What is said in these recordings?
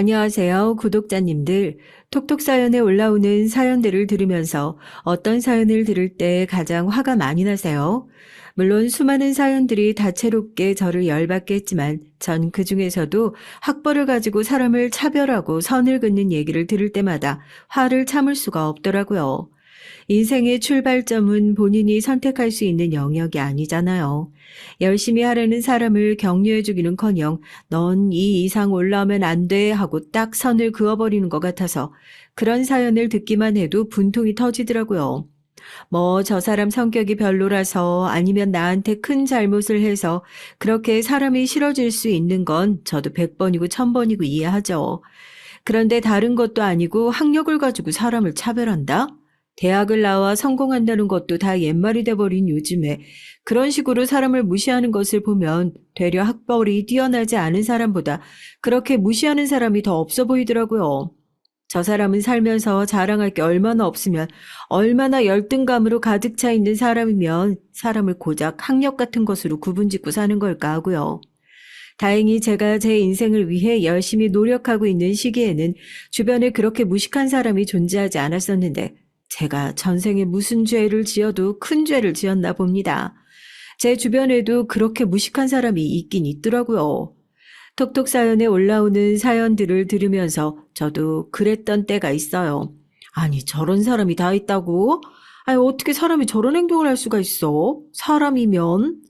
안녕하세요, 구독자님들. 톡톡 사연에 올라오는 사연들을 들으면서 어떤 사연을 들을 때 가장 화가 많이 나세요? 물론 수많은 사연들이 다채롭게 저를 열받게 했지만 전 그중에서도 학벌을 가지고 사람을 차별하고 선을 긋는 얘기를 들을 때마다 화를 참을 수가 없더라고요. 인생의 출발점은 본인이 선택할 수 있는 영역이 아니잖아요. 열심히 하려는 사람을 격려해주기는커녕 넌 이 이상 올라오면 안 돼 하고 딱 선을 그어버리는 것 같아서 그런 사연을 듣기만 해도 분통이 터지더라고요. 뭐 저 사람 성격이 별로라서 아니면 나한테 큰 잘못을 해서 그렇게 사람이 싫어질 수 있는 건 저도 100번이고 1000번이고 이해하죠. 그런데 다른 것도 아니고 학력을 가지고 사람을 차별한다? 대학을 나와 성공한다는 것도 다 옛말이 돼버린 요즘에 그런 식으로 사람을 무시하는 것을 보면 되려 학벌이 뛰어나지 않은 사람보다 그렇게 무시하는 사람이 더 없어 보이더라고요. 저 사람은 살면서 자랑할 게 얼마나 없으면 얼마나 열등감으로 가득 차 있는 사람이면 사람을 고작 학력 같은 것으로 구분짓고 사는 걸까 하고요. 다행히 제가 제 인생을 위해 열심히 노력하고 있는 시기에는 주변에 그렇게 무식한 사람이 존재하지 않았었는데 제가 전생에 무슨 죄를 지어도 큰 죄를 지었나 봅니다. 제 주변에도 그렇게 무식한 사람이 있긴 있더라고요. 톡톡 사연에 올라오는 사연들을 들으면서 저도 그랬던 때가 있어요. 아니, 저런 사람이 다 있다고? 아니, 어떻게 사람이 저런 행동을 할 수가 있어? 사람이면?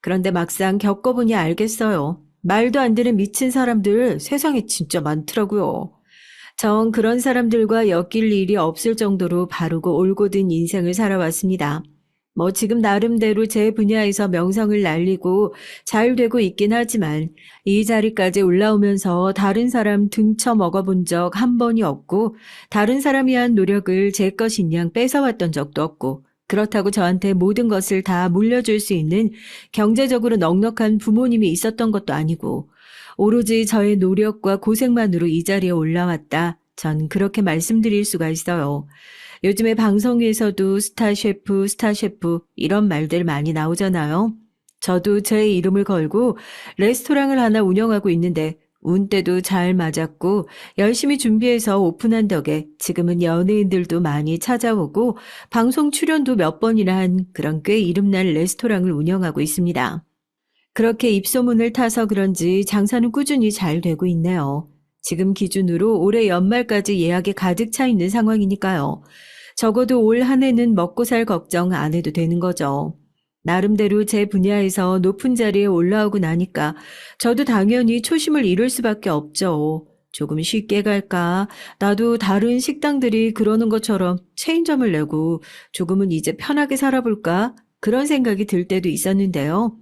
그런데 막상 겪어보니 알겠어요. 말도 안 되는 미친 사람들 세상에 진짜 많더라고요. 전 그런 사람들과 엮일 일이 없을 정도로 바르고 올곧은 인생을 살아왔습니다. 뭐 지금 나름대로 제 분야에서 명성을 날리고 잘 되고 있긴 하지만 이 자리까지 올라오면서 다른 사람 등쳐 먹어본 적 한 번이 없고 다른 사람이 한 노력을 제 것인 양 뺏어왔던 적도 없고 그렇다고 저한테 모든 것을 다 물려줄 수 있는 경제적으로 넉넉한 부모님이 있었던 것도 아니고 오로지 저의 노력과 고생만으로 이 자리에 올라왔다. 전 그렇게 말씀드릴 수가 있어요. 요즘에 방송에서도 스타 셰프 이런 말들 많이 나오잖아요. 저도 제 이름을 걸고 레스토랑을 하나 운영하고 있는데 운때도 잘 맞았고 열심히 준비해서 오픈한 덕에 지금은 연예인들도 많이 찾아오고 방송 출연도 몇 번이나 한 그런 꽤 이름난 레스토랑을 운영하고 있습니다. 그렇게 입소문을 타서 그런지 장사는 꾸준히 잘 되고 있네요. 지금 기준으로 올해 연말까지 예약이 가득 차 있는 상황이니까요. 적어도 올 한 해는 먹고 살 걱정 안 해도 되는 거죠. 나름대로 제 분야에서 높은 자리에 올라오고 나니까 저도 당연히 초심을 잃을 수밖에 없죠. 조금 쉽게 갈까? 나도 다른 식당들이 그러는 것처럼 체인점을 내고 조금은 이제 편하게 살아볼까? 그런 생각이 들 때도 있었는데요.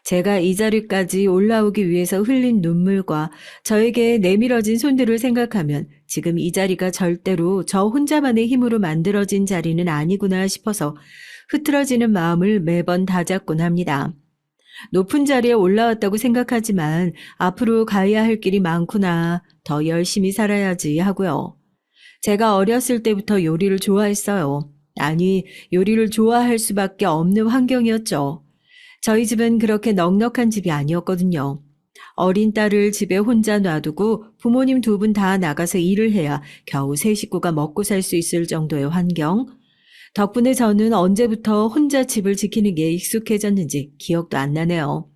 제가 이 자리까지 올라오기 위해서 흘린 눈물과 저에게 내밀어진 손들을 생각하면 지금 이 자리가 절대로 저 혼자만의 힘으로 만들어진 자리는 아니구나 싶어서 흐트러지는 마음을 매번 다잡곤 합니다. 높은 자리에 올라왔다고 생각하지만 앞으로 가야 할 길이 많구나. 더 열심히 살아야지 하고요. 제가 어렸을 때부터 요리를 좋아했어요. 아니, 요리를 좋아할 수밖에 없는 환경이었죠. 저희 집은 그렇게 넉넉한 집이 아니었거든요. 어린 딸을 집에 혼자 놔두고 부모님 두 분 다 나가서 일을 해야 겨우 세 식구가 먹고 살 수 있을 정도의 환경. 덕분에 저는 언제부터 혼자 집을 지키는 게 익숙해졌는지 기억도 안 나네요.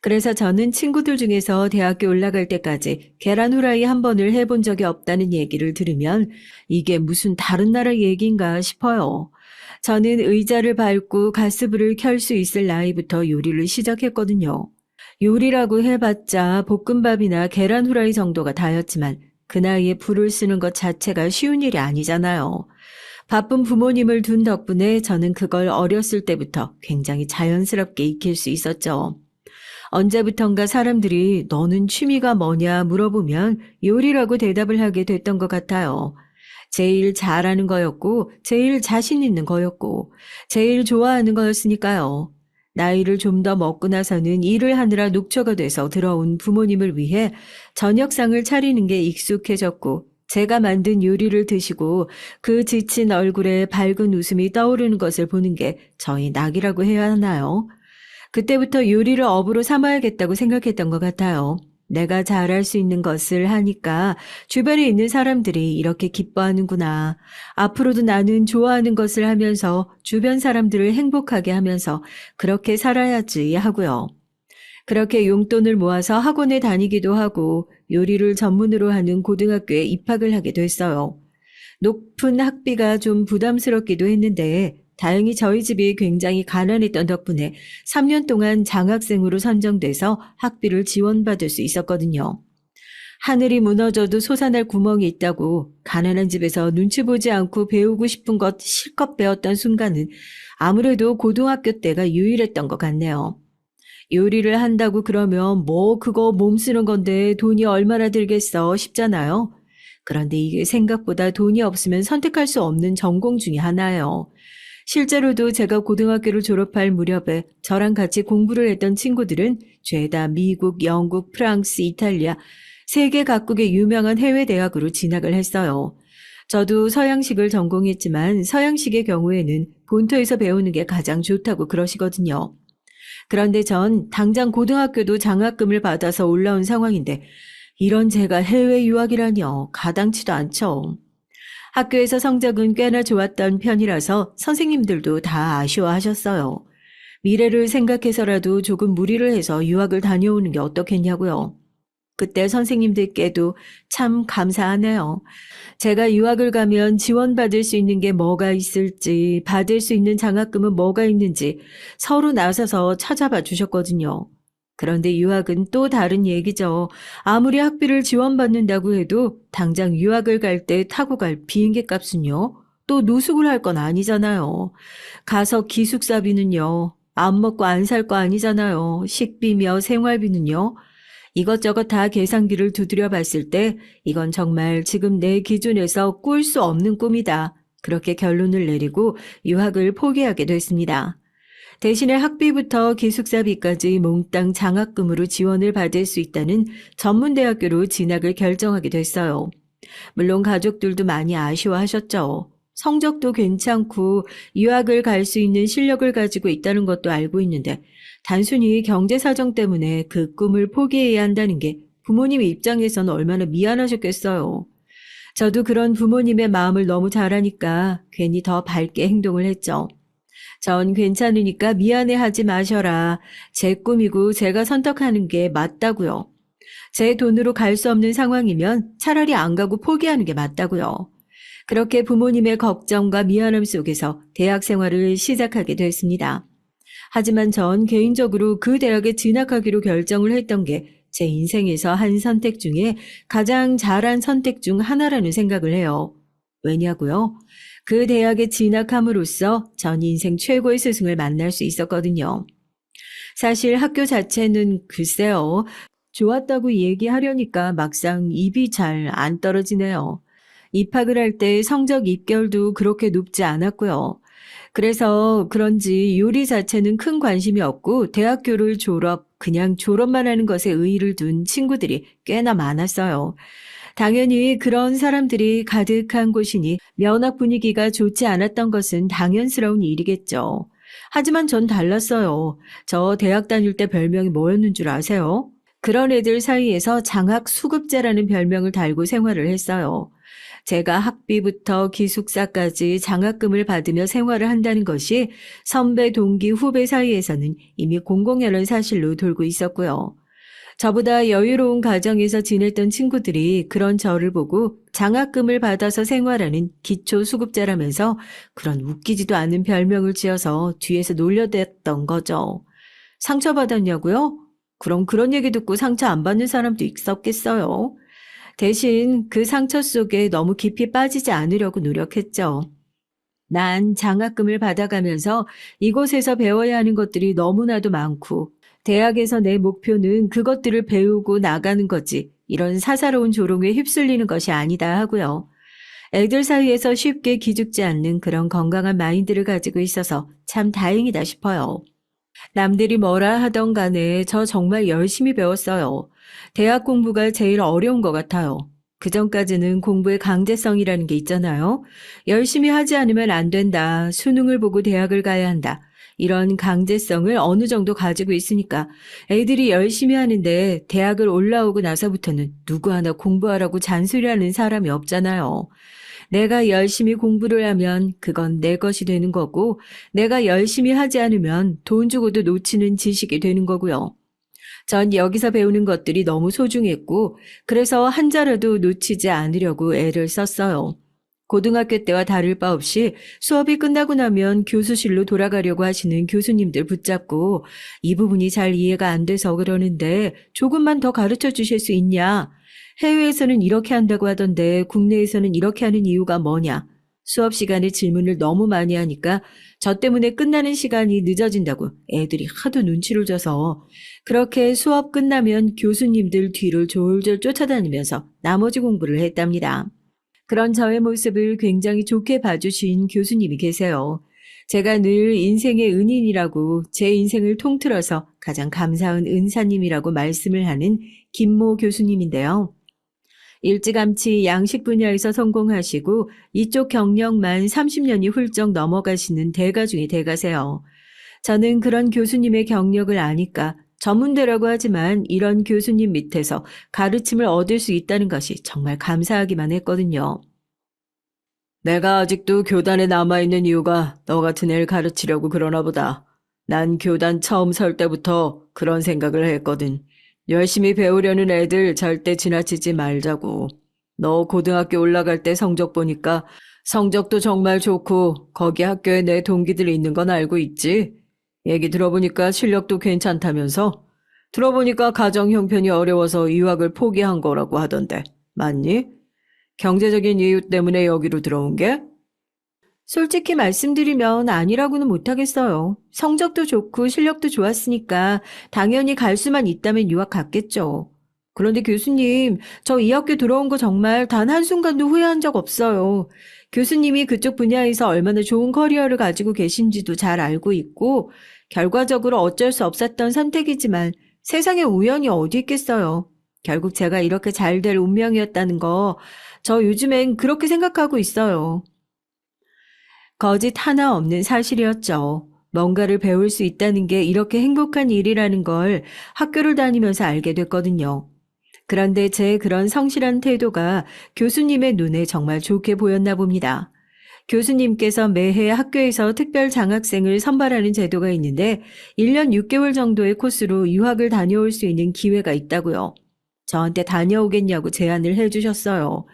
그래서 저는 친구들 중에서 대학교 올라갈 때까지 계란 후라이 한 번을 해본 적이 없다는 얘기를 들으면 이게 무슨 다른 나라 얘기인가 싶어요. 저는 의자를 밟고 가스불을 켤 수 있을 나이부터 요리를 시작했거든요. 요리라고 해봤자 볶음밥이나 계란 후라이 정도가 다였지만 그 나이에 불을 쓰는 것 자체가 쉬운 일이 아니잖아요. 바쁜 부모님을 둔 덕분에 저는 그걸 어렸을 때부터 굉장히 자연스럽게 익힐 수 있었죠. 언제부턴가 사람들이 너는 취미가 뭐냐 물어보면 요리라고 대답을 하게 됐던 것 같아요. 제일 잘하는 거였고, 제일 자신 있는 거였고, 제일 좋아하는 거였으니까요. 나이를 좀 더 먹고 나서는 일을 하느라 녹초가 돼서 들어온 부모님을 위해 저녁상을 차리는 게 익숙해졌고, 제가 만든 요리를 드시고 그 지친 얼굴에 밝은 웃음이 떠오르는 것을 보는 게 저희 낙이라고 해야 하나요? 그때부터 요리를 업으로 삼아야겠다고 생각했던 것 같아요. 내가 잘할 수 있는 것을 하니까 주변에 있는 사람들이 이렇게 기뻐하는구나. 앞으로도 나는 좋아하는 것을 하면서 주변 사람들을 행복하게 하면서 그렇게 살아야지 하고요. 그렇게 용돈을 모아서 학원에 다니기도 하고 요리를 전문으로 하는 고등학교에 입학을 하게 됐어요. 높은 학비가 좀 부담스럽기도 했는데 다행히 저희 집이 굉장히 가난했던 덕분에 3년 동안 장학생으로 선정돼서 학비를 지원받을 수 있었거든요. 하늘이 무너져도 솟아날 구멍이 있다고 가난한 집에서 눈치 보지 않고 배우고 싶은 것 실컷 배웠던 순간은 아무래도 고등학교 때가 유일했던 것 같네요. 요리를 한다고 그러면 뭐 그거 몸 쓰는 건데 돈이 얼마나 들겠어 싶잖아요. 그런데 이게 생각보다 돈이 없으면 선택할 수 없는 전공 중에 하나예요. 실제로도 제가 고등학교를 졸업할 무렵에 저랑 같이 공부를 했던 친구들은 죄다 미국, 영국, 프랑스, 이탈리아, 세계 각국의 유명한 해외 대학으로 진학을 했어요. 저도 서양식을 전공했지만 서양식의 경우에는 본토에서 배우는 게 가장 좋다고 그러시거든요. 그런데 전 당장 고등학교도 장학금을 받아서 올라온 상황인데 이런 제가 해외 유학이라니요. 가당치도 않죠. 학교에서 성적은 꽤나 좋았던 편이라서 선생님들도 다 아쉬워하셨어요. 미래를 생각해서라도 조금 무리를 해서 유학을 다녀오는 게 어떻겠냐고요. 그때 선생님들께도 참 감사하네요. 제가 유학을 가면 지원받을 수 있는 게 뭐가 있을지, 받을 수 있는 장학금은 뭐가 있는지 서로 나서서 찾아봐 주셨거든요. 그런데 유학은 또 다른 얘기죠. 아무리 학비를 지원받는다고 해도 당장 유학을 갈 때 타고 갈 비행기 값은요. 또 노숙을 할 건 아니잖아요. 가서 기숙사비는요. 안 먹고 안 살 거 아니잖아요. 식비며 생활비는요. 이것저것 다 계산기를 두드려 봤을 때 이건 정말 지금 내 기준에서 꿀 수 없는 꿈이다. 그렇게 결론을 내리고 유학을 포기하게 됐습니다. 대신에 학비부터 기숙사비까지 몽땅 장학금으로 지원을 받을 수 있다는 전문대학교로 진학을 결정하게 됐어요. 물론 가족들도 많이 아쉬워하셨죠. 성적도 괜찮고 유학을 갈 수 있는 실력을 가지고 있다는 것도 알고 있는데 단순히 경제 사정 때문에 그 꿈을 포기해야 한다는 게 부모님 입장에서는 얼마나 미안하셨겠어요. 저도 그런 부모님의 마음을 너무 잘 아니까 괜히 더 밝게 행동을 했죠. 전 괜찮으니까 미안해하지 마셔라. 제 꿈이고 제가 선택하는 게 맞다고요. 제 돈으로 갈 수 없는 상황이면 차라리 안 가고 포기하는 게 맞다고요. 그렇게 부모님의 걱정과 미안함 속에서 대학 생활을 시작하게 됐습니다. 하지만 전 개인적으로 그 대학에 진학하기로 결정을 했던 게 제 인생에서 한 선택 중에 가장 잘한 선택 중 하나라는 생각을 해요. 왜냐고요? 그 대학에 진학함으로써 전 인생 최고의 스승을 만날 수 있었거든요. 사실 학교 자체는 글쎄요. 좋았다고 얘기하려니까 막상 입이 잘 안 떨어지네요. 입학을 할 때 성적 입결도 그렇게 높지 않았고요. 그래서 그런지 요리 자체는 큰 관심이 없고 대학교를 그냥 졸업만 하는 것에 의의를 둔 친구들이 꽤나 많았어요. 당연히 그런 사람들이 가득한 곳이니 면학 분위기가 좋지 않았던 것은 당연스러운 일이겠죠. 하지만 전 달랐어요. 저 대학 다닐 때 별명이 뭐였는 줄 아세요? 그런 애들 사이에서 장학 수급자라는 별명을 달고 생활을 했어요. 제가 학비부터 기숙사까지 장학금을 받으며 생활을 한다는 것이 선배, 동기, 후배 사이에서는 이미 공공연한 사실로 돌고 있었고요. 저보다 여유로운 가정에서 지냈던 친구들이 그런 저를 보고 장학금을 받아서 생활하는 기초수급자라면서 그런 웃기지도 않은 별명을 지어서 뒤에서 놀려댔던 거죠. 상처받았냐고요? 그럼 그런 얘기 듣고 상처 안 받는 사람도 있었겠어요. 대신 그 상처 속에 너무 깊이 빠지지 않으려고 노력했죠. 난 장학금을 받아가면서 이곳에서 배워야 하는 것들이 너무나도 많고 대학에서 내 목표는 그것들을 배우고 나가는 거지 이런 사사로운 조롱에 휩쓸리는 것이 아니다 하고요. 애들 사이에서 쉽게 기죽지 않는 그런 건강한 마인드를 가지고 있어서 참 다행이다 싶어요. 남들이 뭐라 하던 간에 저 정말 열심히 배웠어요. 대학 공부가 제일 어려운 것 같아요. 그전까지는 공부의 강제성이라는 게 있잖아요. 열심히 하지 않으면 안 된다. 수능을 보고 대학을 가야 한다. 이런 강제성을 어느 정도 가지고 있으니까 애들이 열심히 하는데 대학을 올라오고 나서부터는 누구 하나 공부하라고 잔소리하는 사람이 없잖아요. 내가 열심히 공부를 하면 그건 내 것이 되는 거고, 내가 열심히 하지 않으면 돈 주고도 놓치는 지식이 되는 거고요. 전 여기서 배우는 것들이 너무 소중했고, 그래서 한 자라도 놓치지 않으려고 애를 썼어요. 고등학교 때와 다를 바 없이 수업이 끝나고 나면 교수실로 돌아가려고 하시는 교수님들 붙잡고 이 부분이 잘 이해가 안 돼서 그러는데 조금만 더 가르쳐 주실 수 있냐? 해외에서는 이렇게 한다고 하던데 국내에서는 이렇게 하는 이유가 뭐냐? 수업 시간에 질문을 너무 많이 하니까 저 때문에 끝나는 시간이 늦어진다고 애들이 하도 눈치를 줘서 그렇게 수업 끝나면 교수님들 뒤를 졸졸 쫓아다니면서 나머지 공부를 했답니다. 그런 저의 모습을 굉장히 좋게 봐주신 교수님이 계세요. 제가 늘 인생의 은인이라고 제 인생을 통틀어서 가장 감사한 은사님이라고 말씀을 하는 김모 교수님인데요. 일찌감치 양식 분야에서 성공하시고 이쪽 경력만 30년이 훌쩍 넘어가시는 대가 중의 대가세요. 저는 그런 교수님의 경력을 아니까 전문대라고 하지만 이런 교수님 밑에서 가르침을 얻을 수 있다는 것이 정말 감사하기만 했거든요. 내가 아직도 교단에 남아있는 이유가 너 같은 애를 가르치려고 그러나 보다. 난 교단 처음 설 때부터 그런 생각을 했거든. 열심히 배우려는 애들 절대 지나치지 말자고. 너 고등학교 올라갈 때 성적 보니까 성적도 정말 좋고 거기 학교에 내 동기들이 있는 건 알고 있지? 얘기 들어보니까 실력도 괜찮다면서? 들어보니까 가정 형편이 어려워서 유학을 포기한 거라고 하던데. 맞니? 경제적인 이유 때문에 여기로 들어온 게? 솔직히 말씀드리면 아니라고는 못하겠어요. 성적도 좋고 실력도 좋았으니까 당연히 갈 수만 있다면 유학 갔겠죠. 그런데 교수님, 저 이 학교 들어온 거 정말 단 한순간도 후회한 적 없어요. 교수님이 그쪽 분야에서 얼마나 좋은 커리어를 가지고 계신지도 잘 알고 있고, 결과적으로 어쩔 수 없었던 선택이지만 세상에 우연이 어디 있겠어요. 결국 제가 이렇게 잘 될 운명이었다는 거, 저 요즘엔 그렇게 생각하고 있어요. 거짓 하나 없는 사실이었죠. 뭔가를 배울 수 있다는 게 이렇게 행복한 일이라는 걸 학교를 다니면서 알게 됐거든요. 그런데 제 그런 성실한 태도가 교수님의 눈에 정말 좋게 보였나 봅니다. 교수님께서 매해 학교에서 특별 장학생을 선발하는 제도가 있는데 1년 6개월 정도의 코스로 유학을 다녀올 수 있는 기회가 있다고요. 저한테 다녀오겠냐고 제안을 해주셨어요.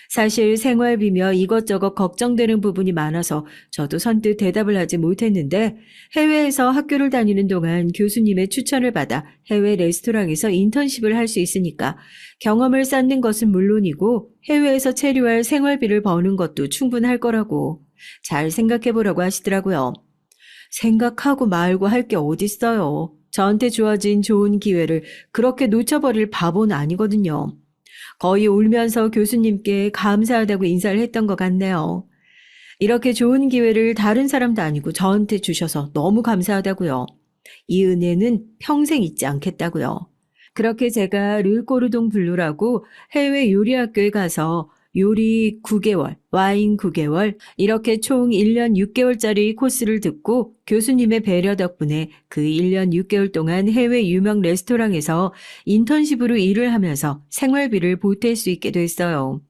사실 생활비며 이것저것 걱정되는 부분이 많아서 저도 선뜻 대답을 하지 못했는데 해외에서 학교를 다니는 동안 교수님의 추천을 받아 해외 레스토랑에서 인턴십을 할 수 있으니까 경험을 쌓는 것은 물론이고 해외에서 체류할 생활비를 버는 것도 충분할 거라고 잘 생각해 보라고 하시더라고요. 생각하고 말고 할 게 어딨어요. 저한테 주어진 좋은 기회를 그렇게 놓쳐버릴 바보는 아니거든요. 거의 울면서 교수님께 감사하다고 인사를 했던 것 같네요. 이렇게 좋은 기회를 다른 사람도 아니고 저한테 주셔서 너무 감사하다고요. 이 은혜는 평생 잊지 않겠다고요. 그렇게 제가 르꼬르동 블루라고 해외 요리학교에 가서 요리 9개월, 와인 9개월, 이렇게 총 1년 6개월짜리 코스를 듣고 교수님의 배려 덕분에 그 1년 6개월 동안 해외 유명 레스토랑에서 인턴십으로 일을 하면서 생활비를 보탤 수 있게 됐어요.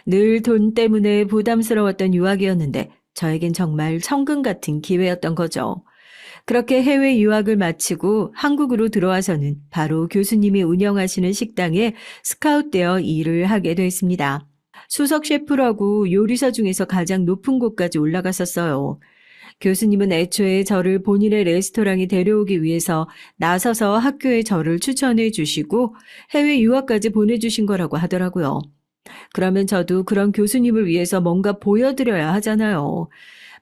늘 돈 때문에 부담스러웠던 유학이었는데 저에겐 정말 천금 같은 기회였던 거죠. 그렇게 해외 유학을 마치고 한국으로 들어와서는 바로 교수님이 운영하시는 식당에 스카웃되어 일을 하게 됐습니다. 수석 셰프라고 요리사 중에서 가장 높은 곳까지 올라갔었어요. 교수님은 애초에 저를 본인의 레스토랑에 데려오기 위해서 나서서 학교에 저를 추천해 주시고 해외 유학까지 보내주신 거라고 하더라고요. 그러면 저도 그런 교수님을 위해서 뭔가 보여드려야 하잖아요.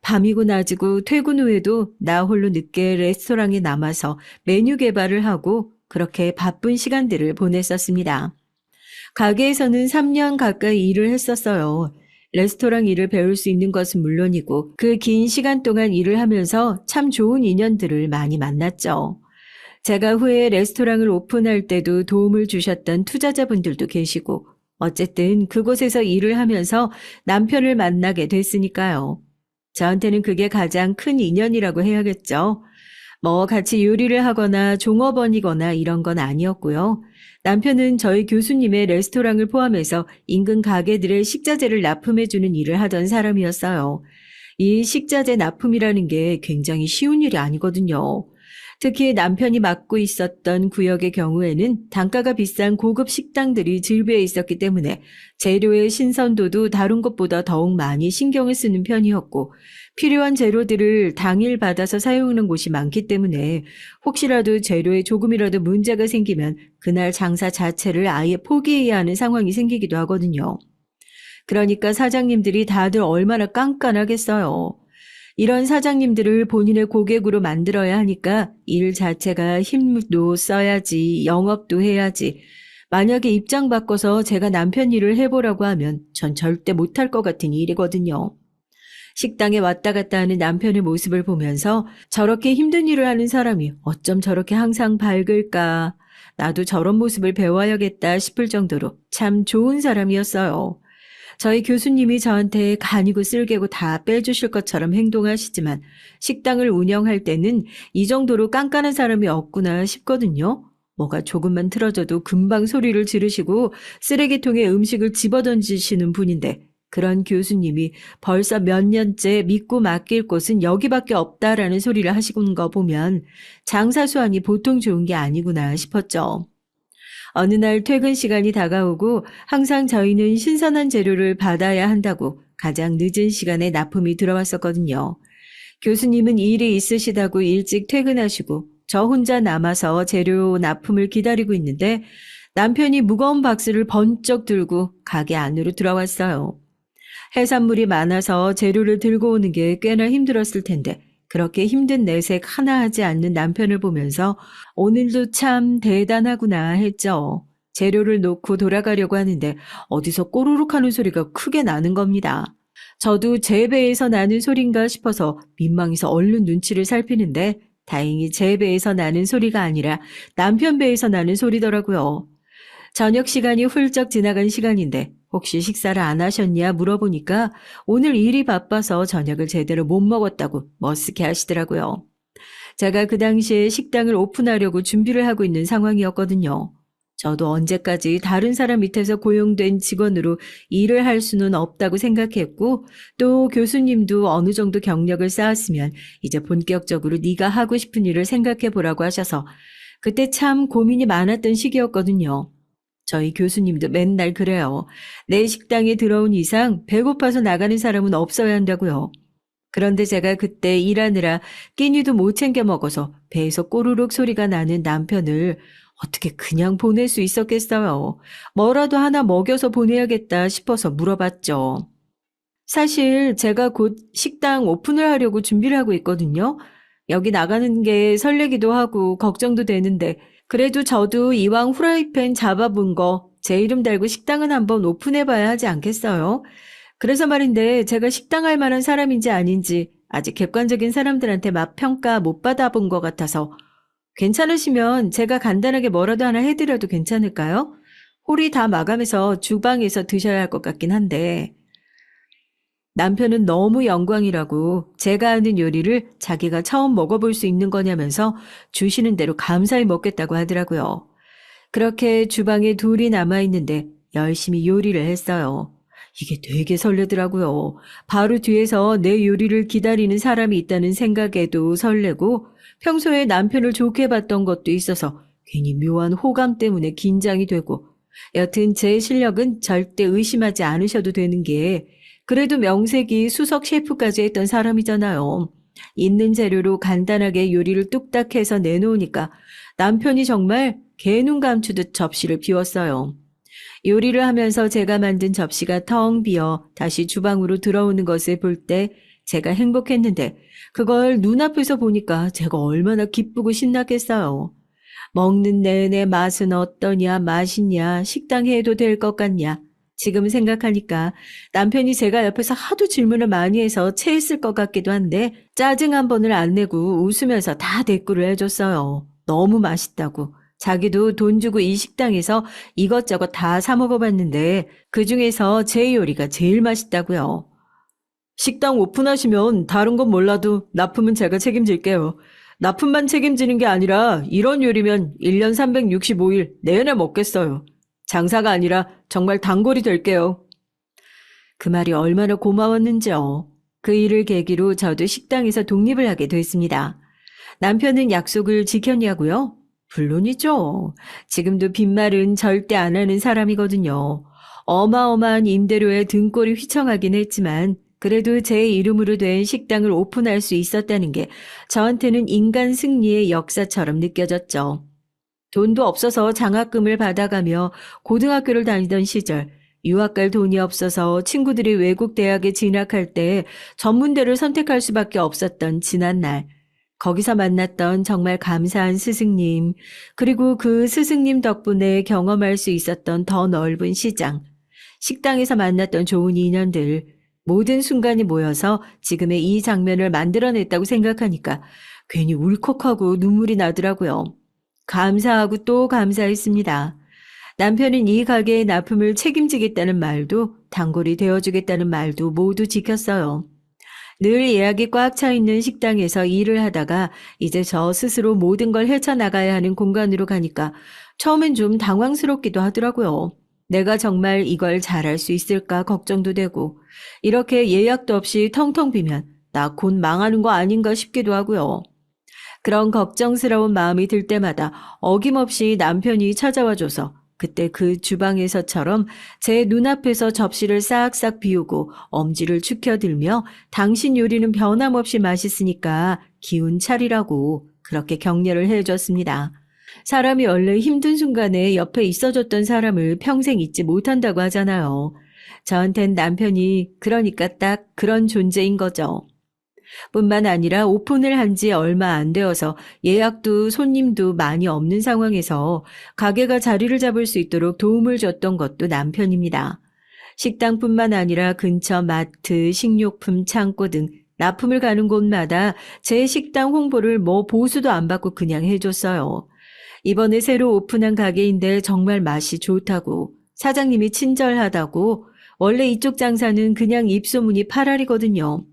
밤이고 낮이고 퇴근 후에도 나 홀로 늦게 레스토랑에 남아서 메뉴 개발을 하고 그렇게 바쁜 시간들을 보냈었습니다. 가게에서는 3년 가까이 일을 했었어요. 레스토랑 일을 배울 수 있는 것은 물론이고 그 긴 시간 동안 일을 하면서 참 좋은 인연들을 많이 만났죠. 제가 후에 레스토랑을 오픈할 때도 도움을 주셨던 투자자분들도 계시고 어쨌든 그곳에서 일을 하면서 남편을 만나게 됐으니까요. 저한테는 그게 가장 큰 인연이라고 해야겠죠. 뭐 같이 요리를 하거나 종업원이거나 이런 건 아니었고요. 남편은 저희 교수님의 레스토랑을 포함해서 인근 가게들의 식자재를 납품해주는 일을 하던 사람이었어요. 이 식자재 납품이라는 게 굉장히 쉬운 일이 아니거든요. 특히 남편이 맡고 있었던 구역의 경우에는 단가가 비싼 고급 식당들이 즐비해 있었기 때문에 재료의 신선도도 다른 곳보다 더욱 많이 신경을 쓰는 편이었고, 필요한 재료들을 당일 받아서 사용하는 곳이 많기 때문에 혹시라도 재료에 조금이라도 문제가 생기면 그날 장사 자체를 아예 포기해야 하는 상황이 생기기도 하거든요. 그러니까 사장님들이 다들 얼마나 깐깐하겠어요. 이런 사장님들을 본인의 고객으로 만들어야 하니까 일 자체가 힘도 써야지, 영업도 해야지. 만약에 입장 바꿔서 제가 남편 일을 해보라고 하면 전 절대 못할 것 같은 일이거든요. 식당에 왔다 갔다 하는 남편의 모습을 보면서 저렇게 힘든 일을 하는 사람이 어쩜 저렇게 항상 밝을까. 나도 저런 모습을 배워야겠다 싶을 정도로 참 좋은 사람이었어요. 저희 교수님이 저한테 간이고 쓸개고 다 빼주실 것처럼 행동하시지만 식당을 운영할 때는 이 정도로 깐깐한 사람이 없구나 싶거든요. 뭐가 조금만 틀어져도 금방 소리를 지르시고 쓰레기통에 음식을 집어던지시는 분인데 그런 교수님이 벌써 몇 년째 믿고 맡길 곳은 여기밖에 없다라는 소리를 하시는 거 보면 장사 수완이 보통 좋은 게 아니구나 싶었죠. 어느 날 퇴근 시간이 다가오고 항상 저희는 신선한 재료를 받아야 한다고 가장 늦은 시간에 납품이 들어왔었거든요. 교수님은 일이 있으시다고 일찍 퇴근하시고 저 혼자 남아서 재료 납품을 기다리고 있는데 남편이 무거운 박스를 번쩍 들고 가게 안으로 들어왔어요. 해산물이 많아서 재료를 들고 오는 게 꽤나 힘들었을 텐데 그렇게 힘든 내색 하나 하지 않는 남편을 보면서 오늘도 참 대단하구나 했죠. 재료를 놓고 돌아가려고 하는데 어디서 꼬르륵 하는 소리가 크게 나는 겁니다. 저도 제 배에서 나는 소린가 싶어서 민망해서 얼른 눈치를 살피는데 다행히 제 배에서 나는 소리가 아니라 남편 배에서 나는 소리더라고요. 저녁 시간이 훌쩍 지나간 시간인데 혹시 식사를 안 하셨냐 물어보니까 오늘 일이 바빠서 저녁을 제대로 못 먹었다고 머쓱해 하시더라고요. 제가 그 당시에 식당을 오픈하려고 준비를 하고 있는 상황이었거든요. 저도 언제까지 다른 사람 밑에서 고용된 직원으로 일을 할 수는 없다고 생각했고 또 교수님도 어느 정도 경력을 쌓았으면 이제 본격적으로 네가 하고 싶은 일을 생각해 보라고 하셔서 그때 참 고민이 많았던 시기였거든요. 저희 교수님도 맨날 그래요. 내 식당에 들어온 이상 배고파서 나가는 사람은 없어야 한다고요. 그런데 제가 그때 일하느라 끼니도 못 챙겨 먹어서 배에서 꼬르륵 소리가 나는 남편을 어떻게 그냥 보낼 수 있었겠어요. 뭐라도 하나 먹여서 보내야겠다 싶어서 물어봤죠. 사실 제가 곧 식당 오픈을 하려고 준비를 하고 있거든요. 여기 나가는 게 설레기도 하고 걱정도 되는데 그래도 저도 이왕 후라이팬 잡아본 거 제 이름 달고 식당은 한번 오픈해봐야 하지 않겠어요? 그래서 말인데 제가 식당 할 만한 사람인지 아닌지 아직 객관적인 사람들한테 맛 평가 못 받아본 것 같아서 괜찮으시면 제가 간단하게 뭐라도 하나 해드려도 괜찮을까요? 홀이 다 마감해서 주방에서 드셔야 할 것 같긴 한데 남편은 너무 영광이라고 제가 하는 요리를 자기가 처음 먹어볼 수 있는 거냐면서 주시는 대로 감사히 먹겠다고 하더라고요. 그렇게 주방에 둘이 남아있는데 열심히 요리를 했어요. 이게 되게 설레더라고요. 바로 뒤에서 내 요리를 기다리는 사람이 있다는 생각에도 설레고 평소에 남편을 좋게 봤던 것도 있어서 괜히 묘한 호감 때문에 긴장이 되고 여튼 제 실력은 절대 의심하지 않으셔도 되는 게 그래도 명색이 수석 셰프까지 했던 사람이잖아요. 있는 재료로 간단하게 요리를 뚝딱 해서 내놓으니까 남편이 정말 개눈 감추듯 접시를 비웠어요. 요리를 하면서 제가 만든 접시가 텅 비어 다시 주방으로 들어오는 것을 볼 때 제가 행복했는데 그걸 눈앞에서 보니까 제가 얼마나 기쁘고 신나겠어요. 먹는 내내 맛은 어떠냐, 맛있냐, 식당에 해도 될 것 같냐. 지금 생각하니까 남편이 제가 옆에서 하도 질문을 많이 해서 체했을 것 같기도 한데 짜증 한 번을 안 내고 웃으면서 다 대꾸를 해줬어요. 너무 맛있다고. 자기도 돈 주고 이 식당에서 이것저것 다 사 먹어봤는데 그중에서 제 요리가 제일 맛있다고요. 식당 오픈하시면 다른 건 몰라도 납품은 제가 책임질게요. 납품만 책임지는 게 아니라 이런 요리면 1년 365일 내내 먹겠어요. 장사가 아니라 정말 단골이 될게요. 그 말이 얼마나 고마웠는지요. 그 일을 계기로 저도 식당에서 독립을 하게 됐습니다. 남편은 약속을 지켰냐고요? 물론이죠. 지금도 빈말은 절대 안 하는 사람이거든요. 어마어마한 임대료에 등골이 휘청하긴 했지만 그래도 제 이름으로 된 식당을 오픈할 수 있었다는 게 저한테는 인간 승리의 역사처럼 느껴졌죠. 돈도 없어서 장학금을 받아가며 고등학교를 다니던 시절 유학 갈 돈이 없어서 친구들이 외국 대학에 진학할 때 전문대를 선택할 수밖에 없었던 지난날 거기서 만났던 정말 감사한 스승님, 그리고 그 스승님 덕분에 경험할 수 있었던 더 넓은 시장, 식당에서 만났던 좋은 인연들, 모든 순간이 모여서 지금의 이 장면을 만들어냈다고 생각하니까 괜히 울컥하고 눈물이 나더라고요. 감사하고 또 감사했습니다. 남편은 이 가게의 납품을 책임지겠다는 말도 단골이 되어주겠다는 말도 모두 지켰어요. 늘 예약이 꽉 차 있는 식당에서 일을 하다가 이제 저 스스로 모든 걸 헤쳐나가야 하는 공간으로 가니까 처음엔 좀 당황스럽기도 하더라고요. 내가 정말 이걸 잘할 수 있을까 걱정도 되고 이렇게 예약도 없이 텅텅 비면 나 곧 망하는 거 아닌가 싶기도 하고요. 그런 걱정스러운 마음이 들 때마다 어김없이 남편이 찾아와줘서 그때 그 주방에서처럼 제 눈앞에서 접시를 싹싹 비우고 엄지를 축혀들며 당신 요리는 변함없이 맛있으니까 기운 차리라고 그렇게 격려를 해줬습니다. 사람이 원래 힘든 순간에 옆에 있어줬던 사람을 평생 잊지 못한다고 하잖아요. 저한텐 남편이 그러니까 딱 그런 존재인 거죠. 뿐만 아니라 오픈을 한 지 얼마 안 되어서 예약도 손님도 많이 없는 상황에서 가게가 자리를 잡을 수 있도록 도움을 줬던 것도 남편입니다. 식당뿐만 아니라 근처 마트, 식료품 창고 등 납품을 가는 곳마다 제 식당 홍보를 뭐 보수도 안 받고 그냥 해줬어요. 이번에 새로 오픈한 가게인데 정말 맛이 좋다고, 사장님이 친절하다고, 원래 이쪽 장사는 그냥 입소문이 팔알이거든요.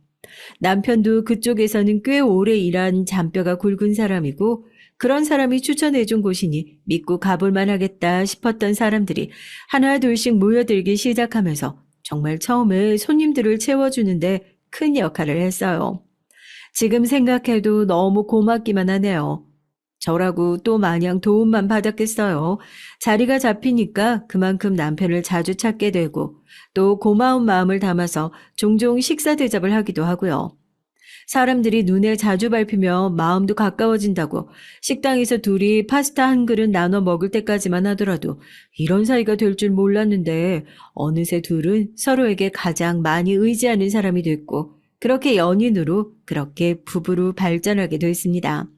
남편도 그쪽에서는 꽤 오래 일한 잔뼈가 굵은 사람이고 그런 사람이 추천해준 곳이니 믿고 가볼만 하겠다 싶었던 사람들이 하나 둘씩 모여들기 시작하면서 정말 처음에 손님들을 채워주는데 큰 역할을 했어요. 지금 생각해도 너무 고맙기만 하네요. 저라고 또 마냥 도움만 받았겠어요. 자리가 잡히니까 그만큼 남편을 자주 찾게 되고 또 고마운 마음을 담아서 종종 식사 대접을 하기도 하고요. 사람들이 눈에 자주 밟히며 마음도 가까워진다고 식당에서 둘이 파스타 한 그릇 나눠 먹을 때까지만 하더라도 이런 사이가 될 줄 몰랐는데 어느새 둘은 서로에게 가장 많이 의지하는 사람이 됐고 그렇게 연인으로 그렇게 부부로 발전하게 됐습니다.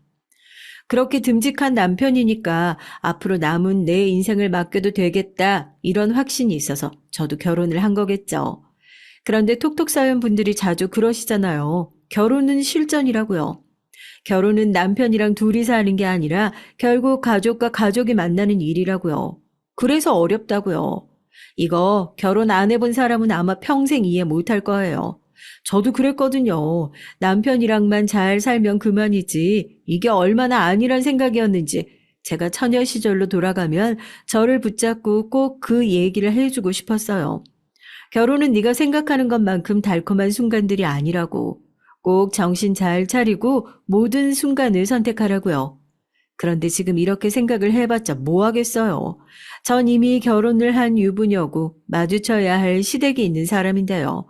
그렇게 듬직한 남편이니까 앞으로 남은 내 인생을 맡겨도 되겠다 이런 확신이 있어서 저도 결혼을 한 거겠죠. 그런데 톡톡 사연 분들이 자주 그러시잖아요. 결혼은 실전이라고요. 결혼은 남편이랑 둘이서 하는 게 아니라 결국 가족과 가족이 만나는 일이라고요. 그래서 어렵다고요. 이거 결혼 안 해본 사람은 아마 평생 이해 못할 거예요. 저도 그랬거든요. 남편이랑만 잘 살면 그만이지 이게 얼마나 아니란 생각이었는지 제가 처녀 시절로 돌아가면 저를 붙잡고 꼭 그 얘기를 해주고 싶었어요. 결혼은 네가 생각하는 것만큼 달콤한 순간들이 아니라고. 꼭 정신 잘 차리고 모든 순간을 선택하라고요. 그런데 지금 이렇게 생각을 해봤자 뭐 하겠어요. 전 이미 결혼을 한 유부녀고 마주쳐야 할 시댁이 있는 사람인데요.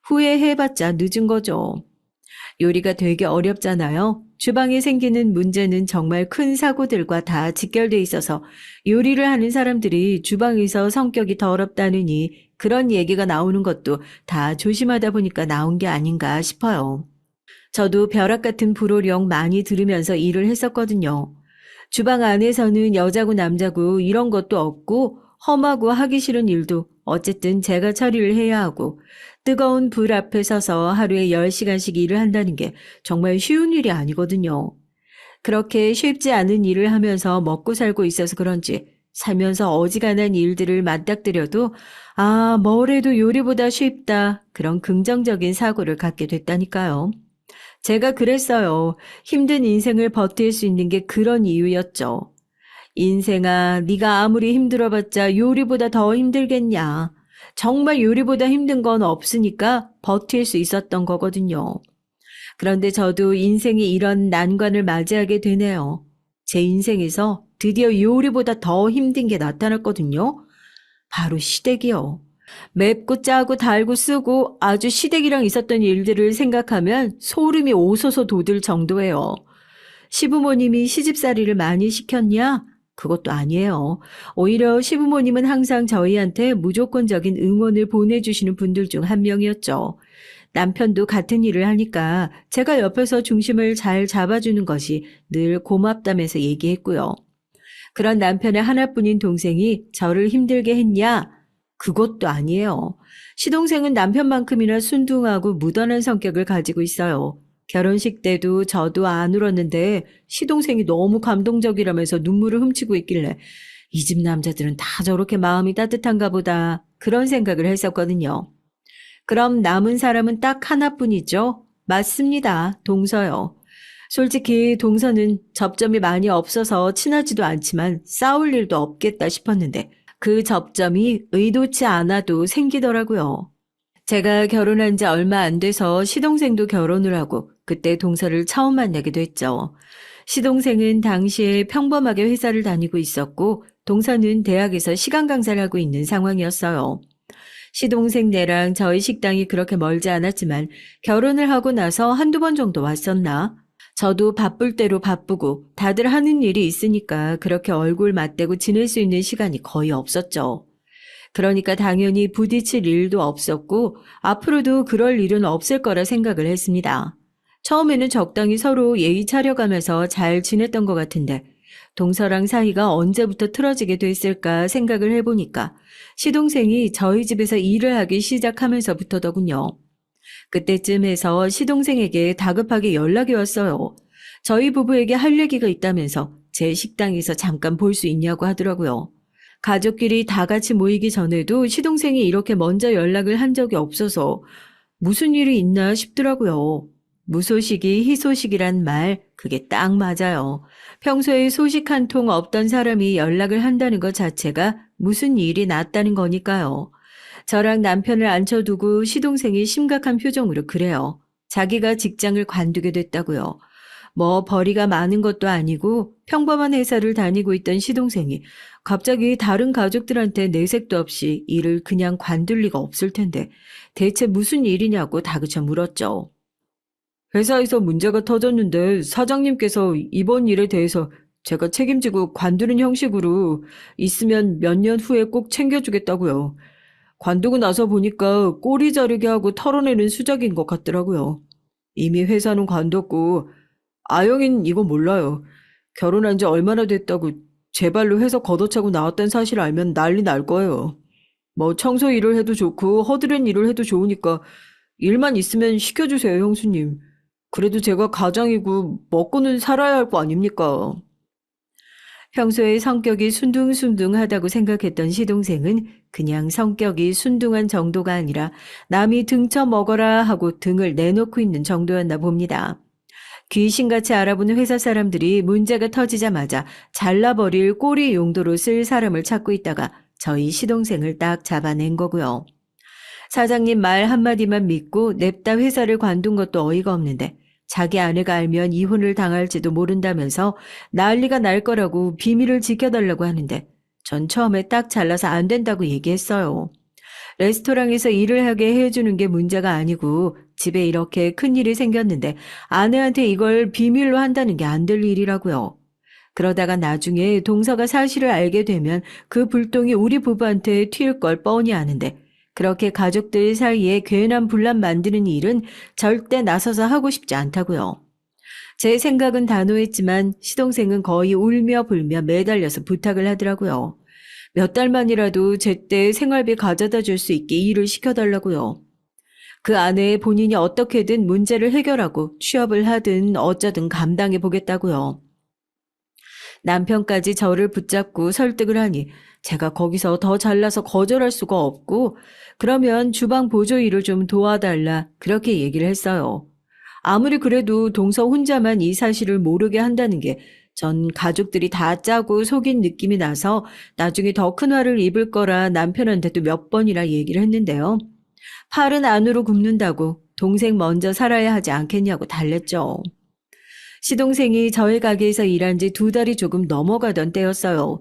후회해봤자 늦은 거죠. 요리가 되게 어렵잖아요. 주방에 생기는 문제는 정말 큰 사고들과 다 직결돼 있어서 요리를 하는 사람들이 주방에서 성격이 더럽다느니 그런 얘기가 나오는 것도 다 조심하다 보니까 나온 게 아닌가 싶어요. 저도 벼락 같은 불호령 많이 들으면서 일을 했었거든요. 주방 안에서는 여자고 남자고 이런 것도 없고 험하고 하기 싫은 일도 어쨌든 제가 처리를 해야 하고 뜨거운 불 앞에 서서 하루에 10시간씩 일을 한다는 게 정말 쉬운 일이 아니거든요. 그렇게 쉽지 않은 일을 하면서 먹고 살고 있어서 그런지 살면서 어지간한 일들을 맞닥뜨려도 뭐래도 요리보다 쉽다. 그런 긍정적인 사고를 갖게 됐다니까요. 제가 그랬어요. 힘든 인생을 버틸 수 있는 게 그런 이유였죠. 인생아, 네가 아무리 힘들어봤자 요리보다 더 힘들겠냐. 정말 요리보다 힘든 건 없으니까 버틸 수 있었던 거거든요. 그런데 저도 인생에 이런 난관을 맞이하게 되네요. 제 인생에서 드디어 요리보다 더 힘든 게 나타났거든요. 바로 시댁이요. 맵고 짜고 달고 쓰고 아주 시댁이랑 있었던 일들을 생각하면 소름이 오서서 돋을 정도예요. 시부모님이 시집살이를 많이 시켰냐? 그것도 아니에요. 오히려 시부모님은 항상 저희한테 무조건적인 응원을 보내주시는 분들 중 한 명이었죠. 남편도 같은 일을 하니까 제가 옆에서 중심을 잘 잡아주는 것이 늘 고맙다면서 얘기했고요. 그런 남편의 하나뿐인 동생이 저를 힘들게 했냐? 그것도 아니에요. 시동생은 남편만큼이나 순둥하고 무던한 성격을 가지고 있어요. 결혼식 때도 저도 안 울었는데 시동생이 너무 감동적이라면서 눈물을 훔치고 있길래 이 집 남자들은 다 저렇게 마음이 따뜻한가 보다 그런 생각을 했었거든요. 그럼 남은 사람은 딱 하나뿐이죠? 맞습니다. 동서요. 솔직히 동서는 접점이 많이 없어서 친하지도 않지만 싸울 일도 없겠다 싶었는데 그 접점이 의도치 않아도 생기더라고요. 제가 결혼한 지 얼마 안 돼서 시동생도 결혼을 하고 그때 동서를 처음 만나게 됐죠. 시동생은 당시에 평범하게 회사를 다니고 있었고 동서는 대학에서 시간 강사를 하고 있는 상황이었어요. 시동생네랑 저희 식당이 그렇게 멀지 않았지만 결혼을 하고 나서 한두 번 정도 왔었나? 저도 바쁠 대로 바쁘고 다들 하는 일이 있으니까 그렇게 얼굴 맞대고 지낼 수 있는 시간이 거의 없었죠. 그러니까 당연히 부딪힐 일도 없었고 앞으로도 그럴 일은 없을 거라 생각을 했습니다. 처음에는 적당히 서로 예의 차려가면서 잘 지냈던 것 같은데 동서랑 사이가 언제부터 틀어지게 됐을까 생각을 해보니까 시동생이 저희 집에서 일을 하기 시작하면서부터더군요. 그때쯤 해서 시동생에게 다급하게 연락이 왔어요. 저희 부부에게 할 얘기가 있다면서 제 식당에서 잠깐 볼 수 있냐고 하더라고요. 가족끼리 다 같이 모이기 전에도 시동생이 이렇게 먼저 연락을 한 적이 없어서 무슨 일이 있나 싶더라고요. 무소식이 희소식이란 말, 그게 딱 맞아요. 평소에 소식 한 통 없던 사람이 연락을 한다는 것 자체가 무슨 일이 났다는 거니까요. 저랑 남편을 앉혀두고 시동생이 심각한 표정으로 그래요. 자기가 직장을 관두게 됐다고요. 뭐 벌이가 많은 것도 아니고 평범한 회사를 다니고 있던 시동생이 갑자기 다른 가족들한테 내색도 없이 일을 그냥 관둘 리가 없을 텐데 대체 무슨 일이냐고 다그쳐 물었죠. 회사에서 문제가 터졌는데 사장님께서 이번 일에 대해서 제가 책임지고 관두는 형식으로 있으면 몇 년 후에 꼭 챙겨주겠다고요. 관두고 나서 보니까 꼬리 자르게 하고 털어내는 수작인 것 같더라고요. 이미 회사는 관뒀고 아영이는 이거 몰라요. 결혼한 지 얼마나 됐다고 제 발로 회사 걷어차고 나왔다는 사실 알면 난리 날 거예요. 뭐 청소 일을 해도 좋고 허드렛 일을 해도 좋으니까 일만 있으면 시켜주세요, 형수님. 그래도 제가 가장이고 먹고는 살아야 할 거 아닙니까? 평소에 성격이 순둥순둥하다고 생각했던 시동생은 그냥 성격이 순둥한 정도가 아니라 남이 등쳐 먹어라 하고 등을 내놓고 있는 정도였나 봅니다. 귀신같이 알아보는 회사 사람들이 문제가 터지자마자 잘라버릴 꼬리 용도로 쓸 사람을 찾고 있다가 저희 시동생을 딱 잡아낸 거고요. 사장님 말 한마디만 믿고 냅다 회사를 관둔 것도 어이가 없는데 자기 아내가 알면 이혼을 당할지도 모른다면서 난리가 날 거라고 비밀을 지켜달라고 하는데 전 처음에 딱 잘라서 안 된다고 얘기했어요. 레스토랑에서 일을 하게 해주는 게 문제가 아니고 집에 이렇게 큰일이 생겼는데 아내한테 이걸 비밀로 한다는 게 안 될 일이라고요. 그러다가 나중에 동서가 사실을 알게 되면 그 불똥이 우리 부부한테 튈 걸 뻔히 아는데 그렇게 가족들 사이에 괜한 분란 만드는 일은 절대 나서서 하고 싶지 않다고요. 제 생각은 단호했지만 시동생은 거의 울며 불며 매달려서 부탁을 하더라고요. 몇 달만이라도 제때 생활비 가져다 줄 수 있게 일을 시켜달라고요. 그 안에 본인이 어떻게든 문제를 해결하고 취업을 하든 어쩌든 감당해 보겠다고요. 남편까지 저를 붙잡고 설득을 하니 제가 거기서 더 잘나서 거절할 수가 없고 그러면 주방 보조 일을 좀 도와달라 그렇게 얘기를 했어요. 아무리 그래도 동서 혼자만 이 사실을 모르게 한다는 게 전 가족들이 다 짜고 속인 느낌이 나서 나중에 더 큰 화를 입을 거라 남편한테도 몇 번이나 얘기를 했는데요. 팔은 안으로 굽는다고 동생 먼저 살아야 하지 않겠냐고 달랬죠. 시동생이 저희 가게에서 일한 지 2달이 조금 넘어가던 때였어요.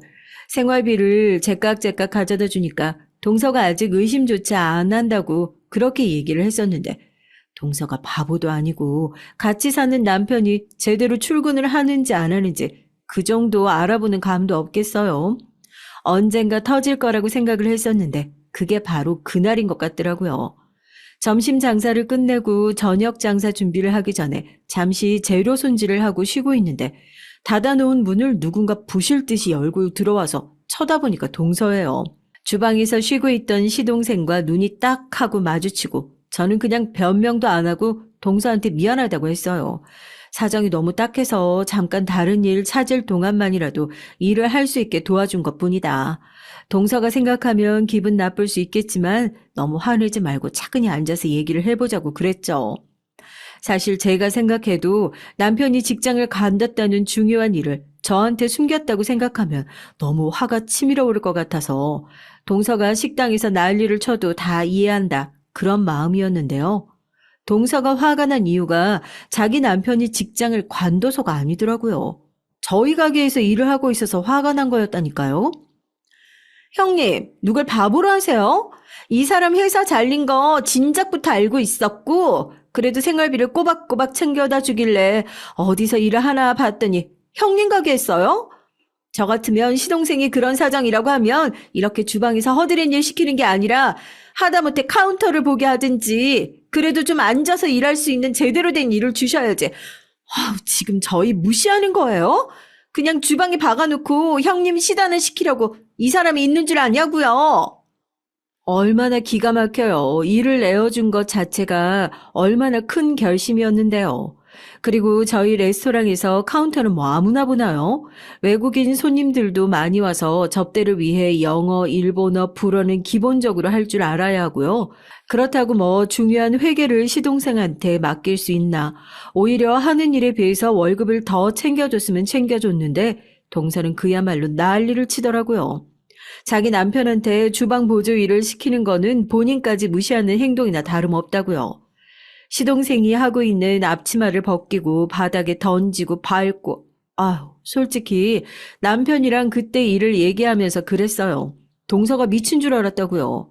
생활비를 제깍제깍 가져다 주니까 동서가 아직 의심조차 안 한다고 그렇게 얘기를 했었는데 동서가 바보도 아니고 같이 사는 남편이 제대로 출근을 하는지 안 하는지 그 정도 알아보는 감도 없겠어요. 언젠가 터질 거라고 생각을 했었는데 그게 바로 그날인 것 같더라고요. 점심 장사를 끝내고 저녁 장사 준비를 하기 전에 잠시 재료 손질을 하고 쉬고 있는데 닫아놓은 문을 누군가 부실 듯이 열고 들어와서 쳐다보니까 동서예요. 주방에서 쉬고 있던 시동생과 눈이 딱 하고 마주치고 저는 그냥 변명도 안 하고 동서한테 미안하다고 했어요. 사정이 너무 딱해서 잠깐 다른 일 찾을 동안만이라도 일을 할 수 있게 도와준 것뿐이다. 동서가 생각하면 기분 나쁠 수 있겠지만 너무 화내지 말고 차분히 앉아서 얘기를 해보자고 그랬죠. 사실 제가 생각해도 남편이 직장을 간다는 중요한 일을 저한테 숨겼다고 생각하면 너무 화가 치밀어 오를 것 같아서 동서가 식당에서 난리를 쳐도 다 이해한다. 그런 마음이었는데요. 동서가 화가 난 이유가 자기 남편이 직장을 관둬서가 아니더라고요. 저희 가게에서 일을 하고 있어서 화가 난 거였다니까요. 형님, 누굴 바보로 하세요? 이 사람 회사 잘린 거 진작부터 알고 있었고 그래도 생활비를 꼬박꼬박 챙겨다 주길래 어디서 일을 하나 봤더니 형님 가게 했어요? 저 같으면 시동생이 그런 사정이라고 하면 이렇게 주방에서 허드렛 일 시키는 게 아니라 하다못해 카운터를 보게 하든지 그래도 좀 앉아서 일할 수 있는 제대로 된 일을 주셔야지. 지금 저희 무시하는 거예요? 그냥 주방에 박아놓고 형님 시단을 시키려고 이 사람이 있는 줄 아냐고요. 얼마나 기가 막혀요. 일을 내어준 것 자체가 얼마나 큰 결심이었는데요. 그리고 저희 레스토랑에서 카운터는 뭐 아무나 보나요? 외국인 손님들도 많이 와서 접대를 위해 영어, 일본어, 불어는 기본적으로 할 줄 알아야 하고요. 그렇다고 뭐 중요한 회계를 시동생한테 맡길 수 있나. 오히려 하는 일에 비해서 월급을 더 챙겨줬으면 챙겨줬는데 동서는 그야말로 난리를 치더라고요. 자기 남편한테 주방 보조 일을 시키는 거는 본인까지 무시하는 행동이나 다름없다고요. 시동생이 하고 있는 앞치마를 벗기고 바닥에 던지고 밟고 솔직히 남편이랑 그때 일을 얘기하면서 그랬어요. 동서가 미친 줄 알았다고요.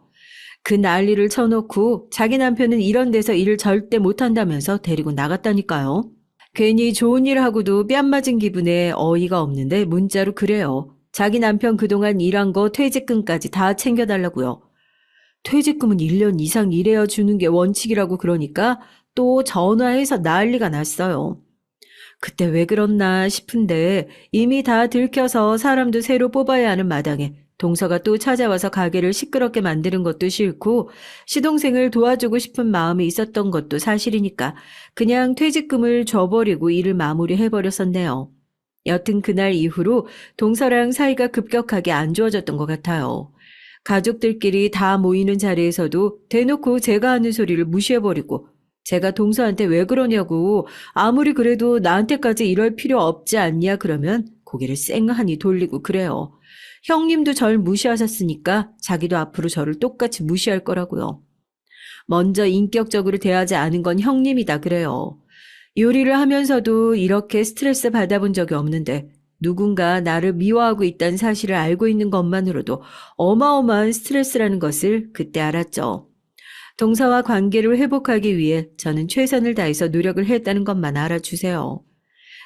그 난리를 쳐놓고 자기 남편은 이런 데서 일을 절대 못한다면서 데리고 나갔다니까요. 괜히 좋은 일 하고도 뺨 맞은 기분에 어이가 없는데 문자로 그래요. 자기 남편 그동안 일한 거 퇴직금까지 다 챙겨달라고요. 퇴직금은 1년 이상 일해야 주는 게 원칙이라고 그러니까 또 전화해서 난리가 났어요. 그때 왜 그렇나 싶은데 이미 다 들켜서 사람도 새로 뽑아야 하는 마당에 동서가 또 찾아와서 가게를 시끄럽게 만드는 것도 싫고 시동생을 도와주고 싶은 마음이 있었던 것도 사실이니까 그냥 퇴직금을 줘버리고 일을 마무리해버렸었네요. 여튼 그날 이후로 동서랑 사이가 급격하게 안 좋아졌던 것 같아요. 가족들끼리 다 모이는 자리에서도 대놓고 제가 하는 소리를 무시해버리고 제가 동서한테 왜 그러냐고 아무리 그래도 나한테까지 이럴 필요 없지 않냐 그러면 고개를 쌩하니 돌리고 그래요. 형님도 절 무시하셨으니까 자기도 앞으로 저를 똑같이 무시할 거라고요. 먼저 인격적으로 대하지 않은 건 형님이다 그래요. 요리를 하면서도 이렇게 스트레스 받아본 적이 없는데 누군가 나를 미워하고 있다는 사실을 알고 있는 것만으로도 어마어마한 스트레스라는 것을 그때 알았죠. 동서와 관계를 회복하기 위해 저는 최선을 다해서 노력을 했다는 것만 알아주세요.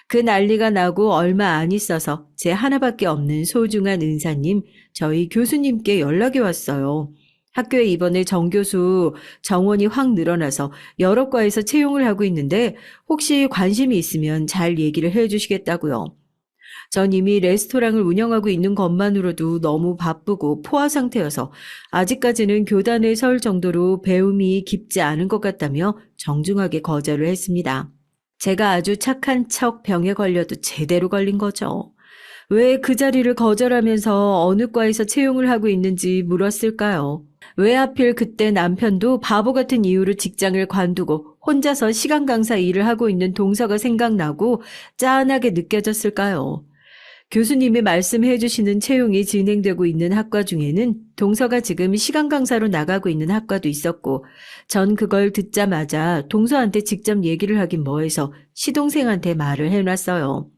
그 난리가 나고 얼마 안 있어서 제 하나밖에 없는 소중한 은사님, 저희 교수님께 연락이 왔어요. 학교에 이번에 정교수 정원이 확 늘어나서 여러 과에서 채용을 하고 있는데 혹시 관심이 있으면 잘 얘기를 해주시겠다고요. 전 이미 레스토랑을 운영하고 있는 것만으로도 너무 바쁘고 포화 상태여서 아직까지는 교단에 설 정도로 배움이 깊지 않은 것 같다며 정중하게 거절을 했습니다. 제가 아주 착한 척 병에 걸려도 제대로 걸린 거죠. 왜 그 자리를 거절하면서 어느 과에서 채용을 하고 있는지 물었을까요? 왜 하필 그때 남편도 바보 같은 이유로 직장을 관두고 혼자서 시간 강사 일을 하고 있는 동서가 생각나고 짠하게 느껴졌을까요? 교수님이 말씀해 주시는 채용이 진행되고 있는 학과 중에는 동서가 지금 시간 강사로 나가고 있는 학과도 있었고, 전 그걸 듣자마자 동서한테 직접 얘기를 하긴 뭐해서 시동생한테 말을 해놨어요.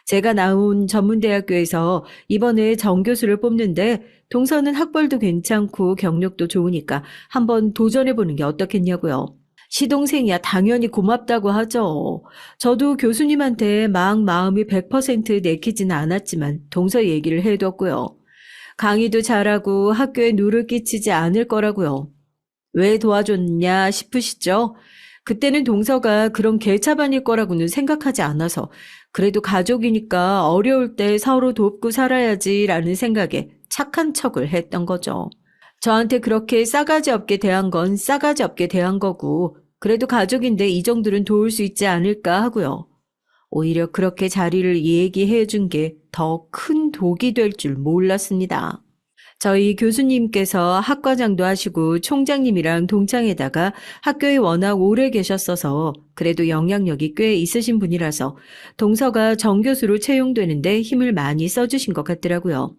제가 나온 전문대학교에서 이번에 정교수를 뽑는데 동서는 학벌도 괜찮고 경력도 좋으니까 한번 도전해보는 게 어떻겠냐고요. 시동생이야 당연히 고맙다고 하죠. 저도 교수님한테 막 마음이 100% 내키지는 않았지만 동서 얘기를 해뒀고요. 강의도 잘하고 학교에 누를 끼치지 않을 거라고요. 왜 도와줬냐 싶으시죠? 그때는 동서가 그런 개차반일 거라고는 생각하지 않아서 그래도 가족이니까 어려울 때 서로 돕고 살아야지라는 생각에 착한 척을 했던 거죠. 저한테 그렇게 싸가지 없게 대한 건 싸가지 없게 대한 거고 그래도 가족인데 이 정도는 도울 수 있지 않을까 하고요. 오히려 그렇게 자리를 얘기해 준 게 더 큰 독이 될 줄 몰랐습니다. 저희 교수님께서 학과장도 하시고 총장님이랑 동창에다가 학교에 워낙 오래 계셨어서 그래도 영향력이 꽤 있으신 분이라서 동서가 정교수로 채용되는데 힘을 많이 써주신 것 같더라고요.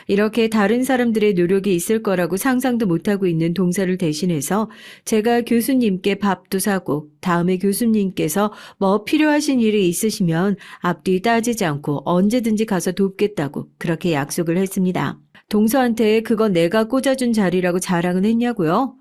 이렇게 다른 사람들의 노력이 있을 거라고 상상도 못하고 있는 동서를 대신해서 제가 교수님께 밥도 사고 다음에 교수님께서 뭐 필요하신 일이 있으시면 앞뒤 따지지 않고 언제든지 가서 돕겠다고 그렇게 약속을 했습니다. 동서한테 그건 내가 꽂아준 자리라고 자랑은 했냐고요?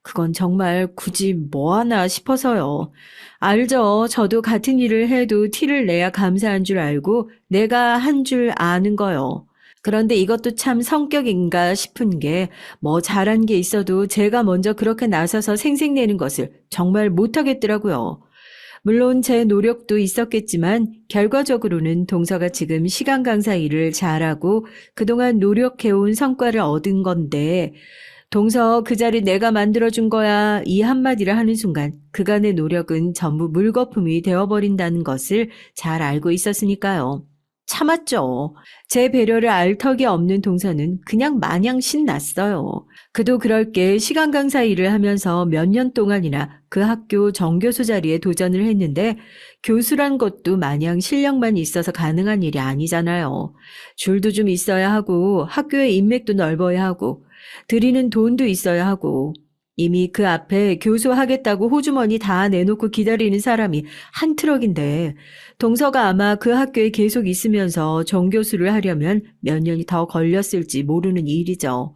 그건 정말 굳이 뭐 하나 싶어서요. 알죠. 저도 같은 일을 해도 티를 내야 감사한 줄 알고 내가 한 줄 아는 거요. 그런데 이것도 참 성격인가 싶은 게 뭐 잘한 게 있어도 제가 먼저 그렇게 나서서 생색내는 것을 정말 못하겠더라고요. 물론 제 노력도 있었겠지만 결과적으로는 동서가 지금 시간 강사 일을 잘하고 그동안 노력해온 성과를 얻은 건데 동서 그 자리 내가 만들어준 거야 이 한마디를 하는 순간 그간의 노력은 전부 물거품이 되어버린다는 것을 잘 알고 있었으니까요. 참았죠. 제 배려를 알 턱이 없는 동서는 그냥 마냥 신났어요. 그도 그럴 게 시간 강사 일을 하면서 몇 년 동안이나 그 학교 정교수 자리에 도전을 했는데 교수란 것도 마냥 실력만 있어서 가능한 일이 아니잖아요. 줄도 좀 있어야 하고 학교의 인맥도 넓어야 하고 드리는 돈도 있어야 하고 이미 그 앞에 교수하겠다고 호주머니 다 내놓고 기다리는 사람이 한 트럭인데 동서가 아마 그 학교에 계속 있으면서 정교수를 하려면 몇 년이 더 걸렸을지 모르는 일이죠.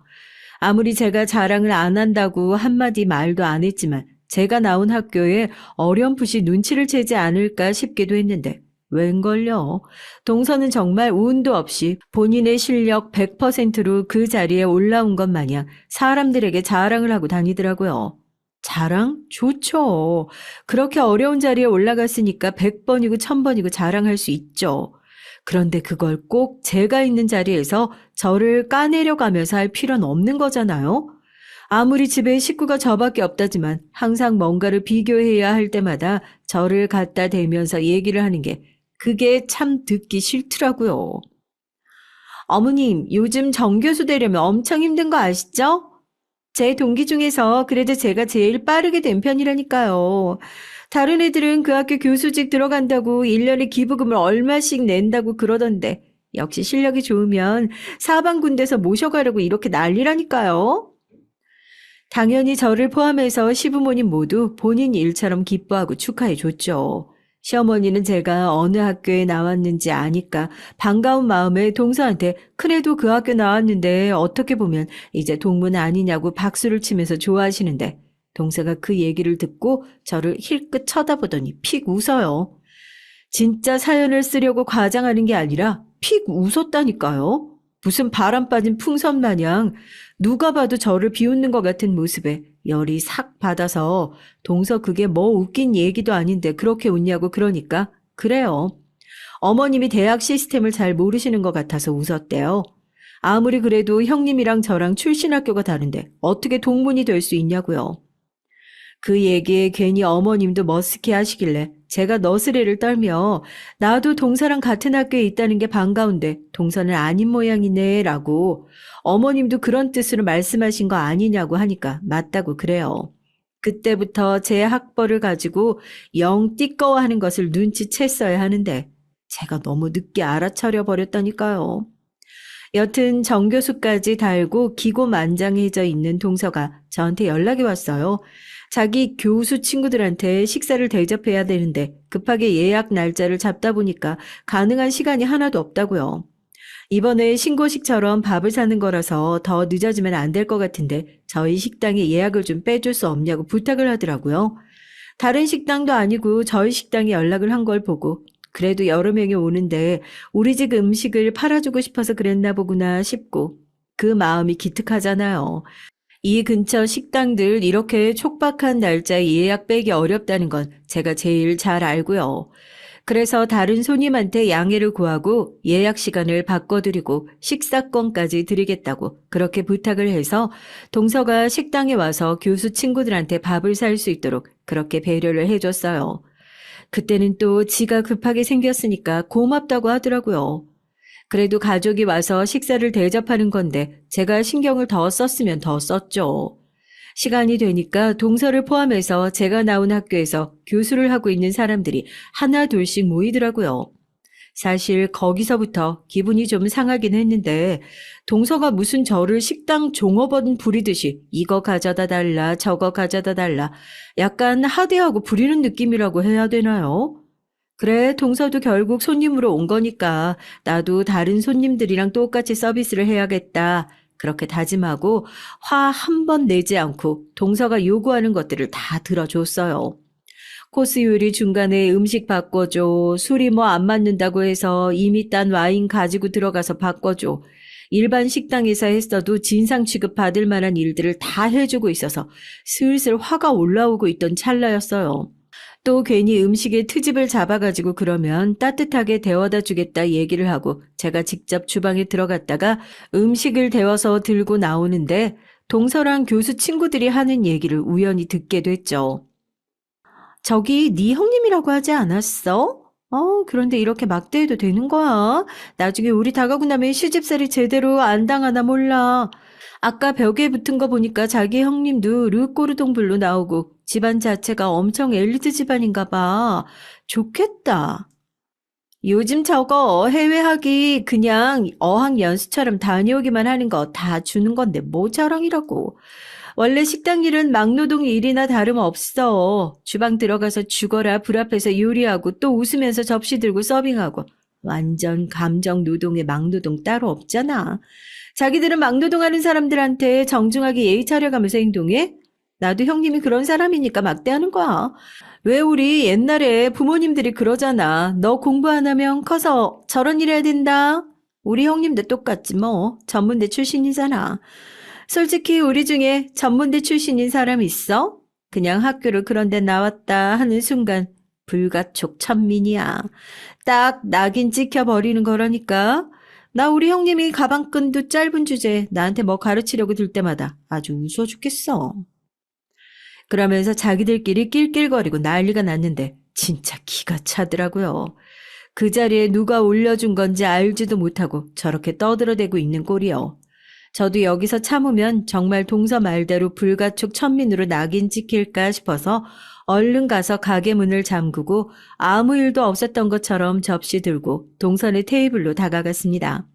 아무리 제가 자랑을 안 한다고 한마디 말도 안 했지만 제가 나온 학교에 어렴풋이 눈치를 채지 않을까 싶기도 했는데 웬걸요. 동서는 정말 운도 없이 본인의 실력 100%로 그 자리에 올라온 것 마냥 사람들에게 자랑을 하고 다니더라고요. 자랑? 좋죠. 그렇게 어려운 자리에 올라갔으니까 100번이고 1000번이고 자랑할 수 있죠. 그런데 그걸 꼭 제가 있는 자리에서 저를 까내려가면서 할 필요는 없는 거잖아요. 아무리 집에 식구가 저밖에 없다지만 항상 뭔가를 비교해야 할 때마다 저를 갖다 대면서 얘기를 하는 게 그게 참 듣기 싫더라고요. 어머님, 요즘 정교수 되려면 엄청 힘든 거 아시죠? 제 동기 중에서 그래도 제가 제일 빠르게 된 편이라니까요. 다른 애들은 그 학교 교수직 들어간다고 1년에 기부금을 얼마씩 낸다고 그러던데 역시 실력이 좋으면 사방군데서 모셔가려고 이렇게 난리라니까요. 당연히 저를 포함해서 시부모님 모두 본인 일처럼 기뻐하고 축하해 줬죠. 시어머니는 제가 어느 학교에 나왔는지 아니까 반가운 마음에 동서한테 큰애도 그 학교 나왔는데 어떻게 보면 이제 동문 아니냐고 박수를 치면서 좋아하시는데 동서가 그 얘기를 듣고 저를 힐끗 쳐다보더니 픽 웃어요. 진짜 사연을 쓰려고 과장하는 게 아니라 픽 웃었다니까요. 무슨 바람 빠진 풍선 마냥 누가 봐도 저를 비웃는 것 같은 모습에 열이 삭 받아서 동서 그게 뭐 웃긴 얘기도 아닌데 그렇게 웃냐고 그러니까 그래요. 어머님이 대학 시스템을 잘 모르시는 것 같아서 웃었대요. 아무리 그래도 형님이랑 저랑 출신 학교가 다른데 어떻게 동문이 될 수 있냐고요. 그 얘기에 괜히 어머님도 머쓱해 하시길래 제가 너스레를 떨며 나도 동서랑 같은 학교에 있다는 게 반가운데 동서는 아닌 모양이네 라고 어머님도 그런 뜻으로 말씀하신 거 아니냐고 하니까 맞다고 그래요. 그때부터 제 학벌을 가지고 영 띠꺼워하는 것을 눈치챘어야 하는데 제가 너무 늦게 알아차려 버렸다니까요. 여튼 정교수까지 달고 기고만장해져 있는 동서가 저한테 연락이 왔어요. 자기 교수 친구들한테 식사를 대접해야 되는데 급하게 예약 날짜를 잡다 보니까 가능한 시간이 하나도 없다고요. 이번에 신고식처럼 밥을 사는 거라서 더 늦어지면 안 될 것 같은데 저희 식당에 예약을 좀 빼줄 수 없냐고 부탁을 하더라고요. 다른 식당도 아니고 저희 식당에 연락을 한 걸 보고 그래도 여러 명이 오는데 우리 집 음식을 팔아주고 싶어서 그랬나 보구나 싶고 그 마음이 기특하잖아요. 이 근처 식당들 이렇게 촉박한 날짜에 예약 빼기 어렵다는 건 제가 제일 잘 알고요. 그래서 다른 손님한테 양해를 구하고 예약 시간을 바꿔드리고 식사권까지 드리겠다고 그렇게 부탁을 해서 동서가 식당에 와서 교수 친구들한테 밥을 살 수 있도록 그렇게 배려를 해줬어요. 그때는 또 지가 급하게 생겼으니까 고맙다고 하더라고요. 그래도 가족이 와서 식사를 대접하는 건데 제가 신경을 더 썼으면 더 썼죠. 시간이 되니까 동서를 포함해서 제가 나온 학교에서 교수를 하고 있는 사람들이 하나 둘씩 모이더라고요. 사실 거기서부터 기분이 좀 상하긴 했는데 동서가 무슨 저를 식당 종업원 부리듯이 이거 가져다 달라 저거 가져다 달라 약간 하대하고 부리는 느낌이라고 해야 되나요? 그래, 동서도 결국 손님으로 온 거니까 나도 다른 손님들이랑 똑같이 서비스를 해야겠다. 그렇게 다짐하고 화 한 번 내지 않고 동서가 요구하는 것들을 다 들어줬어요. 코스 요리 중간에 음식 바꿔줘. 술이 뭐 안 맞는다고 해서 이미 딴 와인 가지고 들어가서 바꿔줘. 일반 식당에서 했어도 진상 취급 받을 만한 일들을 다 해주고 있어서 슬슬 화가 올라오고 있던 찰나였어요. 또 괜히 음식에 트집을 잡아가지고 그러면 따뜻하게 데워다 주겠다 얘기를 하고 제가 직접 주방에 들어갔다가 음식을 데워서 들고 나오는데 동서랑 교수 친구들이 하는 얘기를 우연히 듣게 됐죠. 저기 네 형님이라고 하지 않았어? 그런데 이렇게 막대해도 되는 거야? 나중에 우리 다 가고 나면 시집살이 제대로 안 당하나 몰라. 아까 벽에 붙은 거 보니까 자기 형님도 르꼬르동불로 나오고 집안 자체가 엄청 엘리트 집안인가 봐. 좋겠다. 요즘 저거 해외 학위 그냥 어학연수처럼 다녀오기만 하는 거 다 주는 건데 뭐 자랑이라고. 원래 식당 일은 막노동 일이나 다름없어. 주방 들어가서 죽어라 불 앞에서 요리하고 또 웃으면서 접시 들고 서빙하고. 완전 감정 노동에 막노동 따로 없잖아. 자기들은 막노동하는 사람들한테 정중하게 예의 차려가면서 행동해? 나도 형님이 그런 사람이니까 막대하는 거야. 왜 우리 옛날에 부모님들이 그러잖아. 너 공부 안 하면 커서 저런 일 해야 된다. 우리 형님도 똑같지 뭐. 전문대 출신이잖아. 솔직히 우리 중에 전문대 출신인 사람 있어? 그냥 학교를 그런 데 나왔다 하는 순간 불가촉 천민이야. 딱 낙인 찍혀버리는 거라니까. 나 우리 형님이 가방끈도 짧은 주제에 나한테 뭐 가르치려고 들 때마다 아주 웃어 죽겠어. 그러면서 자기들끼리 낄낄거리고 난리가 났는데 진짜 기가 차더라고요. 그 자리에 누가 올려준 건지 알지도 못하고 저렇게 떠들어대고 있는 꼴이요. 저도 여기서 참으면 정말 동서 말대로 불가촉 천민으로 낙인 찍힐까 싶어서 얼른 가서 가게 문을 잠그고 아무 일도 없었던 것처럼 접시 들고 동선의 테이블로 다가갔습니다.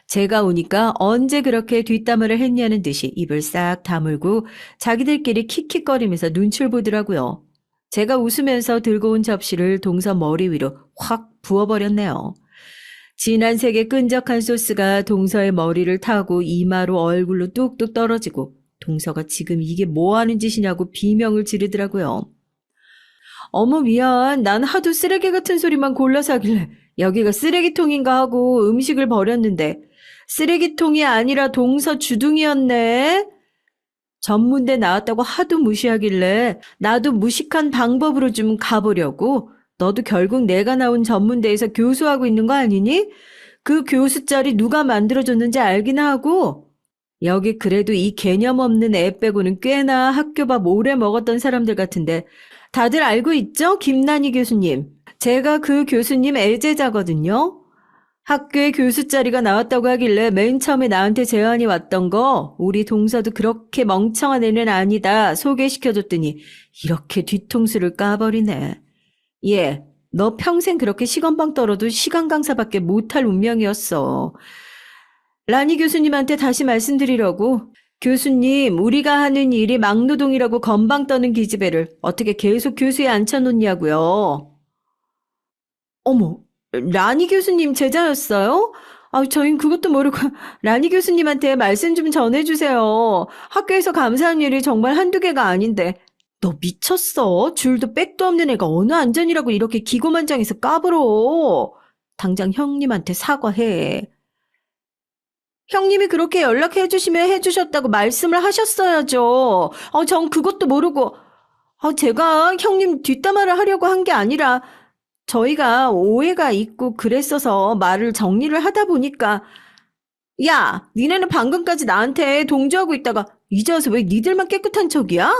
제가 오니까 언제 그렇게 뒷담화를 했냐는 듯이 입을 싹 다물고 자기들끼리 킥킥거리면서 눈치를 보더라고요. 제가 웃으면서 들고 온 접시를 동서 머리 위로 확 부어버렸네요. 진한 색의 끈적한 소스가 동서의 머리를 타고 이마로 얼굴로 뚝뚝 떨어지고 동서가 지금 이게 뭐 하는 짓이냐고 비명을 지르더라고요. 어머 미안. 난 하도 쓰레기 같은 소리만 골라서 하길래 여기가 쓰레기통인가 하고 음식을 버렸는데 쓰레기통이 아니라 동서 주둥이였네. 전문대 나왔다고 하도 무시하길래 나도 무식한 방법으로 좀 가보려고. 너도 결국 내가 나온 전문대에서 교수하고 있는 거 아니니? 그 교수 자리 누가 만들어줬는지 알긴 하고. 여기 그래도 이 개념 없는 애 빼고는 꽤나 학교 밥 오래 먹었던 사람들 같은데 다들 알고 있죠? 김난희 교수님. 제가 그 교수님 애제자거든요. 학교에 교수 자리가 나왔다고 하길래 맨 처음에 나한테 제안이 왔던 거 우리 동서도 그렇게 멍청한 애는 아니다 소개시켜줬더니 이렇게 뒤통수를 까버리네. 얘, 너 평생 그렇게 시건방 떨어도 시간 강사밖에 못할 운명이었어. 라니 교수님한테 다시 말씀드리려고. 교수님, 우리가 하는 일이 막노동이라고 건방 떠는 기집애를 어떻게 계속 교수에 앉혀놓냐고요. 어머, 라니 교수님 제자였어요? 아, 저흰 그것도 모르고 라니 교수님한테 말씀 좀 전해주세요. 학교에서 감사한 일이 정말 한두 개가 아닌데. 너 미쳤어? 줄도 백도 없는 애가 어느 안전이라고 이렇게 기고만장해서 까불어. 당장 형님한테 사과해. 형님이 그렇게 연락해 주시면 해주셨다고 말씀을 하셨어야죠. 전 그것도 모르고. 제가 형님 뒷담화를 하려고 한 게 아니라 저희가 오해가 있고 그랬어서 말을 정리를 하다 보니까 야, 니네는 방금까지 나한테 동조하고 있다가 이제 와서 왜 니들만 깨끗한 척이야?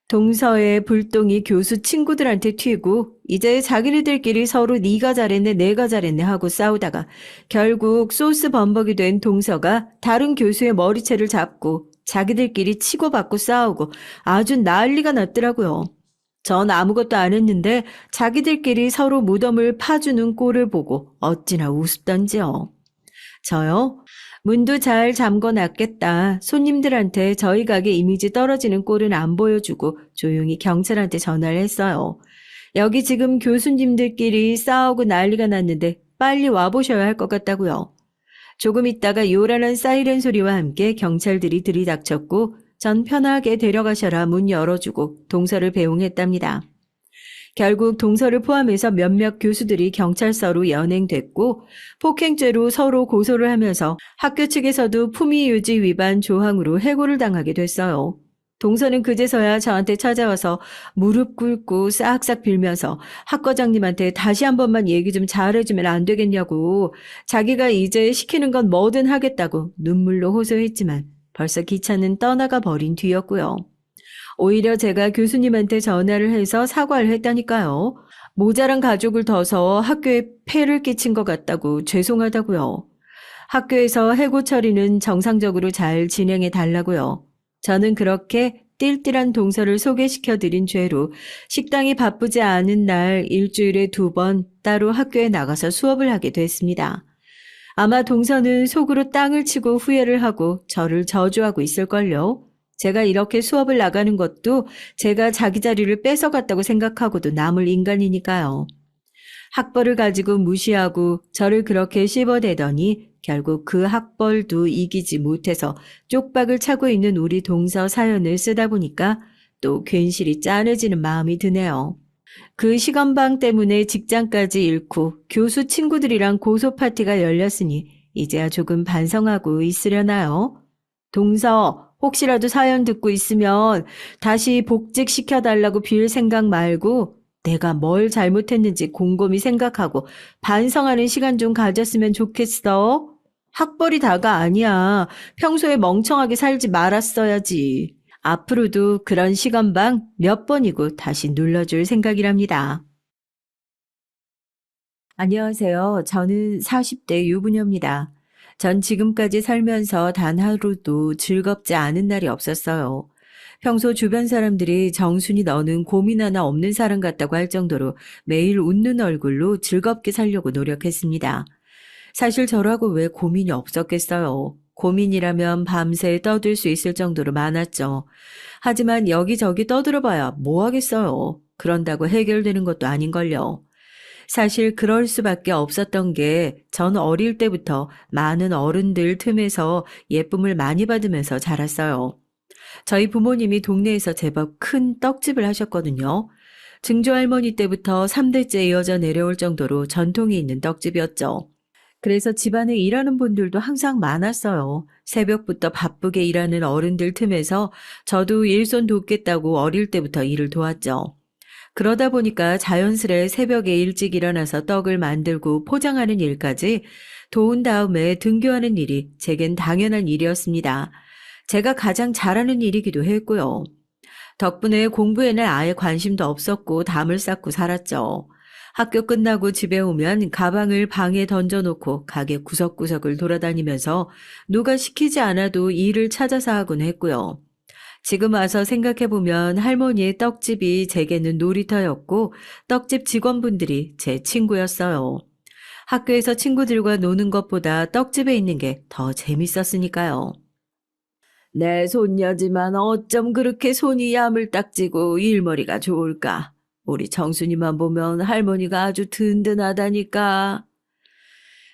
동서의 불똥이 교수 친구들한테 튀고 이제 자기네들끼리 서로 네가 잘했네 내가 잘했네 하고 싸우다가 결국 소스 범벅이 된 동서가 다른 교수의 머리채를 잡고 자기들끼리 치고받고 싸우고 아주 난리가 났더라고요. 전 아무것도 안 했는데 자기들끼리 서로 무덤을 파주는 꼴을 보고 어찌나 우습던지요. 저요? 문도 잘 잠궈놨겠다. 손님들한테 저희 가게 이미지 떨어지는 꼴은 안 보여주고 조용히 경찰한테 전화를 했어요. 여기 지금 교수님들끼리 싸우고 난리가 났는데 빨리 와보셔야 할 것 같다고요. 조금 있다가 요란한 사이렌 소리와 함께 경찰들이 들이닥쳤고 전 편하게 데려가셔라 문 열어주고 동서를 배웅했답니다. 결국 동서를 포함해서 몇몇 교수들이 경찰서로 연행됐고 폭행죄로 서로 고소를 하면서 학교 측에서도 품위유지 위반 조항으로 해고를 당하게 됐어요. 동서는 그제서야 저한테 찾아와서 무릎 꿇고 싹싹 빌면서 학과장님한테 다시 한 번만 얘기 좀 잘해주면 안 되겠냐고 자기가 이제 시키는 건 뭐든 하겠다고 눈물로 호소했지만 벌써 기차는 떠나가 버린 뒤였고요. 오히려 제가 교수님한테 전화를 해서 사과를 했다니까요. 모자란 가족을 둬서 학교에 폐를 끼친 것 같다고 죄송하다고요. 학교에서 해고 처리는 정상적으로 잘 진행해 달라고요. 저는 그렇게 띨띨한 동서를 소개시켜드린 죄로 식당이 바쁘지 않은 날 일주일에 2번 따로 학교에 나가서 수업을 하게 됐습니다. 아마 동서는 속으로 땅을 치고 후회를 하고 저를 저주하고 있을걸요. 제가 이렇게 수업을 나가는 것도 제가 자기 자리를 뺏어갔다고 생각하고도 남을 인간이니까요. 학벌을 가지고 무시하고 저를 그렇게 씹어대더니 결국 그 학벌도 이기지 못해서 쪽박을 차고 있는 우리 동서 사연을 쓰다 보니까 또 괜시리 짠해지는 마음이 드네요. 그 시간방 때문에 직장까지 잃고 교수 친구들이랑 고소 파티가 열렸으니 이제야 조금 반성하고 있으려나요? 동서, 혹시라도 사연 듣고 있으면 다시 복직시켜달라고 빌 생각 말고 내가 뭘 잘못했는지 곰곰이 생각하고 반성하는 시간 좀 가졌으면 좋겠어. 학벌이 다가 아니야. 평소에 멍청하게 살지 말았어야지. 앞으로도 그런 시간방 몇 번이고 다시 눌러줄 생각이랍니다. 안녕하세요. 저는 40대 유부녀입니다. 전 지금까지 살면서 단 하루도 즐겁지 않은 날이 없었어요. 평소 주변 사람들이 정순이 너는 고민 하나 없는 사람 같다고 할 정도로 매일 웃는 얼굴로 즐겁게 살려고 노력했습니다. 사실 저라고 왜 고민이 없었겠어요. 고민이라면 밤새 떠들 수 있을 정도로 많았죠. 하지만 여기저기 떠들어봐야 뭐 하겠어요. 그런다고 해결되는 것도 아닌걸요. 사실 그럴 수밖에 없었던 게 전 어릴 때부터 많은 어른들 틈에서 예쁨을 많이 받으면서 자랐어요. 저희 부모님이 동네에서 제법 큰 떡집을 하셨거든요. 증조할머니 때부터 3대째 이어져 내려올 정도로 전통이 있는 떡집이었죠. 그래서 집안에 일하는 분들도 항상 많았어요. 새벽부터 바쁘게 일하는 어른들 틈에서 저도 일손 돕겠다고 어릴 때부터 일을 도왔죠. 그러다 보니까 자연스레 새벽에 일찍 일어나서 떡을 만들고 포장하는 일까지 도운 다음에 등교하는 일이 제겐 당연한 일이었습니다. 제가 가장 잘하는 일이기도 했고요. 덕분에 공부에는 아예 관심도 없었고 담을 쌓고 살았죠. 학교 끝나고 집에 오면 가방을 방에 던져놓고 가게 구석구석을 돌아다니면서 누가 시키지 않아도 일을 찾아서 하곤 했고요. 지금 와서 생각해보면 할머니의 떡집이 제게는 놀이터였고 떡집 직원분들이 제 친구였어요. 학교에서 친구들과 노는 것보다 떡집에 있는 게 더 재밌었으니까요. 내 손녀지만 어쩜 그렇게 손이 야물딱지고 일머리가 좋을까? 우리 정순이만 보면 할머니가 아주 든든하다니까.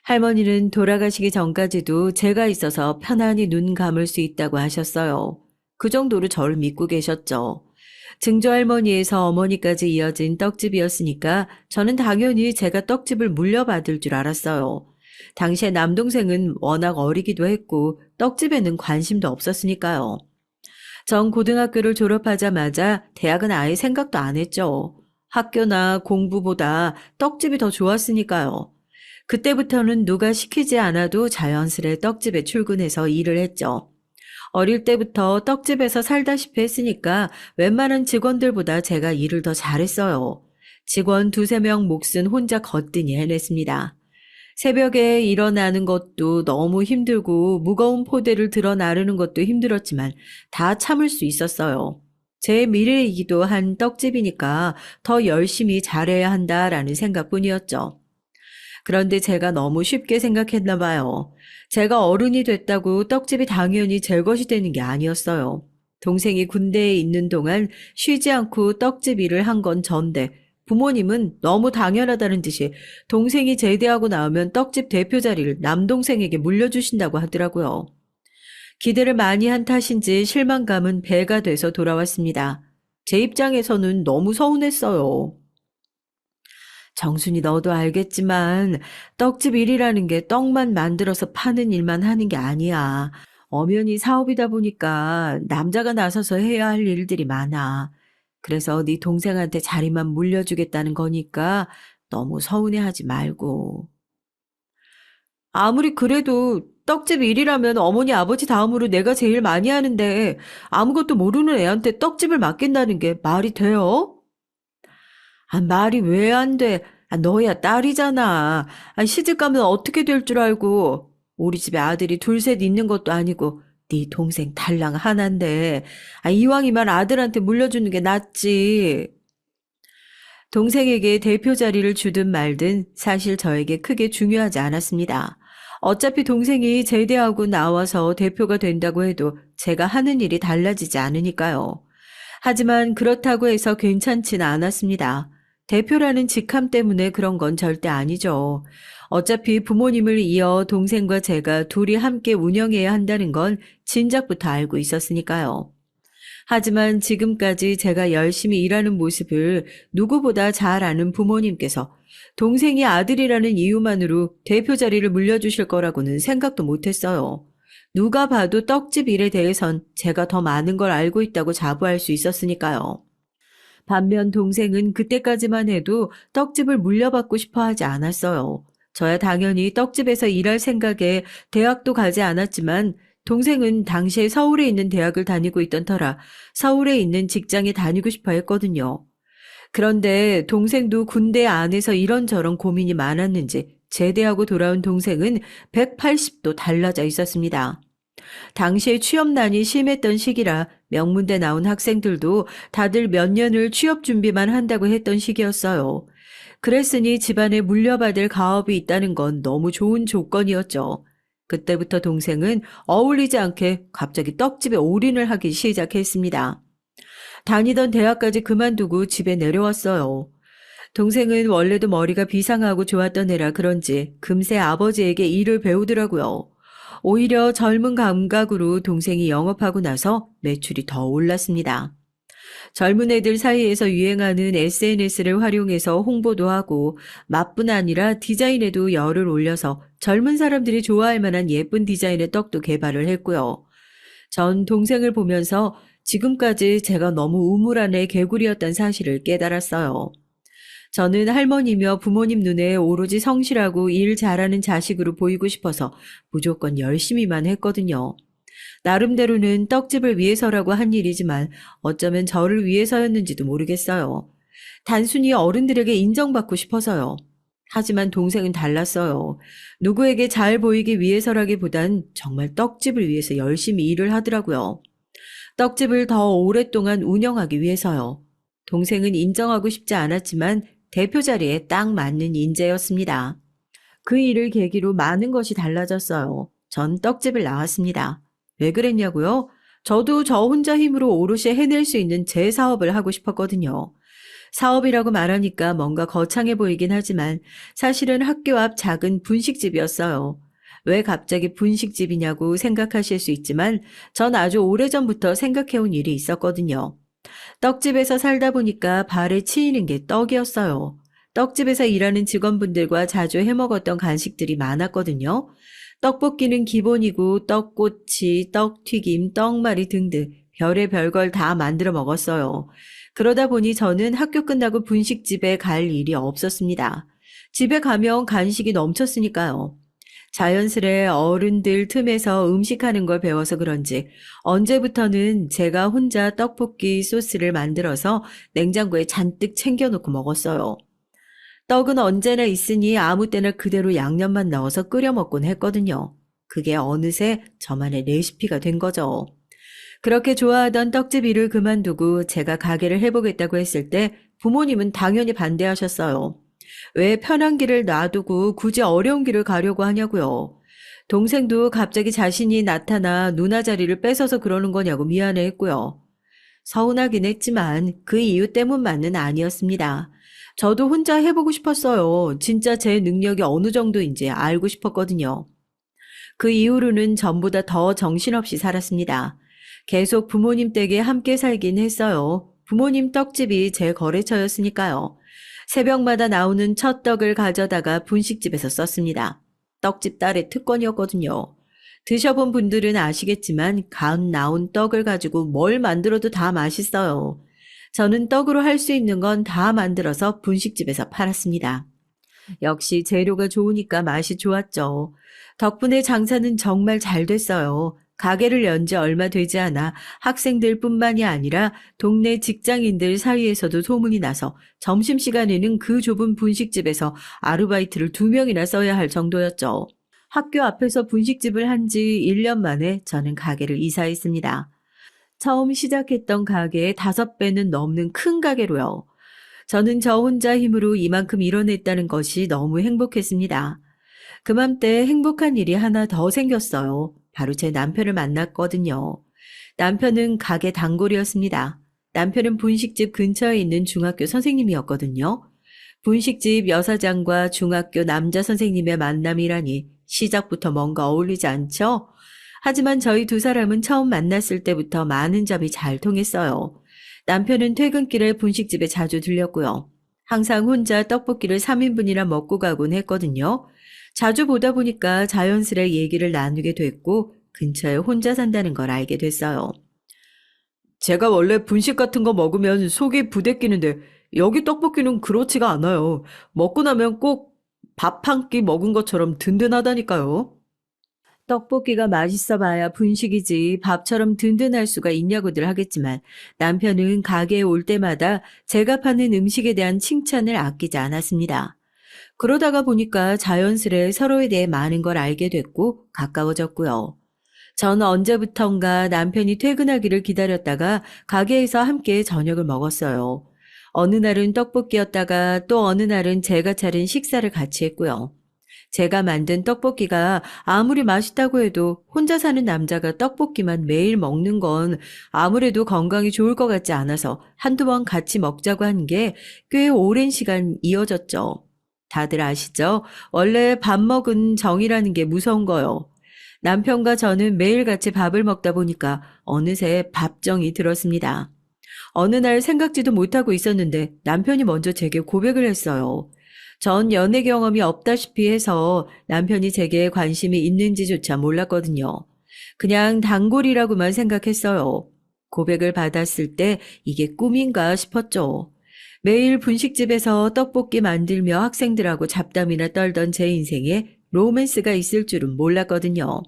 할머니는 돌아가시기 전까지도 제가 있어서 편안히 눈 감을 수 있다고 하셨어요. 그 정도로 저를 믿고 계셨죠. 증조할머니에서 어머니까지 이어진 떡집이었으니까 저는 당연히 제가 떡집을 물려받을 줄 알았어요. 당시에 남동생은 워낙 어리기도 했고 떡집에는 관심도 없었으니까요. 전 고등학교를 졸업하자마자 대학은 아예 생각도 안 했죠. 학교나 공부보다 떡집이 더 좋았으니까요. 그때부터는 누가 시키지 않아도 자연스레 떡집에 출근해서 일을 했죠. 어릴 때부터 떡집에서 살다시피 했으니까 웬만한 직원들보다 제가 일을 더 잘했어요. 직원 두세 명 몫은 혼자 거뜬히 해냈습니다. 새벽에 일어나는 것도 너무 힘들고 무거운 포대를 들어 나르는 것도 힘들었지만 다 참을 수 있었어요. 제 미래이기도 한 떡집이니까 더 열심히 잘해야 한다라는 생각뿐이었죠. 그런데 제가 너무 쉽게 생각했나 봐요. 제가 어른이 됐다고 떡집이 당연히 제 것이 되는 게 아니었어요. 동생이 군대에 있는 동안 쉬지 않고 떡집 일을 한 건 전데 부모님은 너무 당연하다는 듯이 동생이 제대하고 나오면 떡집 대표 자리를 남동생에게 물려주신다고 하더라고요. 기대를 많이 한 탓인지 실망감은 배가 돼서 돌아왔습니다. 제 입장에서는 너무 서운했어요. 정순이 너도 알겠지만 떡집 일이라는 게 떡만 만들어서 파는 일만 하는 게 아니야. 엄연히 사업이다 보니까 남자가 나서서 해야 할 일들이 많아. 그래서 네 동생한테 자리만 물려주겠다는 거니까 너무 서운해하지 말고. 아무리 그래도 떡집 일이라면 어머니 아버지 다음으로 내가 제일 많이 하는데 아무것도 모르는 애한테 떡집을 맡긴다는 게 말이 돼요? 아, 말이 왜 안 돼? 아, 너야 딸이잖아. 아, 시집 가면 어떻게 될 줄 알고. 우리 집에 아들이 둘셋 있는 것도 아니고 네 동생 달랑 하나인데 아, 이왕이면 아들한테 물려주는 게 낫지. 동생에게 대표 자리를 주든 말든 사실 저에게 크게 중요하지 않았습니다. 어차피 동생이 제대하고 나와서 대표가 된다고 해도 제가 하는 일이 달라지지 않으니까요. 하지만 그렇다고 해서 괜찮지는 않았습니다. 대표라는 직함 때문에 그런 건 절대 아니죠. 어차피 부모님을 이어 동생과 제가 둘이 함께 운영해야 한다는 건 진작부터 알고 있었으니까요. 하지만 지금까지 제가 열심히 일하는 모습을 누구보다 잘 아는 부모님께서 동생이 아들이라는 이유만으로 대표 자리를 물려주실 거라고는 생각도 못했어요. 누가 봐도 떡집 일에 대해선 제가 더 많은 걸 알고 있다고 자부할 수 있었으니까요. 반면 동생은 그때까지만 해도 떡집을 물려받고 싶어 하지 않았어요. 저야 당연히 떡집에서 일할 생각에 대학도 가지 않았지만 동생은 당시에 서울에 있는 대학을 다니고 있던 터라 서울에 있는 직장에 다니고 싶어 했거든요. 그런데 동생도 군대 안에서 이런저런 고민이 많았는지 제대하고 돌아온 동생은 180도 달라져 있었습니다. 당시에 취업난이 심했던 시기라 명문대 나온 학생들도 다들 몇 년을 취업 준비만 한다고 했던 시기였어요. 그랬으니 집안에 물려받을 가업이 있다는 건 너무 좋은 조건이었죠. 그때부터 동생은 어울리지 않게 갑자기 떡집에 올인을 하기 시작했습니다. 다니던 대학까지 그만두고 집에 내려왔어요. 동생은 원래도 머리가 비상하고 좋았던 애라 그런지 금세 아버지에게 일을 배우더라고요. 오히려 젊은 감각으로 동생이 영업하고 나서 매출이 더 올랐습니다. 젊은 애들 사이에서 유행하는 SNS를 활용해서 홍보도 하고 맛뿐 아니라 디자인에도 열을 올려서 젊은 사람들이 좋아할 만한 예쁜 디자인의 떡도 개발을 했고요. 전 동생을 보면서 지금까지 제가 너무 우물안의 개구리였다는 사실을 깨달았어요. 저는 할머니며 부모님 눈에 오로지 성실하고 일 잘하는 자식으로 보이고 싶어서 무조건 열심히만 했거든요. 나름대로는 떡집을 위해서라고 한 일이지만 어쩌면 저를 위해서였는지도 모르겠어요. 단순히 어른들에게 인정받고 싶어서요. 하지만 동생은 달랐어요. 누구에게 잘 보이기 위해서라기보단 정말 떡집을 위해서 열심히 일을 하더라고요. 떡집을 더 오랫동안 운영하기 위해서요. 동생은 인정하고 싶지 않았지만 대표 자리에 딱 맞는 인재였습니다. 그 일을 계기로 많은 것이 달라졌어요. 전 떡집을 나왔습니다. 왜 그랬냐고요? 저도 저 혼자 힘으로 오롯이 해낼 수 있는 제 사업을 하고 싶었거든요. 사업이라고 말하니까 뭔가 거창해 보이긴 하지만 사실은 학교 앞 작은 분식집이었어요. 왜 갑자기 분식집이냐고 생각하실 수 있지만 전 아주 오래전부터 생각해온 일이 있었거든요. 떡집에서 살다 보니까 발에 치이는 게 떡이었어요. 떡집에서 일하는 직원분들과 자주 해먹었던 간식들이 많았거든요. 떡볶이는 기본이고 떡꼬치, 떡튀김, 떡말이 등등 별의 걸 다 만들어 먹었어요. 그러다 보니 저는 학교 끝나고 분식집에 갈 일이 없었습니다. 집에 가면 간식이 넘쳤으니까요. 자연스레 어른들 틈에서 음식하는 걸 배워서 그런지 언제부터는 제가 혼자 떡볶이 소스를 만들어서 냉장고에 잔뜩 챙겨놓고 먹었어요. 떡은 언제나 있으니 아무 때나 그대로 양념만 넣어서 끓여 먹곤 했거든요. 그게 어느새 저만의 레시피가 된 거죠. 그렇게 좋아하던 떡집 일을 그만두고 제가 가게를 해보겠다고 했을 때 부모님은 당연히 반대하셨어요. 왜 편한 길을 놔두고 굳이 어려운 길을 가려고 하냐고요. 동생도 갑자기 자신이 나타나 누나 자리를 뺏어서 그러는 거냐고 미안해했고요. 서운하긴 했지만 그 이유 때문만은 아니었습니다. 저도 혼자 해보고 싶었어요. 진짜 제 능력이 어느 정도인지 알고 싶었거든요. 그 이후로는 전보다 더 정신없이 살았습니다. 계속 부모님 댁에 함께 살긴 했어요. 부모님 떡집이 제 거래처였으니까요. 새벽마다 나오는 첫 떡을 가져다가 분식집에서 썼습니다. 떡집 딸의 특권이었거든요. 드셔본 분들은 아시겠지만 갓 나온 떡을 가지고 뭘 만들어도 다 맛있어요. 저는 떡으로 할 수 있는 건 다 만들어서 분식집에서 팔았습니다. 역시 재료가 좋으니까 맛이 좋았죠. 덕분에 장사는 정말 잘 됐어요. 가게를 연 지 얼마 되지 않아 학생들뿐만이 아니라 동네 직장인들 사이에서도 소문이 나서 점심시간에는 그 좁은 분식집에서 아르바이트를 2명이나 써야 할 정도였죠. 학교 앞에서 분식집을 한 지 1년 만에 저는 가게를 이사했습니다. 처음 시작했던 가게의 5배는 넘는 큰 가게로요. 저는 저 혼자 힘으로 이만큼 이뤄냈다는 것이 너무 행복했습니다. 그맘때 행복한 일이 하나 더 생겼어요. 바로 제 남편을 만났거든요. 남편은 가게 단골이었습니다. 남편은 분식집 근처에 있는 중학교 선생님이었거든요. 분식집 여사장과 중학교 남자 선생님의 만남이라니 시작부터 뭔가 어울리지 않죠? 하지만 저희 두 사람은 처음 만났을 때부터 많은 점이 잘 통했어요. 남편은 퇴근길에 분식집에 자주 들렸고요. 항상 혼자 떡볶이를 3인분이나 먹고 가곤 했거든요. 자주 보다 보니까 자연스레 얘기를 나누게 됐고 근처에 혼자 산다는 걸 알게 됐어요. 제가 원래 분식 같은 거 먹으면 속이 부대끼는데 여기 떡볶이는 그렇지가 않아요. 먹고 나면 꼭 밥 한 끼 먹은 것처럼 든든하다니까요. 떡볶이가 맛있어 봐야 분식이지 밥처럼 든든할 수가 있냐고들 하겠지만 남편은 가게에 올 때마다 제가 파는 음식에 대한 칭찬을 아끼지 않았습니다. 그러다가 보니까 자연스레 서로에 대해 많은 걸 알게 됐고 가까워졌고요. 저는 언제부턴가 남편이 퇴근하기를 기다렸다가 가게에서 함께 저녁을 먹었어요. 어느 날은 떡볶이였다가 또 어느 날은 제가 차린 식사를 같이 했고요. 제가 만든 떡볶이가 아무리 맛있다고 해도 혼자 사는 남자가 떡볶이만 매일 먹는 건 아무래도 건강이 좋을 것 같지 않아서 한두 번 같이 먹자고 한 게 꽤 오랜 시간 이어졌죠. 다들 아시죠? 원래 밥 먹은 정이라는 게 무서운 거요. 남편과 저는 매일 같이 밥을 먹다 보니까 어느새 밥정이 들었습니다. 어느 날 생각지도 못하고 있었는데 남편이 먼저 제게 고백을 했어요. 전 연애 경험이 없다시피 해서 남편이 제게 관심이 있는지조차 몰랐거든요. 그냥 단골이라고만 생각했어요. 고백을 받았을 때 이게 꿈인가 싶었죠. 매일 분식집에서 떡볶이 만들며 학생들하고 잡담이나 떨던 제 인생에 로맨스가 있을 줄은 몰랐거든요.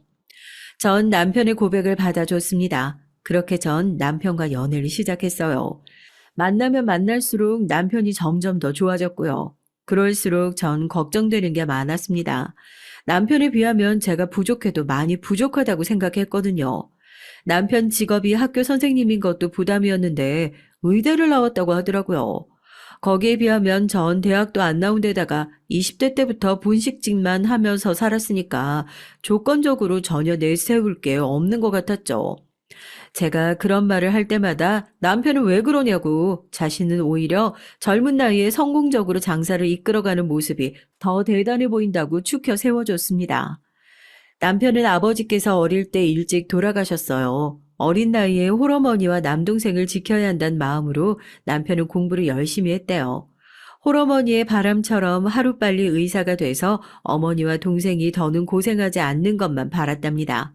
전 남편의 고백을 받아줬습니다. 그렇게 전 남편과 연애를 시작했어요. 만나면 만날수록 남편이 점점 더 좋아졌고요. 그럴수록 전 걱정되는 게 많았습니다. 남편에 비하면 제가 부족해도 많이 부족하다고 생각했거든요. 남편 직업이 학교 선생님인 것도 부담이었는데 의대를 나왔다고 하더라고요. 거기에 비하면 전 대학도 안 나온 데다가 20대 때부터 분식집만 하면서 살았으니까 조건적으로 전혀 내세울 게 없는 것 같았죠. 제가 그런 말을 할 때마다 남편은 왜 그러냐고 자신은 오히려 젊은 나이에 성공적으로 장사를 이끌어가는 모습이 더 대단해 보인다고 추켜 세워줬습니다. 남편은 아버지께서 어릴 때 일찍 돌아가셨어요. 어린 나이에 홀어머니와 남동생을 지켜야 한다는 마음으로 남편은 공부를 열심히 했대요. 홀어머니의 바람처럼 하루빨리 의사가 돼서 어머니와 동생이 더는 고생하지 않는 것만 바랐답니다.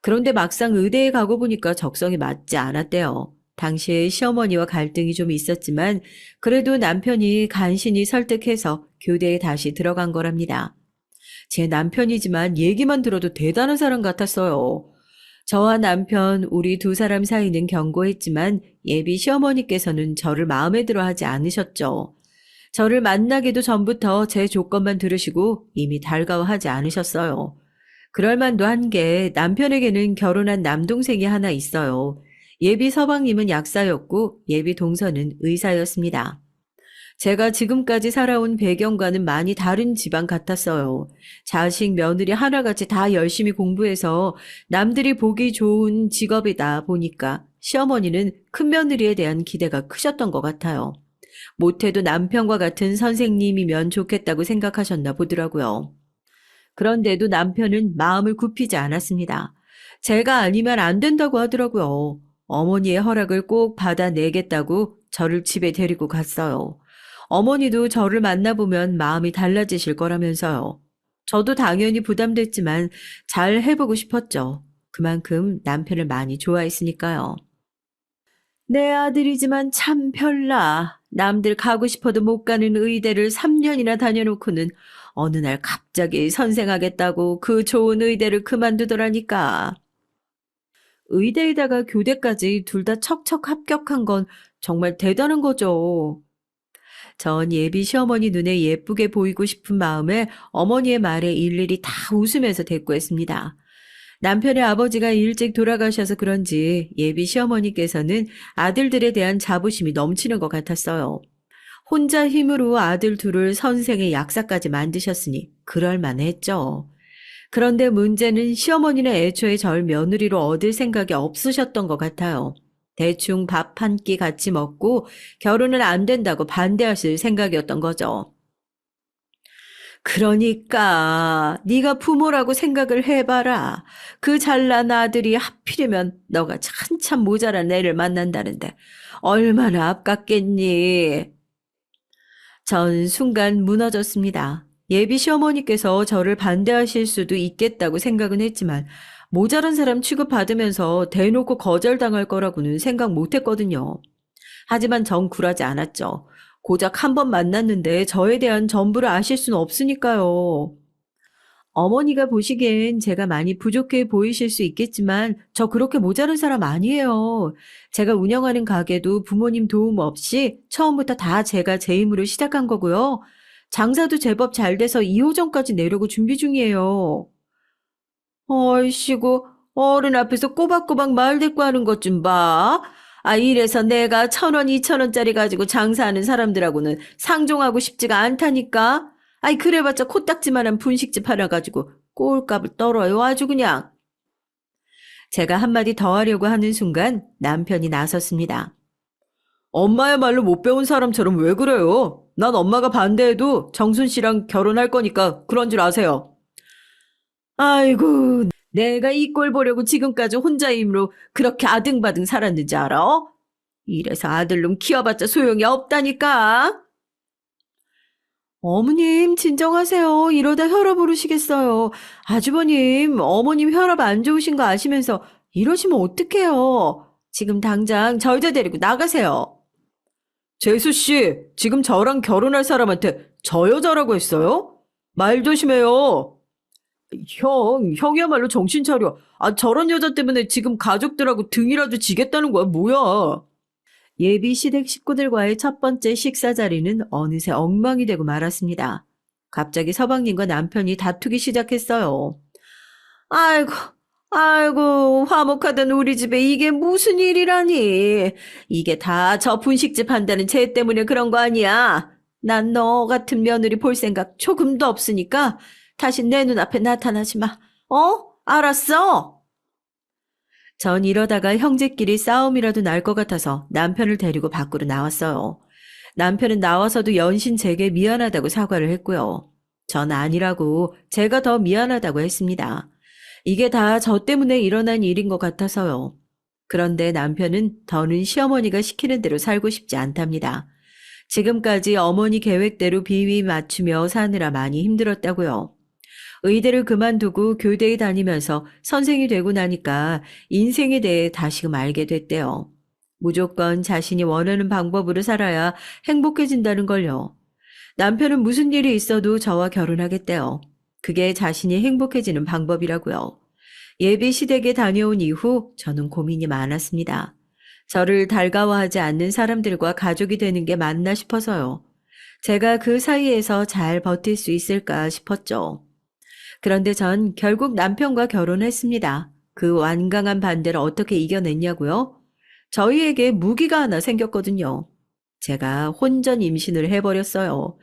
그런데 막상 의대에 가고 보니까 적성에 맞지 않았대요. 당시에 시어머니와 갈등이 좀 있었지만 그래도 남편이 간신히 설득해서 교대에 다시 들어간 거랍니다. 제 남편이지만 얘기만 들어도 대단한 사람 같았어요. 저와 남편, 우리 두 사람 사이는 견고했지만 예비 시어머니께서는 저를 마음에 들어 하지 않으셨죠. 저를 만나기도 전부터 제 조건만 들으시고 이미 달가워하지 않으셨어요. 그럴 만도 한 게 남편에게는 결혼한 남동생이 하나 있어요. 예비 서방님은 약사였고 예비 동서는 의사였습니다. 제가 지금까지 살아온 배경과는 많이 다른 집안 같았어요. 자식, 며느리 하나같이 다 열심히 공부해서 남들이 보기 좋은 직업이다 보니까 시어머니는 큰며느리에 대한 기대가 크셨던 것 같아요. 못해도 남편과 같은 선생님이면 좋겠다고 생각하셨나 보더라고요. 그런데도 남편은 마음을 굽히지 않았습니다. 제가 아니면 안 된다고 하더라고요. 어머니의 허락을 꼭 받아내겠다고 저를 집에 데리고 갔어요. 어머니도 저를 만나보면 마음이 달라지실 거라면서요. 저도 당연히 부담됐지만 잘 해보고 싶었죠. 그만큼 남편을 많이 좋아했으니까요. 내 아들이지만 참 별나. 남들 가고 싶어도 못 가는 의대를 3년이나 다녀놓고는 어느 날 갑자기 선생하겠다고 그 좋은 의대를 그만두더라니까. 의대에다가 교대까지 둘 다 척척 합격한 건 정말 대단한 거죠. 전 예비 시어머니 눈에 예쁘게 보이고 싶은 마음에 어머니의 말에 일일이 다 웃으면서 대꾸했습니다. 남편의 아버지가 일찍 돌아가셔서 그런지 예비 시어머니께서는 아들들에 대한 자부심이 넘치는 것 같았어요. 혼자 힘으로 아들 둘을 선생의 약사까지 만드셨으니 그럴만했죠. 그런데 문제는 시어머니는 애초에 절 며느리로 얻을 생각이 없으셨던 것 같아요. 대충 밥 한 끼 같이 먹고 결혼은 안 된다고 반대하실 생각이었던 거죠. 그러니까 네가 부모라고 생각을 해봐라. 그 잘난 아들이 하필이면 너가 한참 모자란 애를 만난다는데 얼마나 아깝겠니? 전 순간 무너졌습니다. 예비 시어머니께서 저를 반대하실 수도 있겠다고 생각은 했지만 모자란 사람 취급받으면서 대놓고 거절당할 거라고는 생각 못했거든요. 하지만 전 굴하지 않았죠. 고작 한 번 만났는데 저에 대한 전부를 아실 수는 없으니까요. 어머니가 보시기엔 제가 많이 부족해 보이실 수 있겠지만 저 그렇게 모자란 사람 아니에요. 제가 운영하는 가게도 부모님 도움 없이 처음부터 다 제가 제 힘으로 시작한 거고요. 장사도 제법 잘 돼서 2호점까지 내려고 준비 중이에요. 얼씨구, 어른 앞에서 꼬박꼬박 말대꾸하는 것 좀 봐. 아, 이래서 내가 1,000원, 2,000원짜리 가지고 장사하는 사람들하고는 상종하고 싶지가 않다니까. 아이, 그래봤자 코딱지만한 분식집 하나 가지고 꼴값을 떨어요, 아주 그냥. 제가 한마디 더 하려고 하는 순간 남편이 나섰습니다. 엄마야말로 못 배운 사람처럼 왜 그래요? 난 엄마가 반대해도 정순 씨랑 결혼할 거니까 그런 줄 아세요. 아이고, 내가 이 꼴 보려고 지금까지 혼자 힘으로 그렇게 아등바등 살았는지 알아? 이래서 아들놈 키워봤자 소용이 없다니까. 어머님, 진정하세요. 이러다 혈압 오르시겠어요. 아주버님, 어머님 혈압 안 좋으신 거 아시면서 이러시면 어떡해요. 지금 당장 저 여자 데리고 나가세요. 재수 씨, 지금 저랑 결혼할 사람한테 저 여자라고 했어요? 말 조심해요. 형이야말로 정신 차려. 저런 여자 때문에 지금 가족들하고 등이라도 지겠다는 거야, 뭐야? 예비 시댁 식구들과의 첫 번째 식사 자리는 어느새 엉망이 되고 말았습니다. 갑자기 서방님과 남편이 다투기 시작했어요. 아이고, 아이고, 화목하던 우리 집에 이게 무슨 일이라니. 이게 다 저 분식집 한다는 쟤 때문에 그런 거 아니야. 난 너 같은 며느리 볼 생각 조금도 없으니까 다시 내 눈앞에 나타나지 마. 알았어? 전 이러다가 형제끼리 싸움이라도 날 것 같아서 남편을 데리고 밖으로 나왔어요. 남편은 나와서도 연신 제게 미안하다고 사과를 했고요. 전 아니라고 제가 더 미안하다고 했습니다. 이게 다 저 때문에 일어난 일인 것 같아서요. 그런데 남편은 더는 시어머니가 시키는 대로 살고 싶지 않답니다. 지금까지 어머니 계획대로 비위 맞추며 사느라 많이 힘들었다고요. 의대를 그만두고 교대에 다니면서 선생이 되고 나니까 인생에 대해 다시금 알게 됐대요. 무조건 자신이 원하는 방법으로 살아야 행복해진다는 걸요. 남편은 무슨 일이 있어도 저와 결혼하겠대요. 그게 자신이 행복해지는 방법이라고요. 예비 시댁에 다녀온 이후 저는 고민이 많았습니다. 저를 달가워하지 않는 사람들과 가족이 되는 게 맞나 싶어서요. 제가 그 사이에서 잘 버틸 수 있을까 싶었죠. 그런데 전 결국 남편과 결혼했습니다. 그 완강한 반대를 어떻게 이겨냈냐고요? 저희에게 무기가 하나 생겼거든요. 제가 혼전 임신을 해버렸어요.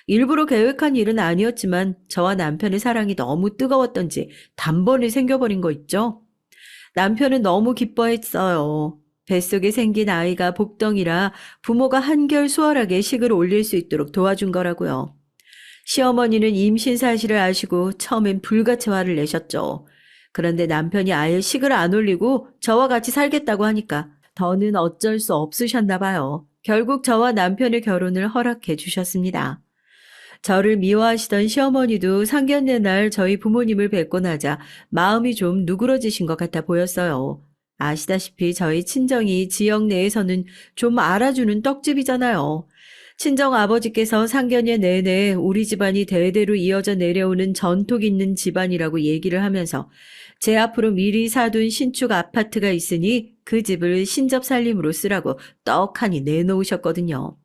일부러 계획한 일은 아니었지만 저와 남편의 사랑이 너무 뜨거웠던지 단번에 생겨버린 거 있죠? 남편은 너무 기뻐했어요. 뱃속에 생긴 아이가 복덩이라 부모가 한결 수월하게 식을 올릴 수 있도록 도와준 거라고요. 시어머니는 임신 사실을 아시고 처음엔 불같이 화를 내셨죠. 그런데 남편이 아예 식을 안 올리고 저와 같이 살겠다고 하니까 더는 어쩔 수 없으셨나 봐요. 결국 저와 남편의 결혼을 허락해 주셨습니다. 저를 미워하시던 시어머니도 상견례 날 저희 부모님을 뵙고 나자 마음이 좀 누그러지신 것 같아 보였어요. 아시다시피 저희 친정이 지역 내에서는 좀 알아주는 떡집이잖아요. 친정 아버지께서 상견례 내내 우리 집안이 대대로 이어져 내려오는 전통 있는 집안이라고 얘기를 하면서 제 앞으로 미리 사둔 신축 아파트가 있으니 그 집을 신접살림으로 쓰라고 떡하니 내놓으셨거든요.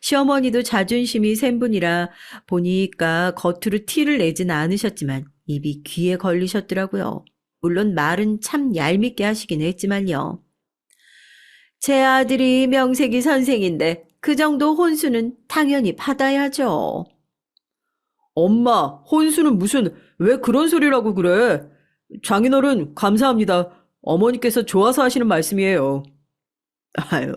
시어머니도 자존심이 센 분이라 보니까 겉으로 티를 내진 않으셨지만 입이 귀에 걸리셨더라고요. 물론 말은 참 얄밉게 하시긴 했지만요. 제 아들이 명색이 선생인데 그 정도 혼수는 당연히 받아야죠. 엄마, 혼수는 무슨, 왜 그런 소리라고 그래? 장인어른, 감사합니다. 어머니께서 좋아서 하시는 말씀이에요. 아유,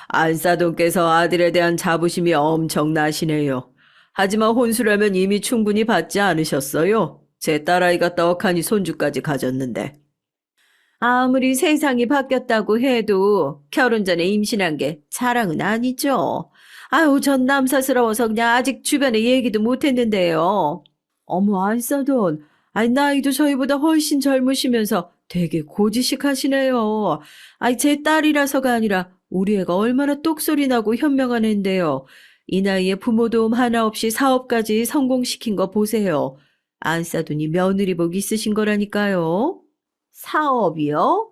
안사돈께서 아들에 대한 자부심이 엄청나시네요. 하지만 혼수라면 이미 충분히 받지 않으셨어요? 제 딸아이가 떡하니 손주까지 가졌는데. 아무리 세상이 바뀌었다고 해도 결혼 전에 임신한 게 자랑은 아니죠. 아유, 전 남사스러워서 그냥 아직 주변에 얘기도 못했는데요. 어머, 안사돈. 아니, 나이도 저희보다 훨씬 젊으시면서 되게 고지식하시네요. 아니, 제 딸이라서가 아니라 우리 애가 얼마나 똑소리 나고 현명한 앤데요. 이 나이에 부모 도움 하나 없이 사업까지 성공시킨 거 보세요. 안사돈이 며느리 복 있으신 거라니까요. 사업이요?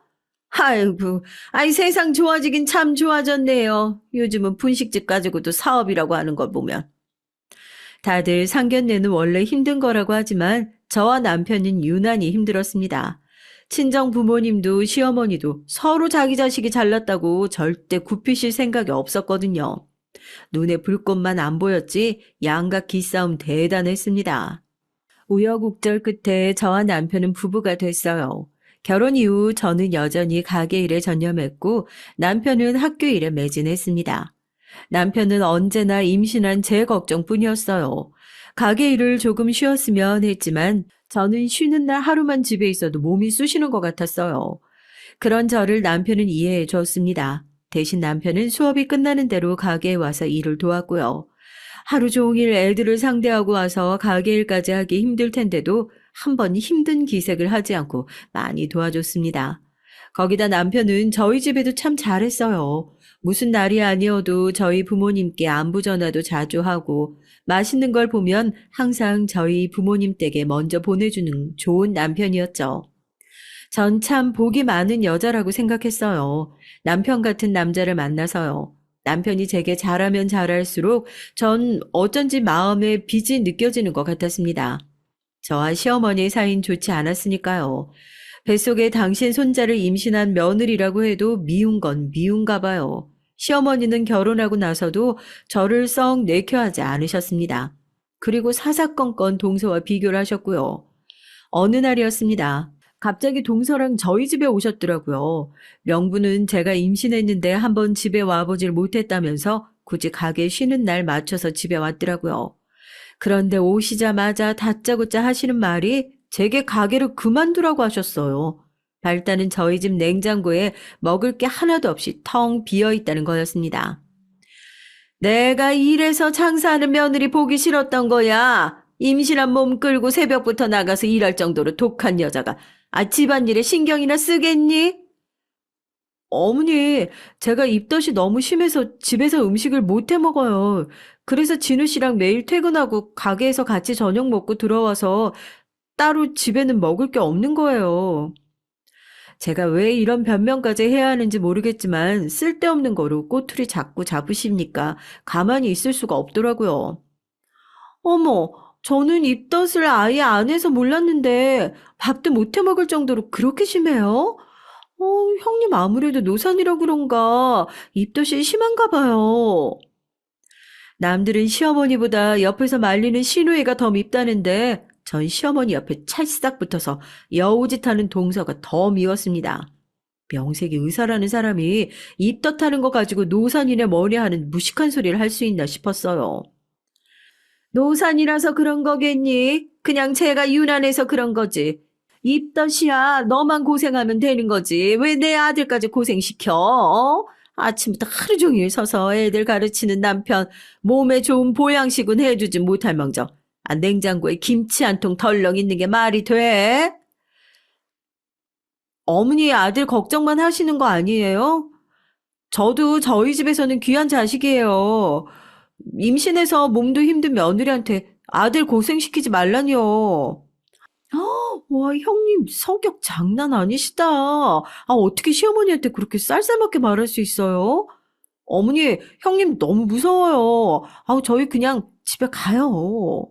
아이고, 아이 세상 좋아지긴 참 좋아졌네요. 요즘은 분식집 가지고도 사업이라고 하는 걸 보면. 다들 상견례는 원래 힘든 거라고 하지만 저와 남편은 유난히 힘들었습니다. 친정 부모님도 시어머니도 서로 자기 자식이 잘났다고 절대 굽히실 생각이 없었거든요. 눈에 불꽃만 안 보였지 양각 기싸움 대단했습니다. 우여곡절 끝에 저와 남편은 부부가 됐어요. 결혼 이후 저는 여전히 가게 일에 전념했고 남편은 학교 일에 매진했습니다. 남편은 언제나 임신한 제 걱정뿐이었어요. 가게 일을 조금 쉬었으면 했지만 저는 쉬는 날 하루만 집에 있어도 몸이 쑤시는 것 같았어요. 그런 저를 남편은 이해해 줬습니다. 대신 남편은 수업이 끝나는 대로 가게에 와서 일을 도왔고요. 하루 종일 애들을 상대하고 와서 가게 일까지 하기 힘들 텐데도 한 번 힘든 기색을 하지 않고 많이 도와줬습니다. 거기다 남편은 저희 집에도 참 잘했어요. 무슨 날이 아니어도 저희 부모님께 안부 전화도 자주 하고 맛있는 걸 보면 항상 저희 부모님 댁에 먼저 보내주는 좋은 남편이었죠. 전 참 복이 많은 여자라고 생각했어요. 남편 같은 남자를 만나서요. 남편이 제게 잘하면 잘할수록 전 어쩐지 마음에 빚이 느껴지는 것 같았습니다. 저와 시어머니의 사이는 좋지 않았으니까요. 뱃속에 당신 손자를 임신한 며느리라고 해도 미운 건 미운가 봐요. 시어머니는 결혼하고 나서도 저를 썩 내켜하지 않으셨습니다. 그리고 사사건건 동서와 비교를 하셨고요. 어느 날이었습니다. 갑자기 동서랑 저희 집에 오셨더라고요. 명분은 제가 임신했는데 한번 집에 와보질 못했다면서 굳이 가게 쉬는 날 맞춰서 집에 왔더라고요. 그런데 오시자마자 다짜고짜 하시는 말이 제게 가게를 그만두라고 하셨어요. 발단은 저희 집 냉장고에 먹을 게 하나도 없이 텅 비어 있다는 거였습니다. 내가 일해서 장사하는 며느리 보기 싫었던 거야. 임신한 몸 끌고 새벽부터 나가서 일할 정도로 독한 여자가 집안일에 신경이나 쓰겠니? 어머니, 제가 입덧이 너무 심해서 집에서 음식을 못 해 먹어요. 그래서 진우 씨랑 매일 퇴근하고 가게에서 같이 저녁 먹고 들어와서 따로 집에는 먹을 게 없는 거예요. 제가 왜 이런 변명까지 해야 하는지 모르겠지만 쓸데없는 거로 꼬투리 자꾸 잡으십니까? 가만히 있을 수가 없더라고요. 어머, 저는 입덧을 아예 안 해서 몰랐는데 밥도 못 해 먹을 정도로 그렇게 심해요? 형님 아무래도 노산이라 그런가 입덧이 심한가 봐요. 남들은 시어머니보다 옆에서 말리는 시누이가 더 밉다는데 전 시어머니 옆에 찰싹 붙어서 여우짓하는 동서가 더 미웠습니다. 명색이 의사라는 사람이 입덧하는 거 가지고 노산이네 뭐냐 하는 무식한 소리를 할 수 있나 싶었어요. 노산이라서 그런 거겠니? 그냥 제가 유난해서 그런 거지. 입덧이야 너만 고생하면 되는 거지. 왜 내 아들까지 고생시켜? 아침부터 하루 종일 서서 애들 가르치는 남편 몸에 좋은 보양식은 해주지 못할 망정. 냉장고에 김치 한 통 덜렁 있는 게 말이 돼? 어머니 아들 걱정만 하시는 거 아니에요? 저도 저희 집에서는 귀한 자식이에요. 임신해서 몸도 힘든 며느리한테 아들 고생시키지 말라니요. 와, 형님 성격 장난 아니시다. 어떻게 시어머니한테 그렇게 쌀쌀맞게 말할 수 있어요? 어머니, 형님 너무 무서워요. 저희 그냥 집에 가요.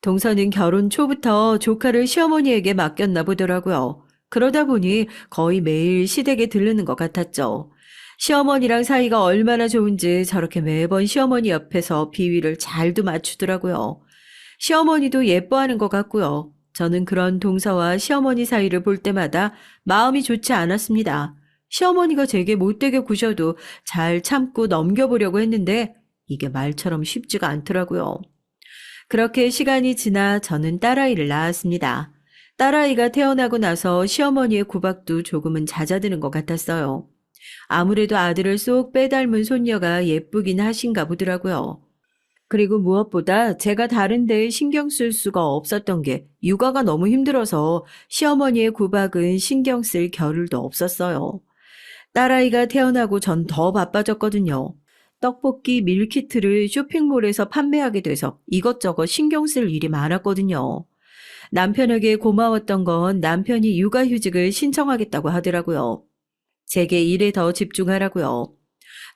동서는 결혼 초부터 조카를 시어머니에게 맡겼나 보더라고요. 그러다 보니 거의 매일 시댁에 들르는 것 같았죠. 시어머니랑 사이가 얼마나 좋은지 저렇게 매번 시어머니 옆에서 비위를 잘도 맞추더라고요. 시어머니도 예뻐하는 것 같고요. 저는 그런 동서와 시어머니 사이를 볼 때마다 마음이 좋지 않았습니다. 시어머니가 제게 못되게 구셔도 잘 참고 넘겨보려고 했는데 이게 말처럼 쉽지가 않더라고요. 그렇게 시간이 지나 저는 딸아이를 낳았습니다. 딸아이가 태어나고 나서 시어머니의 구박도 조금은 잦아드는 것 같았어요. 아무래도 아들을 쏙 빼닮은 손녀가 예쁘긴 하신가 보더라고요. 그리고 무엇보다 제가 다른 데에 신경 쓸 수가 없었던 게 육아가 너무 힘들어서 시어머니의 구박은 신경 쓸 겨를도 없었어요. 딸아이가 태어나고 전 더 바빠졌거든요. 떡볶이 밀키트를 쇼핑몰에서 판매하게 돼서 이것저것 신경 쓸 일이 많았거든요. 남편에게 고마웠던 건 남편이 육아휴직을 신청하겠다고 하더라고요. 제게 일에 더 집중하라고요.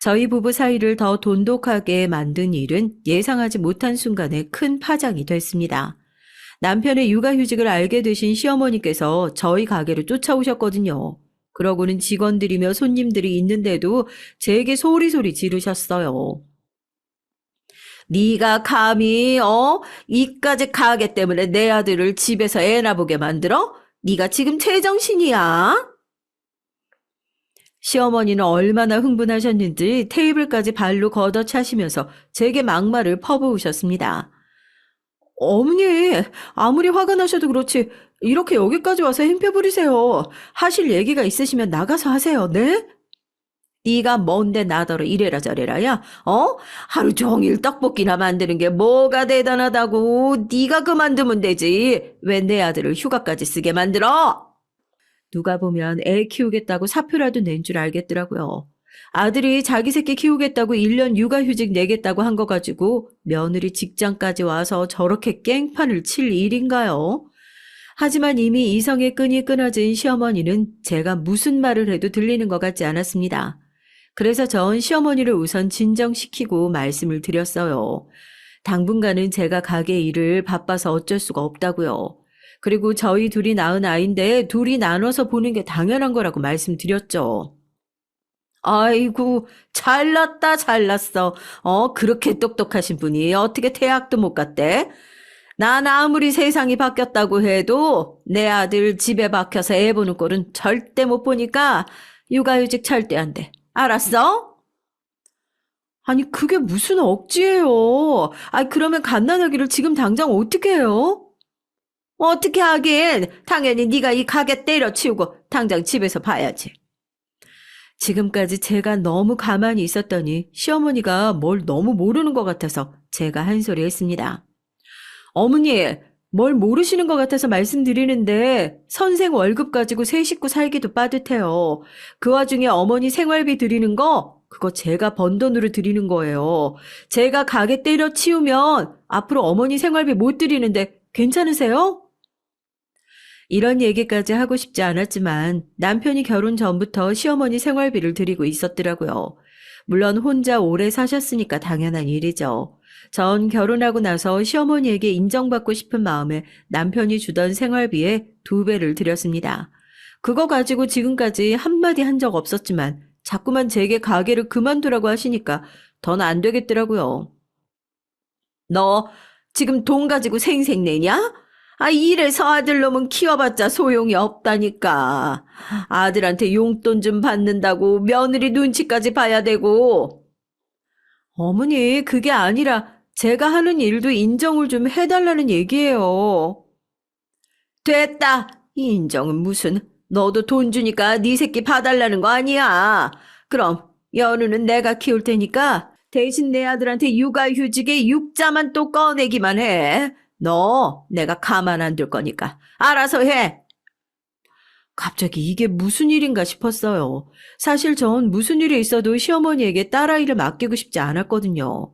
저희 부부 사이를 더 돈독하게 만든 일은 예상하지 못한 순간에 큰 파장이 됐습니다. 남편의 육아휴직을 알게 되신 시어머니께서 저희 가게로 쫓아오셨거든요. 그러고는 직원들이며 손님들이 있는데도 제게 소리소리 지르셨어요. 네가 감히 이까지 가게 때문에 내 아들을 집에서 애나 보게 만들어? 네가 지금 제정신이야? 시어머니는 얼마나 흥분하셨는지 테이블까지 발로 걷어차시면서 제게 막말을 퍼부으셨습니다. 어머니, 아무리 화가 나셔도 그렇지 이렇게 여기까지 와서 행패 부리세요. 하실 얘기가 있으시면 나가서 하세요. 네? 네가 뭔데 나더러 이래라 저래라야? 하루 종일 떡볶이나 만드는 게 뭐가 대단하다고. 네가 그만두면 되지. 왜 내 아들을 휴가까지 쓰게 만들어? 누가 보면 애 키우겠다고 사표라도 낸 줄 알겠더라고요. 아들이 자기 새끼 키우겠다고 1년 육아휴직 내겠다고 한 거 가지고 며느리 직장까지 와서 저렇게 깽판을 칠 일인가요? 하지만 이미 이성의 끈이 끊어진 시어머니는 제가 무슨 말을 해도 들리는 것 같지 않았습니다. 그래서 전 시어머니를 우선 진정시키고 말씀을 드렸어요. 당분간은 제가 가게 일을 바빠서 어쩔 수가 없다고요. 그리고 저희 둘이 낳은 아이인데 둘이 나눠서 보는 게 당연한 거라고 말씀드렸죠. 아이고, 잘났다, 잘났어. 그렇게 똑똑하신 분이 어떻게 대학도 못 갔대? 난 아무리 세상이 바뀌었다고 해도 내 아들 집에 박혀서 애 보는 꼴은 절대 못 보니까 육아휴직 절대 안 돼. 알았어? 아니, 그게 무슨 억지예요. 그러면 갓난아기를 지금 당장 어떻게 해요? 어떻게 하긴. 당연히 네가 이 가게 때려치우고 당장 집에서 봐야지. 지금까지 제가 너무 가만히 있었더니 시어머니가 뭘 너무 모르는 것 같아서 제가 한 소리 했습니다. 어머니, 뭘 모르시는 것 같아서 말씀드리는데 선생 월급 가지고 세 식구 살기도 빠듯해요. 그 와중에 어머니 생활비 드리는 거 그거 제가 번 돈으로 드리는 거예요. 제가 가게 때려치우면 앞으로 어머니 생활비 못 드리는데 괜찮으세요? 이런 얘기까지 하고 싶지 않았지만 남편이 결혼 전부터 시어머니 생활비를 드리고 있었더라고요. 물론 혼자 오래 사셨으니까 당연한 일이죠. 전 결혼하고 나서 시어머니에게 인정받고 싶은 마음에 남편이 주던 생활비에 2배를 드렸습니다. 그거 가지고 지금까지 한마디 한 적 없었지만 자꾸만 제게 가게를 그만두라고 하시니까 더 안 되겠더라고요. 너 지금 돈 가지고 생색내냐? 이래서 아들놈은 키워봤자 소용이 없다니까. 아들한테 용돈 좀 받는다고 며느리 눈치까지 봐야 되고. 어머니, 그게 아니라 제가 하는 일도 인정을 좀 해달라는 얘기예요. 됐다. 이 인정은 무슨. 너도 돈 주니까 네 새끼 봐달라는 거 아니야. 그럼 연우는 내가 키울 테니까 대신 내 아들한테 육아휴직에 육자만 또 꺼내기만 해. 너 내가 가만 안 둘 거니까 알아서 해. 갑자기 이게 무슨 일인가 싶었어요. 사실 전 무슨 일이 있어도 시어머니에게 딸아이를 맡기고 싶지 않았거든요.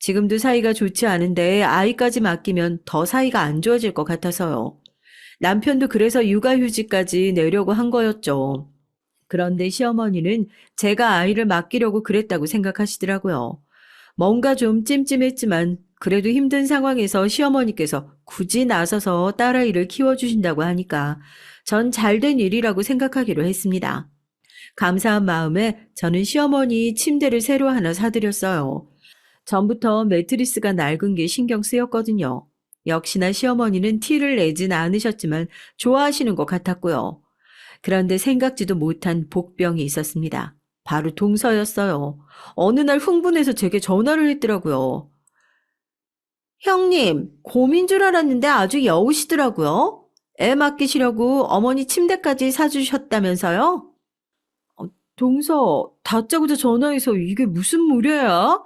지금도 사이가 좋지 않은데 아이까지 맡기면 더 사이가 안 좋아질 것 같아서요. 남편도 그래서 육아휴직까지 내려고 한 거였죠. 그런데 시어머니는 제가 아이를 맡기려고 그랬다고 생각하시더라고요. 뭔가 좀 찜찜했지만 그래도 힘든 상황에서 시어머니께서 굳이 나서서 딸아이를 키워주신다고 하니까 전 잘된 일이라고 생각하기로 했습니다. 감사한 마음에 저는 시어머니 침대를 새로 하나 사드렸어요. 전부터 매트리스가 낡은 게 신경 쓰였거든요. 역시나 시어머니는 티를 내진 않으셨지만 좋아하시는 것 같았고요. 그런데 생각지도 못한 복병이 있었습니다. 바로 동서였어요. 어느 날 흥분해서 제게 전화를 했더라고요. 형님, 곰인 줄 알았는데 아주 여우시더라고요. 애 맡기시려고 어머니 침대까지 사주셨다면서요? 동서, 다짜고짜 전화해서 이게 무슨 무례야?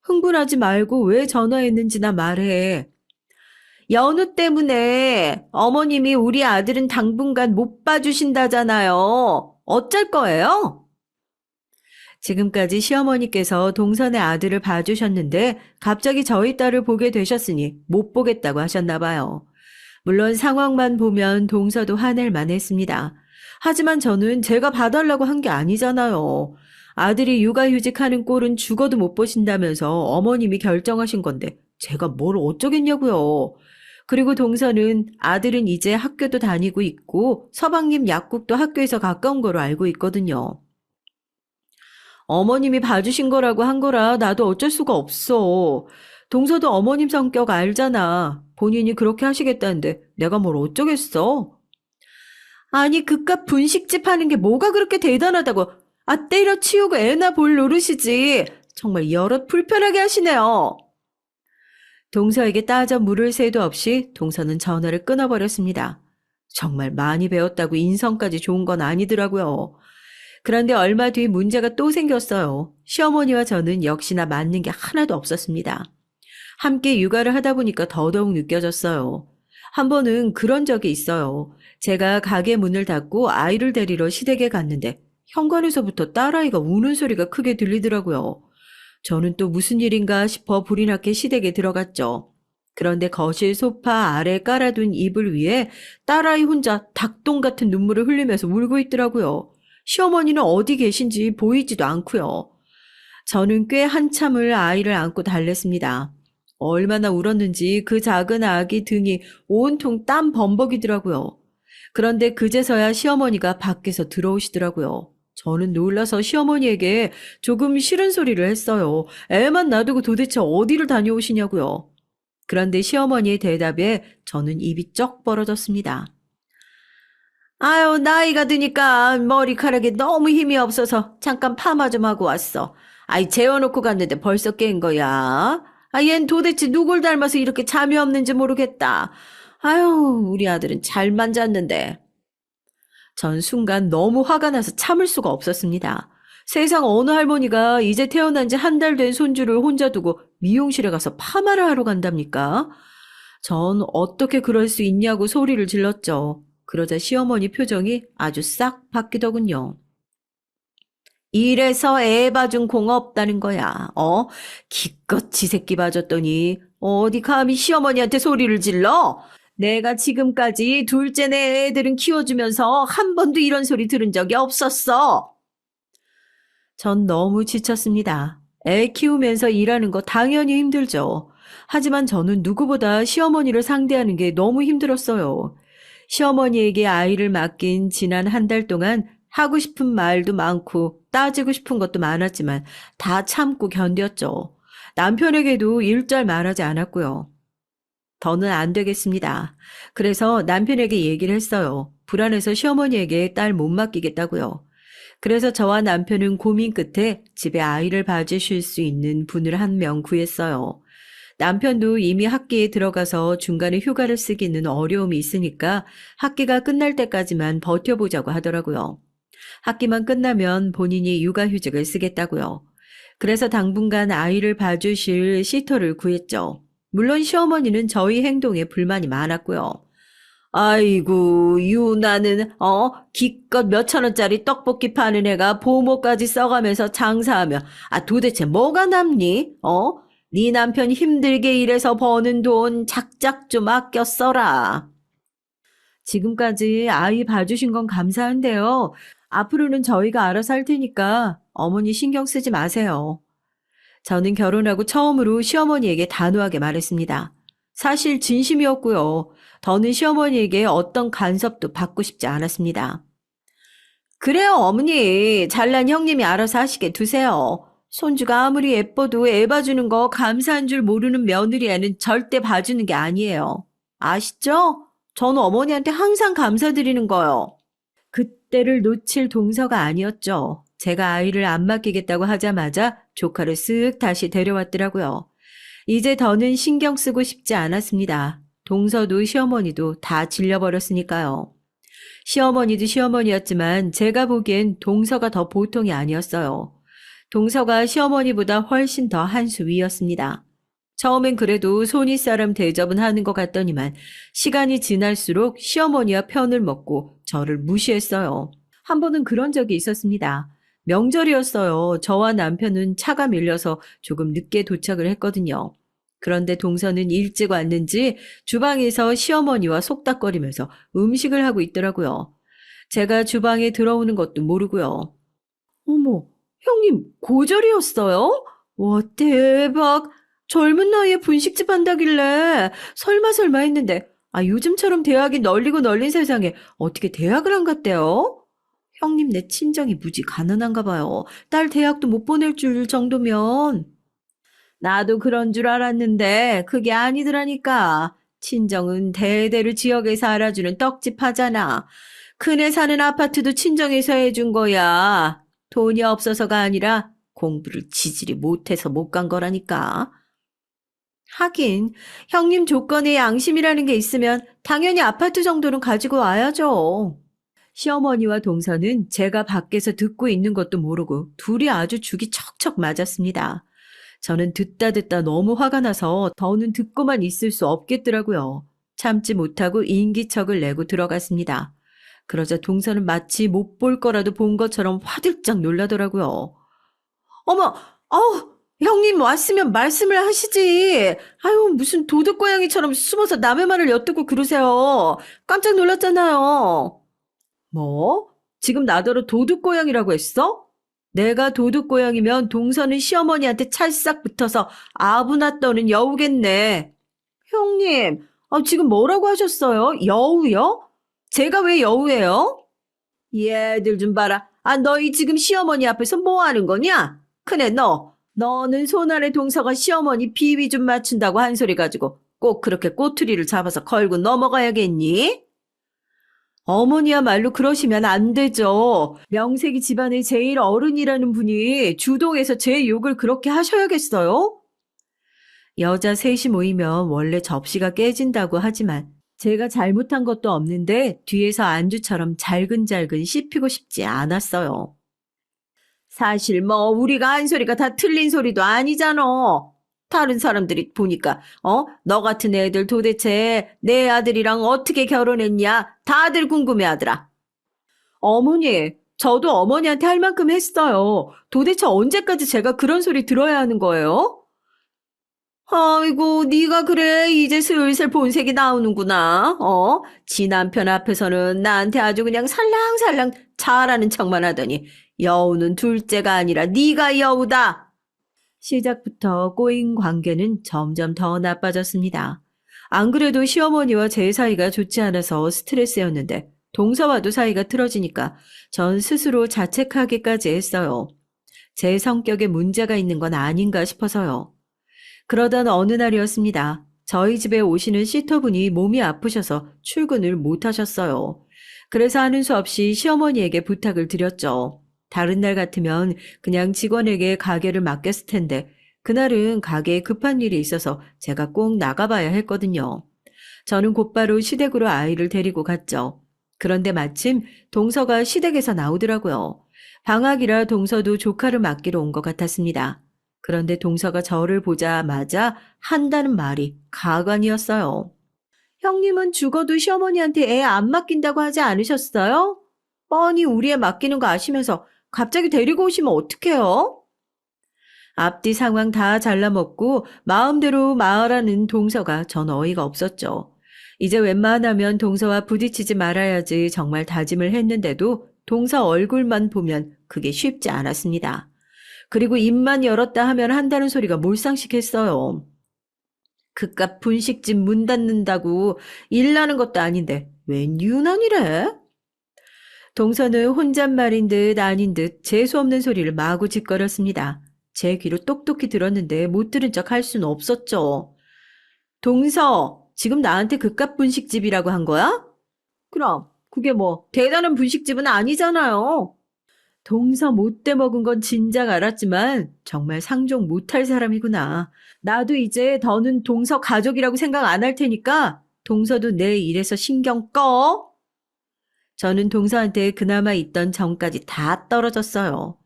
흥분하지 말고 왜 전화했는지나 말해. 연우 때문에 어머님이 우리 아들은 당분간 못 봐주신다잖아요. 어쩔 거예요? 지금까지 시어머니께서 동선의 아들을 봐주셨는데 갑자기 저희 딸을 보게 되셨으니 못 보겠다고 하셨나 봐요. 물론 상황만 보면 동서도 화낼만 했습니다. 하지만 저는 제가 봐달라고 한 게 아니잖아요. 아들이 육아휴직하는 꼴은 죽어도 못 보신다면서 어머님이 결정하신 건데 제가 뭘 어쩌겠냐고요. 그리고 동서는 아들은 이제 학교도 다니고 있고 서방님 약국도 학교에서 가까운 거로 알고 있거든요. 어머님이 봐주신 거라고 한 거라 나도 어쩔 수가 없어. 동서도 어머님 성격 알잖아. 본인이 그렇게 하시겠다는데 내가 뭘 어쩌겠어. 아니 그깟 분식집 하는 게 뭐가 그렇게 대단하다고. 때려치우고 애나 볼 노릇이지. 정말 여럿 불편하게 하시네요. 동서에게 따져 물을 새도 없이 동서는 전화를 끊어버렸습니다. 정말 많이 배웠다고 인성까지 좋은 건 아니더라고요. 그런데 얼마 뒤 문제가 또 생겼어요. 시어머니와 저는 역시나 맞는 게 하나도 없었습니다. 함께 육아를 하다 보니까 더더욱 느껴졌어요. 한 번은 그런 적이 있어요. 제가 가게 문을 닫고 아이를 데리러 시댁에 갔는데 현관에서부터 딸아이가 우는 소리가 크게 들리더라고요. 저는 또 무슨 일인가 싶어 불이 나게 시댁에 들어갔죠. 그런데 거실 소파 아래 깔아둔 이불 위에 딸아이 혼자 닭똥 같은 눈물을 흘리면서 울고 있더라고요. 시어머니는 어디 계신지 보이지도 않고요. 저는 꽤 한참을 아이를 안고 달랬습니다. 얼마나 울었는지 그 작은 아기 등이 온통 땀 범벅이더라고요. 그런데 그제서야 시어머니가 밖에서 들어오시더라고요. 저는 놀라서 시어머니에게 조금 싫은 소리를 했어요. 애만 놔두고 도대체 어디를 다녀오시냐고요. 그런데 시어머니의 대답에 저는 입이 쩍 벌어졌습니다. 아유, 나이가 드니까 머리카락에 너무 힘이 없어서 잠깐 파마 좀 하고 왔어. 아이, 재워놓고 갔는데 벌써 깬 거야. 아, 얜 도대체 누굴 닮아서 이렇게 잠이 없는지 모르겠다. 아유, 우리 아들은 잘만 잤는데. 전 순간 너무 화가 나서 참을 수가 없었습니다. 세상 어느 할머니가 이제 태어난 지 한 달 된 손주를 혼자 두고 미용실에 가서 파마를 하러 간답니까? 전 어떻게 그럴 수 있냐고 소리를 질렀죠. 그러자 시어머니 표정이 아주 싹 바뀌더군요. 이래서 애 봐준 공 없다는 거야. 기껏 지 새끼 봐줬더니 어디 감히 시어머니한테 소리를 질러? 내가 지금까지 둘째 내 애들은 키워주면서 한 번도 이런 소리 들은 적이 없었어. 전 너무 지쳤습니다. 애 키우면서 일하는 거 당연히 힘들죠. 하지만 저는 누구보다 시어머니를 상대하는 게 너무 힘들었어요. 시어머니에게 아이를 맡긴 지난 한 달 동안 하고 싶은 말도 많고 따지고 싶은 것도 많았지만 다 참고 견뎠죠. 남편에게도 일절 말하지 않았고요. 더는 안 되겠습니다. 그래서 남편에게 얘기를 했어요. 불안해서 시어머니에게 딸 못 맡기겠다고요. 그래서 저와 남편은 고민 끝에 집에 아이를 봐주실 수 있는 분을 한 명 구했어요. 남편도 이미 학기에 들어가서 중간에 휴가를 쓰기는 어려움이 있으니까 학기가 끝날 때까지만 버텨보자고 하더라고요. 학기만 끝나면 본인이 육아휴직을 쓰겠다고요. 그래서 당분간 아이를 봐주실 시터를 구했죠. 물론 시어머니는 저희 행동에 불만이 많았고요. 아이고, 유나는, 기껏 몇천 원짜리 떡볶이 파는 애가 보모까지 써가면서 장사하며, 도대체 뭐가 남니? 네 남편 힘들게 일해서 버는 돈 작작 좀 아껴 써라. 지금까지 아이 봐주신 건 감사한데요. 앞으로는 저희가 알아서 할 테니까 어머니 신경 쓰지 마세요. 저는 결혼하고 처음으로 시어머니에게 단호하게 말했습니다. 사실 진심이었고요. 더는 시어머니에게 어떤 간섭도 받고 싶지 않았습니다. 그래요, 어머니. 잘난 형님이 알아서 하시게 두세요. 손주가 아무리 예뻐도 애 봐주는 거 감사한 줄 모르는 며느리애는 절대 봐주는 게 아니에요. 아시죠? 저는 어머니한테 항상 감사드리는 거요. 그때를 놓칠 동서가 아니었죠. 제가 아이를 안 맡기겠다고 하자마자 조카를 쓱 다시 데려왔더라고요. 이제 더는 신경 쓰고 싶지 않았습니다. 동서도 시어머니도 다 질려버렸으니까요. 시어머니도 시어머니였지만 제가 보기엔 동서가 더 보통이 아니었어요. 동서가 시어머니보다 훨씬 더 한 수 위였습니다. 처음엔 그래도 손윗사람 대접은 하는 것 같더니만 시간이 지날수록 시어머니와 편을 먹고 저를 무시했어요. 한 번은 그런 적이 있었습니다. 명절이었어요. 저와 남편은 차가 밀려서 조금 늦게 도착을 했거든요. 그런데 동서는 일찍 왔는지 주방에서 시어머니와 속닥거리면서 음식을 하고 있더라고요. 제가 주방에 들어오는 것도 모르고요. 어머, 형님 고졸이었어요? 와, 대박. 젊은 나이에 분식집 한다길래 설마 했는데 요즘처럼 대학이 널리고 널린 세상에 어떻게 대학을 안 갔대요? 형님 내 친정이 무지 가난한가 봐요. 딸 대학도 못 보낼 줄 정도면. 나도 그런 줄 알았는데 그게 아니더라니까. 친정은 대대로 지역에서 알아주는 떡집 하잖아. 큰애 사는 아파트도 친정에서 해준 거야. 돈이 없어서가 아니라 공부를 지질이 못해서 못 간 거라니까. 하긴 형님 조건에 양심이라는 게 있으면 당연히 아파트 정도는 가지고 와야죠. 시어머니와 동서는 제가 밖에서 듣고 있는 것도 모르고 둘이 아주 죽이 척척 맞았습니다. 저는 듣다 너무 화가 나서 더는 듣고만 있을 수 없겠더라고요. 참지 못하고 인기척을 내고 들어갔습니다. 그러자 동서는 마치 못 볼 거라도 본 것처럼 화들짝 놀라더라고요. 어머, 형님 왔으면 말씀을 하시지. 아유, 무슨 도둑고양이처럼 숨어서 남의 말을 엿듣고 그러세요. 깜짝 놀랐잖아요. 뭐? 지금 나더러 도둑고양이라고 했어? 내가 도둑고양이면 동서는 시어머니한테 찰싹 붙어서 아부나 떠는 여우겠네. 형님, 지금 뭐라고 하셨어요? 여우요? 제가 왜 여우예요? 얘들 좀 봐라. 너희 지금 시어머니 앞에서 뭐 하는 거냐? 큰애 너는 손안에 동서가 시어머니 비위 좀 맞춘다고 한 소리 가지고 꼭 그렇게 꼬투리를 잡아서 걸고 넘어가야겠니? 어머니야말로 그러시면 안 되죠. 명색이 집안의 제일 어른이라는 분이 주동에서 제 욕을 그렇게 하셔야겠어요? 여자 셋이 모이면 원래 접시가 깨진다고 하지만 제가 잘못한 것도 없는데 뒤에서 안주처럼 잘근잘근 씹히고 싶지 않았어요. 사실 우리가 한 소리가 다 틀린 소리도 아니잖아. 다른 사람들이 보니까 너 같은 애들 도대체 내 아들이랑 어떻게 결혼했냐 다들 궁금해하더라. 어머니, 저도 어머니한테 할 만큼 했어요. 도대체 언제까지 제가 그런 소리 들어야 하는 거예요? 아이고, 네가 그래. 이제 슬슬 본색이 나오는구나. 지 남편 앞에서는 나한테 아주 그냥 살랑살랑 잘하는 척만 하더니 여우는 둘째가 아니라 네가 여우다. 시작부터 꼬인 관계는 점점 더 나빠졌습니다. 안 그래도 시어머니와 제 사이가 좋지 않아서 스트레스였는데 동서와도 사이가 틀어지니까 전 스스로 자책하기까지 했어요. 제 성격에 문제가 있는 건 아닌가 싶어서요. 그러던 어느 날이었습니다. 저희 집에 오시는 시터분이 몸이 아프셔서 출근을 못 하셨어요. 그래서 하는 수 없이 시어머니에게 부탁을 드렸죠. 다른 날 같으면 그냥 직원에게 가게를 맡겼을 텐데 그날은 가게에 급한 일이 있어서 제가 꼭 나가봐야 했거든요. 저는 곧바로 시댁으로 아이를 데리고 갔죠. 그런데 마침 동서가 시댁에서 나오더라고요. 방학이라 동서도 조카를 맡기러 온 것 같았습니다. 그런데 동서가 저를 보자마자 한다는 말이 가관이었어요. 형님은 죽어도 시어머니한테 애 안 맡긴다고 하지 않으셨어요? 뻔히 우리 애 맡기는 거 아시면서 갑자기 데리고 오시면 어떡해요? 앞뒤 상황 다 잘라먹고 마음대로 말하는 동서가 전 어이가 없었죠. 이제 웬만하면 동서와 부딪히지 말아야지 정말 다짐을 했는데도 동서 얼굴만 보면 그게 쉽지 않았습니다. 그리고 입만 열었다 하면 한다는 소리가 몰상식했어요. 그깟 분식집 문 닫는다고 일 나는 것도 아닌데 웬 유난이래? 동서는 혼잣말인 듯 아닌 듯 재수없는 소리를 마구 짓거렸습니다. 제 귀로 똑똑히 들었는데 못 들은 척 할 수는 없었죠. 동서, 지금 나한테 그깟 분식집이라고 한 거야? 그럼 그게 뭐 대단한 분식집은 아니잖아요. 동서 못돼 먹은 건 진작 알았지만 정말 상종 못할 사람이구나. 나도 이제 더는 동서 가족이라고 생각 안 할 테니까 동서도 내 일에서 신경 꺼. 저는 동서한테 그나마 있던 정까지 다 떨어졌어요.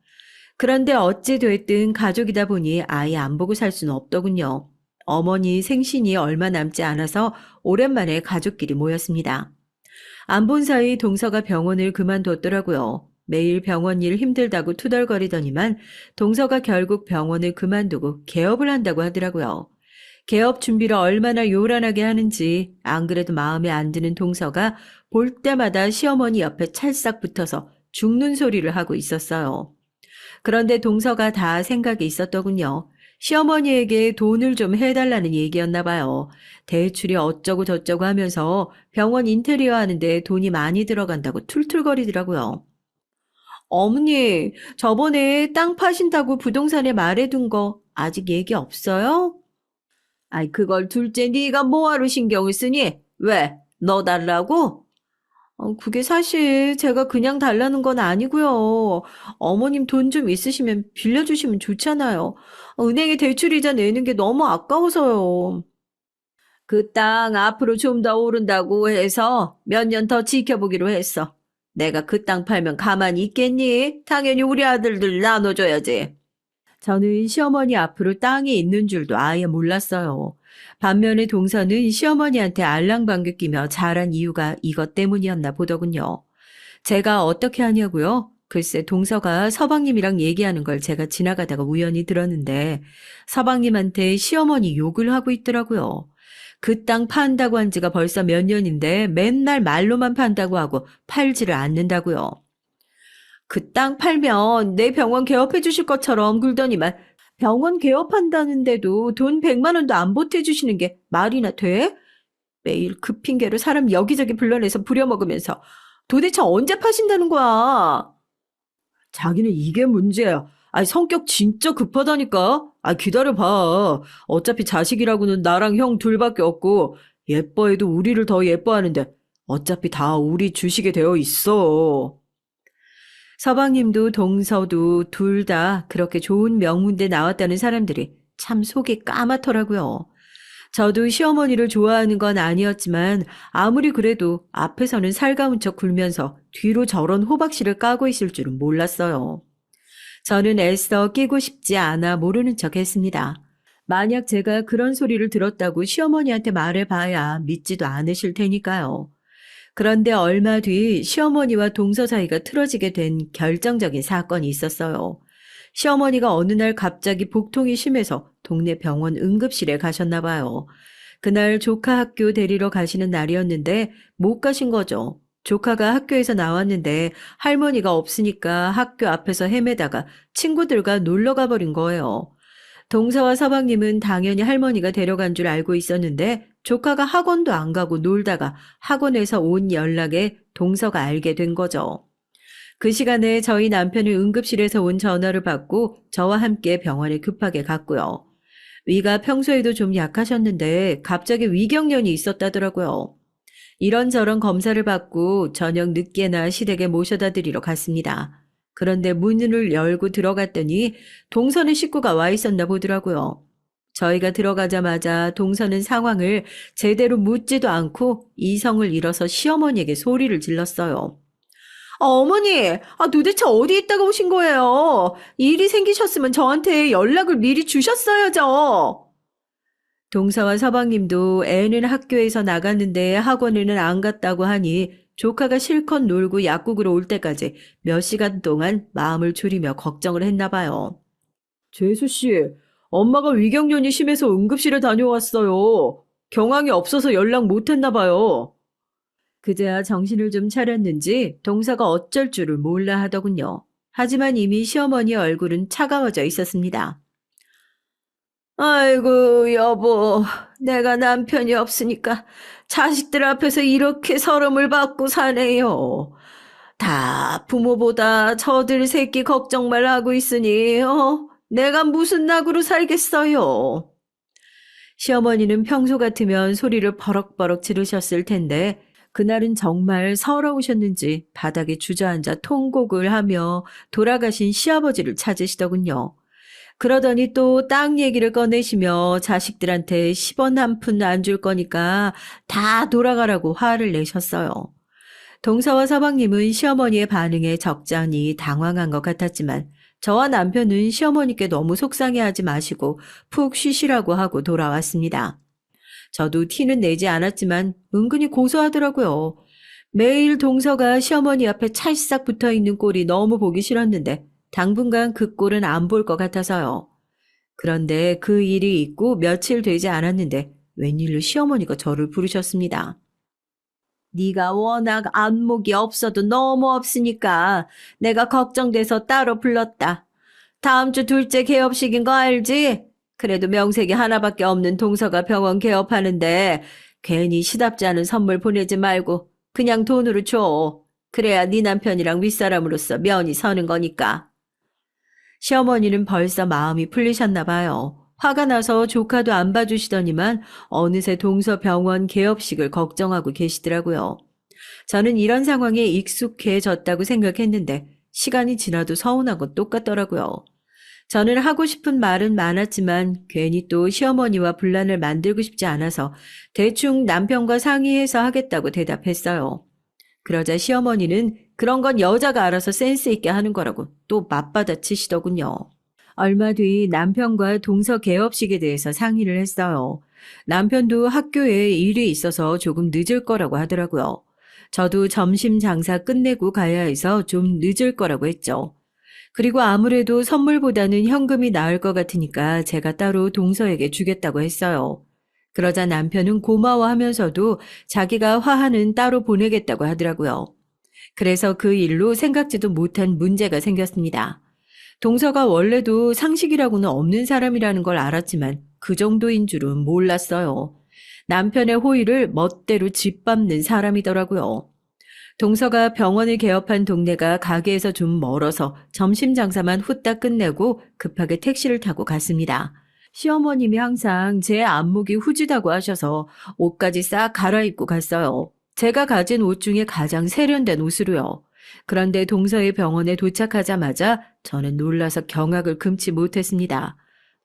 그런데 어찌 됐든 가족이다 보니 아예 안 보고 살 수는 없더군요. 어머니 생신이 얼마 남지 않아서 오랜만에 가족끼리 모였습니다. 안 본 사이 동서가 병원을 그만뒀더라고요. 매일 병원 일 힘들다고 투덜거리더니만 동서가 결국 병원을 그만두고 개업을 한다고 하더라고요. 개업 준비를 얼마나 요란하게 하는지 안 그래도 마음에 안 드는 동서가 볼 때마다 시어머니 옆에 찰싹 붙어서 죽는 소리를 하고 있었어요. 그런데 동서가 다 생각이 있었더군요. 시어머니에게 돈을 좀 해달라는 얘기였나 봐요. 대출이 어쩌고 저쩌고 하면서 병원 인테리어 하는데 돈이 많이 들어간다고 툴툴거리더라고요. 어머니, 저번에 땅 파신다고 부동산에 말해둔 거 아직 얘기 없어요? 아이, 그걸 둘째 네가 뭐하러 신경을 쓰니? 왜? 너 달라고? 그게 사실 제가 그냥 달라는 건 아니고요. 어머님 돈 좀 있으시면 빌려주시면 좋잖아요. 은행에 대출이자 내는 게 너무 아까워서요. 그 땅 앞으로 좀 더 오른다고 해서 몇 년 더 지켜보기로 했어. 내가 그 땅 팔면 가만히 있겠니? 당연히 우리 아들들 나눠줘야지. 저는 시어머니 앞으로 땅이 있는 줄도 아예 몰랐어요. 반면에 동서는 시어머니한테 알랑방귀 끼며 자란 이유가 이것 때문이었나 보더군요. 제가 어떻게 하냐고요? 글쎄 동서가 서방님이랑 얘기하는 걸 제가 지나가다가 우연히 들었는데 서방님한테 시어머니 욕을 하고 있더라고요. 그 땅 판다고 한 지가 벌써 몇 년인데 맨날 말로만 판다고 하고 팔지를 않는다고요. 그 땅 팔면 내 병원 개업해 주실 것처럼 굴더니만 병원 개업한다는데도 돈 100만 원도 안 보태주시는 게 말이나 돼? 매일 그 핑계로 사람 여기저기 불러내서 부려먹으면서 도대체 언제 파신다는 거야? 자기는 이게 문제야. 아니, 성격 진짜 급하다니까? 아, 기다려봐. 어차피 자식이라고는 나랑 형 둘밖에 없고, 예뻐해도 우리를 더 예뻐하는데, 어차피 다 우리 주식에 되어 있어. 서방님도 동서도 둘 다 그렇게 좋은 명문대 나왔다는 사람들이 참 속이 까맣더라고요. 저도 시어머니를 좋아하는 건 아니었지만 아무리 그래도 앞에서는 살가운 척 굴면서 뒤로 저런 호박씨를 까고 있을 줄은 몰랐어요. 저는 애써 끼고 싶지 않아 모르는 척 했습니다. 만약 제가 그런 소리를 들었다고 시어머니한테 말해봐야 믿지도 않으실 테니까요. 그런데 얼마 뒤 시어머니와 동서 사이가 틀어지게 된 결정적인 사건이 있었어요. 시어머니가 어느 날 갑자기 복통이 심해서 동네 병원 응급실에 가셨나 봐요. 그날 조카 학교 데리러 가시는 날이었는데 못 가신 거죠. 조카가 학교에서 나왔는데 할머니가 없으니까 학교 앞에서 헤매다가 친구들과 놀러 가버린 거예요. 동서와 서방님은 당연히 할머니가 데려간 줄 알고 있었는데 조카가 학원도 안 가고 놀다가 학원에서 온 연락에 동서가 알게 된 거죠. 그 시간에 저희 남편은 응급실에서 온 전화를 받고 저와 함께 병원에 급하게 갔고요. 위가 평소에도 좀 약하셨는데 갑자기 위경련이 있었다더라고요. 이런저런 검사를 받고 저녁 늦게나 시댁에 모셔다 드리러 갔습니다. 그런데 문을 열고 들어갔더니 동서는 식구가 와 있었나 보더라고요. 저희가 들어가자마자 동서는 상황을 제대로 묻지도 않고 이성을 잃어서 시어머니에게 소리를 질렀어요. 어머니, 도대체 어디 있다가 오신 거예요? 일이 생기셨으면 저한테 연락을 미리 주셨어야죠. 동서와 서방님도 애는 학교에서 나갔는데 학원에는 안 갔다고 하니 조카가 실컷 놀고 약국으로 올 때까지 몇 시간 동안 마음을 졸이며 걱정을 했나 봐요. 재수 씨, 엄마가 위경련이 심해서 응급실에 다녀왔어요. 경황이 없어서 연락 못 했나 봐요. 그제야 정신을 좀 차렸는지 동서가 어쩔 줄을 몰라 하더군요. 하지만 이미 시어머니 얼굴은 차가워져 있었습니다. 아이고 여보, 내가 남편이 없으니까 자식들 앞에서 이렇게 서름을 받고 사네요. 다 부모보다 저들 새끼 걱정만 하고 있으니 내가 무슨 낙으로 살겠어요. 시어머니는 평소 같으면 소리를 버럭버럭 지르셨을 텐데 그날은 정말 서러우셨는지 바닥에 주저앉아 통곡을 하며 돌아가신 시아버지를 찾으시더군요. 그러더니 또 땅 얘기를 꺼내시며 자식들한테 10원 한 푼 안 줄 거니까 다 돌아가라고 화를 내셨어요. 동서와 서방님은 시어머니의 반응에 적잖이 당황한 것 같았지만 저와 남편은 시어머니께 너무 속상해하지 마시고 푹 쉬시라고 하고 돌아왔습니다. 저도 티는 내지 않았지만 은근히 고소하더라고요. 매일 동서가 시어머니 앞에 찰싹 붙어있는 꼴이 너무 보기 싫었는데 당분간 그 꼴은 안 볼 것 같아서요. 그런데 그 일이 있고 며칠 되지 않았는데 웬일로 시어머니가 저를 부르셨습니다. 네가 워낙 안목이 없어도 너무 없으니까 내가 걱정돼서 따로 불렀다. 다음 주 둘째 개업식인 거 알지? 그래도 명색이 하나밖에 없는 동서가 병원 개업하는데 괜히 시답지 않은 선물 보내지 말고 그냥 돈으로 줘. 그래야 네 남편이랑 윗사람으로서 면이 서는 거니까. 시어머니는 벌써 마음이 풀리셨나 봐요. 화가 나서 조카도 안 봐주시더니만 어느새 동서 병원 개업식을 걱정하고 계시더라고요. 저는 이런 상황에 익숙해졌다고 생각했는데 시간이 지나도 서운한 건 똑같더라고요. 저는 하고 싶은 말은 많았지만 괜히 또 시어머니와 분란을 만들고 싶지 않아서 대충 남편과 상의해서 하겠다고 대답했어요. 그러자 시어머니는 그런 건 여자가 알아서 센스 있게 하는 거라고 또 맞받아치시더군요. 얼마 뒤 남편과 동서 개업식에 대해서 상의를 했어요. 남편도 학교에 일이 있어서 조금 늦을 거라고 하더라고요. 저도 점심 장사 끝내고 가야 해서 좀 늦을 거라고 했죠. 그리고 아무래도 선물보다는 현금이 나을 것 같으니까 제가 따로 동서에게 주겠다고 했어요. 그러자 남편은 고마워하면서도 자기가 화환은 따로 보내겠다고 하더라고요. 그래서 그 일로 생각지도 못한 문제가 생겼습니다. 동서가 원래도 상식이라고는 없는 사람이라는 걸 알았지만 그 정도인 줄은 몰랐어요. 남편의 호의를 멋대로 짓밟는 사람이더라고요. 동서가 병원을 개업한 동네가 가게에서 좀 멀어서 점심 장사만 후딱 끝내고 급하게 택시를 타고 갔습니다. 시어머님이 항상 제 안목이 후지다고 하셔서 옷까지 싹 갈아입고 갔어요. 제가 가진 옷 중에 가장 세련된 옷으로요. 그런데 동서의 병원에 도착하자마자 저는 놀라서 경악을 금치 못했습니다.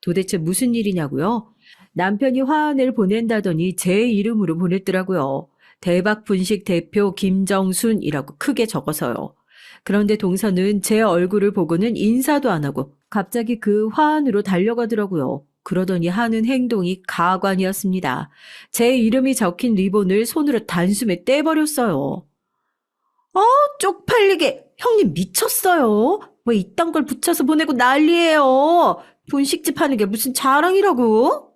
도대체 무슨 일이냐고요? 남편이 화환을 보낸다더니 제 이름으로 보냈더라고요. 대박 분식 대표 김정순이라고 크게 적어서요. 그런데 동서는 제 얼굴을 보고는 인사도 안 하고 갑자기 그 화환으로 달려가더라고요. 그러더니 하는 행동이 가관이었습니다. 제 이름이 적힌 리본을 손으로 단숨에 떼버렸어요. 쪽팔리게. 형님 미쳤어요. 왜 이딴 걸 붙여서 보내고 난리예요. 분식집 하는 게 무슨 자랑이라고?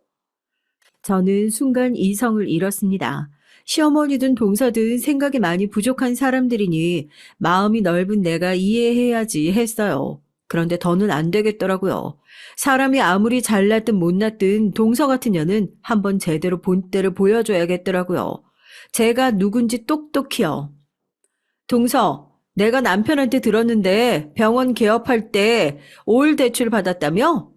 저는 순간 이성을 잃었습니다. 시어머니든 동서든 생각이 많이 부족한 사람들이니 마음이 넓은 내가 이해해야지 했어요. 그런데 더는 안 되겠더라고요. 사람이 아무리 잘났든 못났든 동서 같은 년은 한번 제대로 본때를 보여줘야겠더라고요. 제가 누군지 똑똑히요. 동서, 내가 남편한테 들었는데 병원 개업할 때 올 대출 받았다며?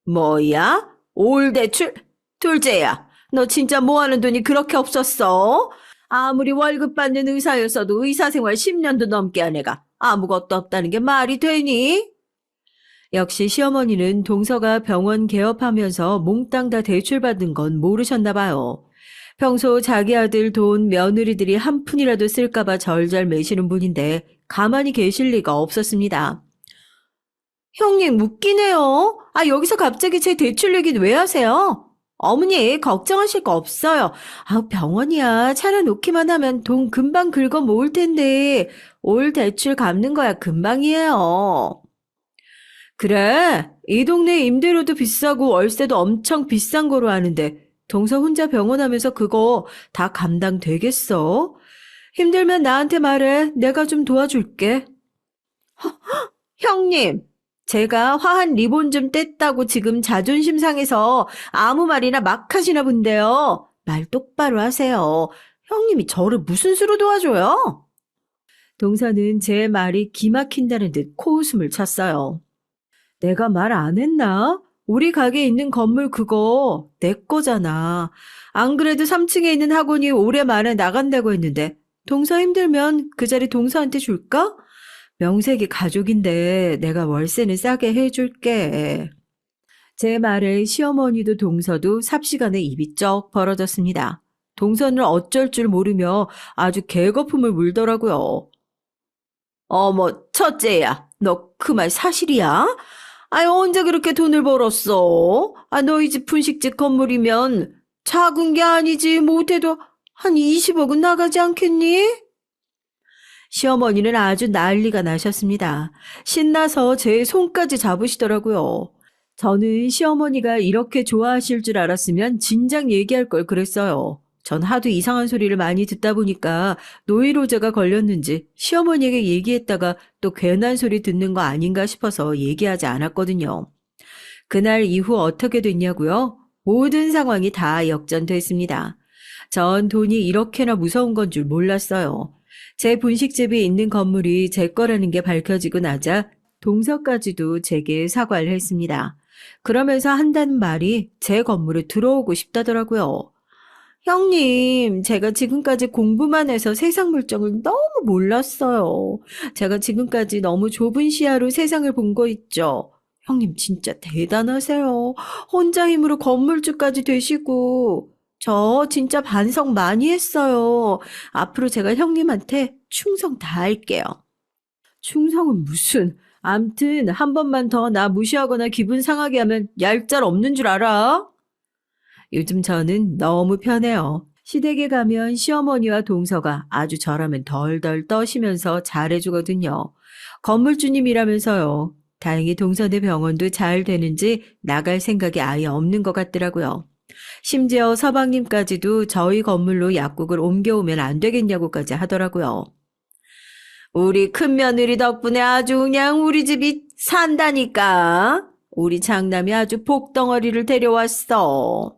뭐야? 올 대출? 둘째야, 너 진짜 모아는 돈이 그렇게 없었어? 아무리 월급 받는 의사였어도 의사 생활 10년도 넘게 한 애가 아무것도 없다는 게 말이 되니? 역시 시어머니는 동서가 병원 개업하면서 몽땅 다 대출받은 건 모르셨나 봐요. 평소 자기 아들 돈 며느리들이 한 푼이라도 쓸까봐 절절 매시는 분인데 가만히 계실 리가 없었습니다. 형님 웃기네요. 여기서 갑자기 제 대출 얘기는 왜 하세요? 어머니 걱정하실 거 없어요. 병원이야. 차려놓기만 하면 돈 금방 긁어 모을 텐데 올 대출 갚는 거야 금방이에요. 그래, 이 동네 임대료도 비싸고 월세도 엄청 비싼 거로 아는데 동서 혼자 병원하면서 그거 다 감당되겠어? 힘들면 나한테 말해. 내가 좀 도와줄게. 형님, 제가 화한 리본 좀 뗐다고 지금 자존심 상해서 아무 말이나 막 하시나 본데요. 말 똑바로 하세요. 형님이 저를 무슨 수로 도와줘요? 동서는 제 말이 기막힌다는 듯 코웃음을 쳤어요. 내가 말 안 했나? 우리 가게에 있는 건물 그거 내 거잖아. 안 그래도 3층에 있는 학원이 올해 말에 나간다고 했는데 동서 힘들면 그 자리 동서한테 줄까? 명색이 가족인데 내가 월세는 싸게 해줄게. 제 말에 시어머니도 동서도 삽시간에 입이 쩍 벌어졌습니다. 동서는 어쩔 줄 모르며 아주 개거품을 물더라고요. 어머, 첫째야, 너 그 말 사실이야? 언제 그렇게 돈을 벌었어? 너희 집 분식집 건물이면 작은 게 아니지 못해도 한 20억은 나가지 않겠니? 시어머니는 아주 난리가 나셨습니다. 신나서 제 손까지 잡으시더라고요. 저는 시어머니가 이렇게 좋아하실 줄 알았으면 진작 얘기할 걸 그랬어요. 전 하도 이상한 소리를 많이 듣다 보니까 노이로제가 걸렸는지 시어머니에게 얘기했다가 또 괜한 소리 듣는 거 아닌가 싶어서 얘기하지 않았거든요. 그날 이후 어떻게 됐냐고요? 모든 상황이 다 역전됐습니다. 전 돈이 이렇게나 무서운 건 줄 몰랐어요. 제 분식집이 있는 건물이 제 거라는 게 밝혀지고 나자 동서까지도 제게 사과를 했습니다. 그러면서 한다는 말이 제 건물에 들어오고 싶다더라고요. 형님, 제가 지금까지 공부만 해서 세상 물정을 너무 몰랐어요. 제가 지금까지 너무 좁은 시야로 세상을 본 거 있죠. 형님 진짜 대단하세요. 혼자 힘으로 건물주까지 되시고. 저 진짜 반성 많이 했어요. 앞으로 제가 형님한테 충성 다할게요. 충성은 무슨. 암튼 한 번만 더 나 무시하거나 기분 상하게 하면 얄짤 없는 줄 알아? 요즘 저는 너무 편해요. 시댁에 가면 시어머니와 동서가 아주 저라면 덜덜 떠시면서 잘해주거든요. 건물주님이라면서요. 다행히 동서네 병원도 잘 되는지 나갈 생각이 아예 없는 것 같더라고요. 심지어 서방님까지도 저희 건물로 약국을 옮겨오면 안 되겠냐고까지 하더라고요. 우리 큰며느리 덕분에 아주 그냥 우리 집이 산다니까. 우리 장남이 아주 복덩어리를 데려왔어.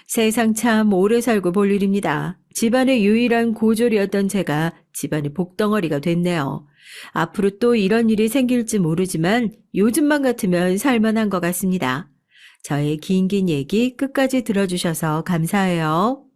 세상 참 오래 살고 볼 일입니다. 집안의 유일한 고졸이었던 제가 집안의 복덩어리가 됐네요. 앞으로 또 이런 일이 생길지 모르지만 요즘만 같으면 살만한 것 같습니다. 저의 긴 얘기 끝까지 들어주셔서 감사해요.